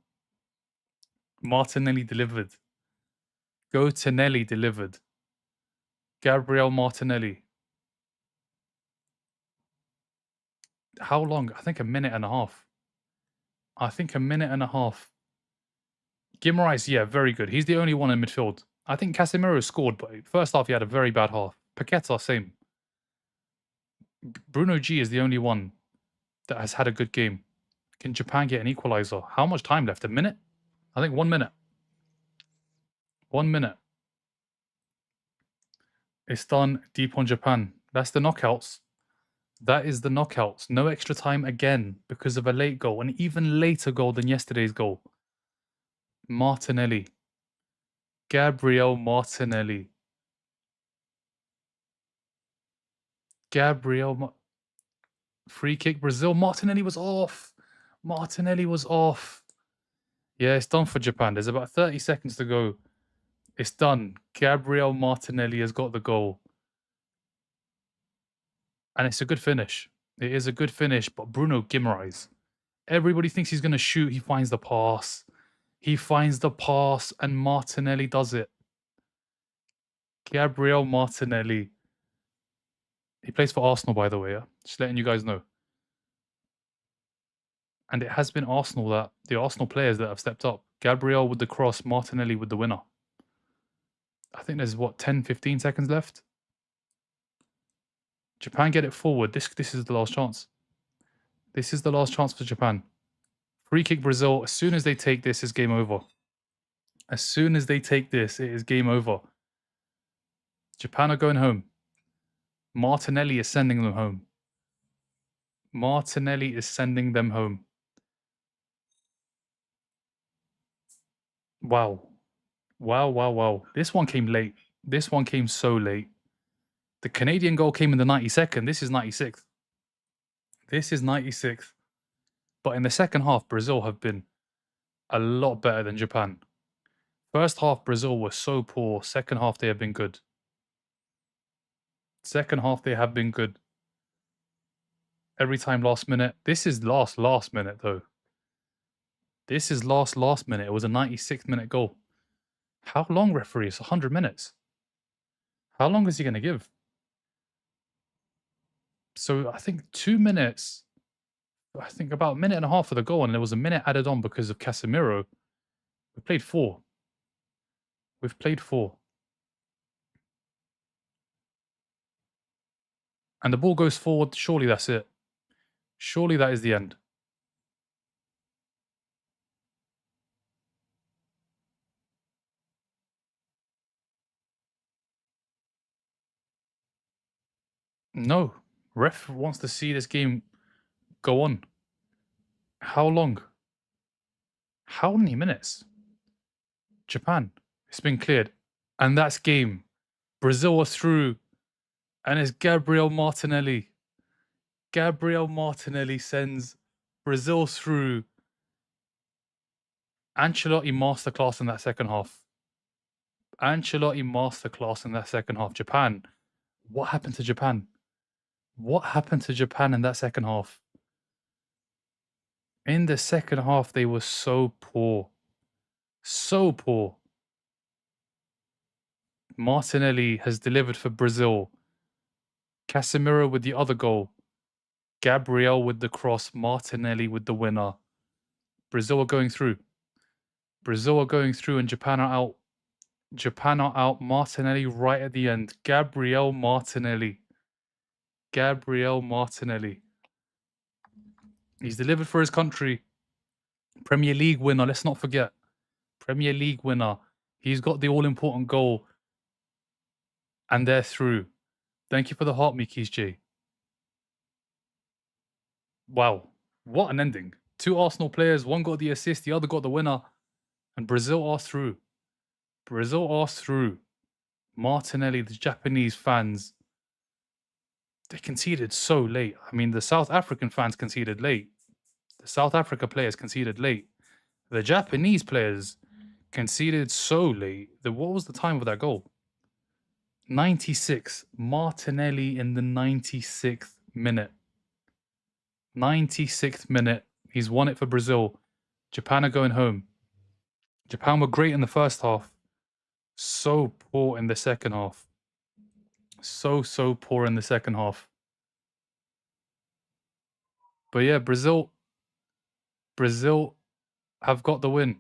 Martinelli delivered. Gotinelli delivered. Gabriel Martinelli. How long? I think 1.5 minutes. I think 1.5 minutes. Guimaraes, yeah, very good. He's the only one in midfield. I think Casemiro scored, but first half he had a very bad half. Paqueta, same. Bruno G is the only one that has had a good game. Can Japan get an equalizer? How much time left? 1 minute? I think 1 minute. 1 minute. It's done. Deep on Japan. That's the knockouts. That is the knockouts. No extra time again because of a late goal. An even later goal than yesterday's goal. Martinelli. Gabriel Martinelli. Free kick Brazil. Martinelli was off. Martinelli was off. Yeah, it's done for Japan. There's about 30 seconds to go. It's done. Gabriel Martinelli has got the goal. And it's a good finish. It is a good finish, but Bruno Guimaraes. Everybody thinks he's going to shoot. He finds the pass. He finds the pass and Martinelli does it. Gabriel Martinelli. He plays for Arsenal, by the way. Yeah? Just letting you guys know. And it has been Arsenal the Arsenal players that have stepped up. Gabriel with the cross, Martinelli with the winner. I think there's 10, 15 seconds left. Japan get it forward. This is the last chance. This is the last chance for Japan. Free kick Brazil. As soon as they take this, is game over. As soon as they take this, it is game over. Japan are going home. Martinelli is sending them home. Martinelli is sending them home. Wow. Wow, wow, wow. This one came late. This one came so late. The Canadian goal came in the 92nd. This is 96th. This is 96th. But in the second half, Brazil have been a lot better than Japan. First half, Brazil was so poor. Second half, they have been good. Second half, they have been good. Every time last minute. This is last minute, though. This is last minute. It was a 96th minute goal. How long, referee? It's 100 minutes. How long is he going to give? So I think 2 minutes. I think about a minute and a half for the goal, and there was a minute added on because of Casemiro. We played 4. We've played 4. And the ball goes forward. Surely that's it. Surely that is the end. No. Ref wants to see this game go on. How long? How many minutes? Japan. It's been cleared. And that's game. Brazil are through. And it's Gabriel Martinelli. Gabriel Martinelli sends Brazil through. Ancelotti masterclass in that second half. Ancelotti masterclass in that second half. Japan. What happened to Japan? What happened to Japan in that second half? In the second half, they were so poor. So poor. Martinelli has delivered for Brazil. Casemiro with the other goal. Gabriel with the cross. Martinelli with the winner. Brazil are going through. Brazil are going through and Japan are out. Japan are out. Martinelli right at the end. Gabriel Martinelli. Gabriel Martinelli. He's delivered for his country. Premier League winner. Let's not forget. Premier League winner. He's got the all-important goal. And they're through. Thank you for the heart, Mikis J. Wow. What an ending. 2 Arsenal players. One got the assist. The other got the winner. And Brazil are through. Brazil are through. Martinelli, the Japanese fans, they conceded so late. I mean, the South African fans conceded late. The South Africa players conceded late. The Japanese players conceded so late. What was the time of that goal? 96. Martinelli in the 96th minute. 96th minute. He's won it for Brazil. Japan are going home. Japan were great in the first half. So poor in the second half. So poor in the second half. But yeah, Brazil have got the win.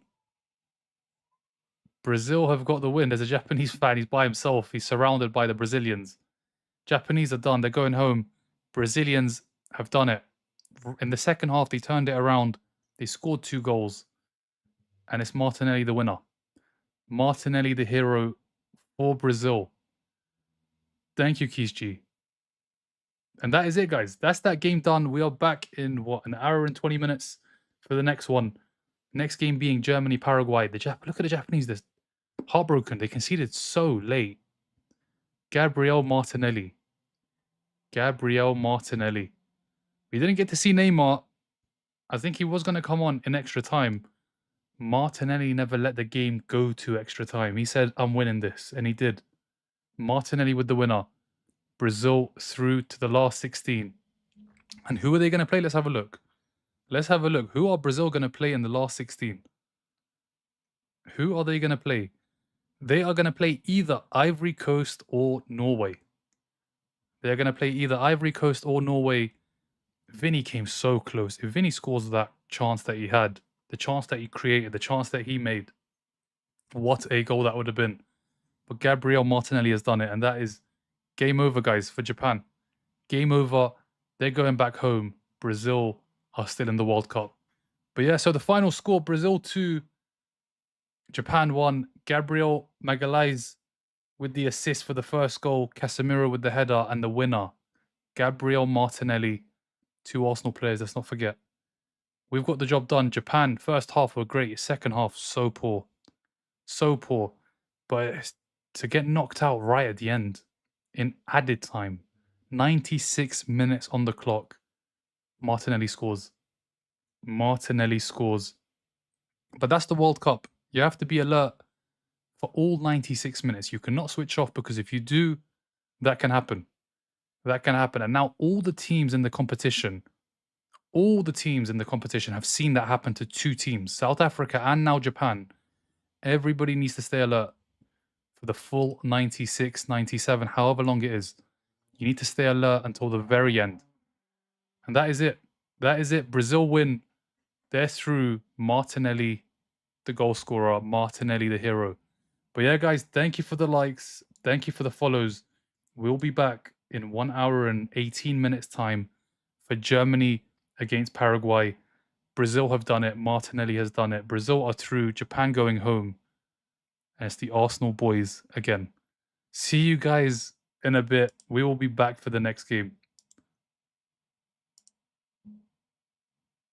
Brazil have got the win. There's a Japanese fan. He's by himself. He's surrounded by the Brazilians. Japanese are done. They're going home. Brazilians have done it. In the second half, they turned it around. They scored 2 goals. And it's Martinelli the winner. Martinelli the hero for Brazil. Thank you, Keys G. And that is it, guys. That's that game done. We are back in, an hour and 20 minutes for the next one. Next game being Germany, Paraguay. Look at the Japanese. They're heartbroken. They conceded so late. Gabriel Martinelli. Gabriel Martinelli. We didn't get to see Neymar. I think he was going to come on in extra time. Martinelli never let the game go to extra time. He said, I'm winning this. And he did. Martinelli with the winner. Brazil through to the last 16. And who are they going to play? Let's have a look. Let's have a look. Who are Brazil going to play in the last 16? Who are they going to play? They are going to play either Ivory Coast or Norway. They're going to play either Ivory Coast or Norway. Vinny came so close. If Vinny scores that chance that he had, the chance that he created, the chance that he made, what a goal that would have been. But Gabriel Martinelli has done it, and that is game over, guys, for Japan. Game over. They're going back home. Brazil are still in the World Cup. But yeah, so the final score, Brazil 2, Japan 1. Gabriel Magalhaes with the assist for the first goal, Casemiro with the header, and the winner, Gabriel Martinelli. 2 Arsenal players, let's not forget. We've got the job done. Japan, first half were great. Second half, so poor. So poor. But to get knocked out right at the end, in added time, 96 minutes on the clock, Martinelli scores. Martinelli scores. But that's the World Cup. You have to be alert for all 96 minutes. You cannot switch off, because if you do, that can happen. That can happen. And now all the teams in the competition have seen that happen to 2 teams, South Africa and now Japan. Everybody needs to stay alert for the full 96, 97, however long it is. You need to stay alert until the very end. And that is it. That is it. Brazil win. They're through. Martinelli, the goal scorer. Martinelli, the hero. But yeah, guys, thank you for the likes. Thank you for the follows. We'll be back in 1 hour and 18 minutes time for Germany against Paraguay. Brazil have done it. Martinelli has done it. Brazil are through. Japan going home. And it's the Arsenal boys again. See you guys in a bit. We will be back for the next game.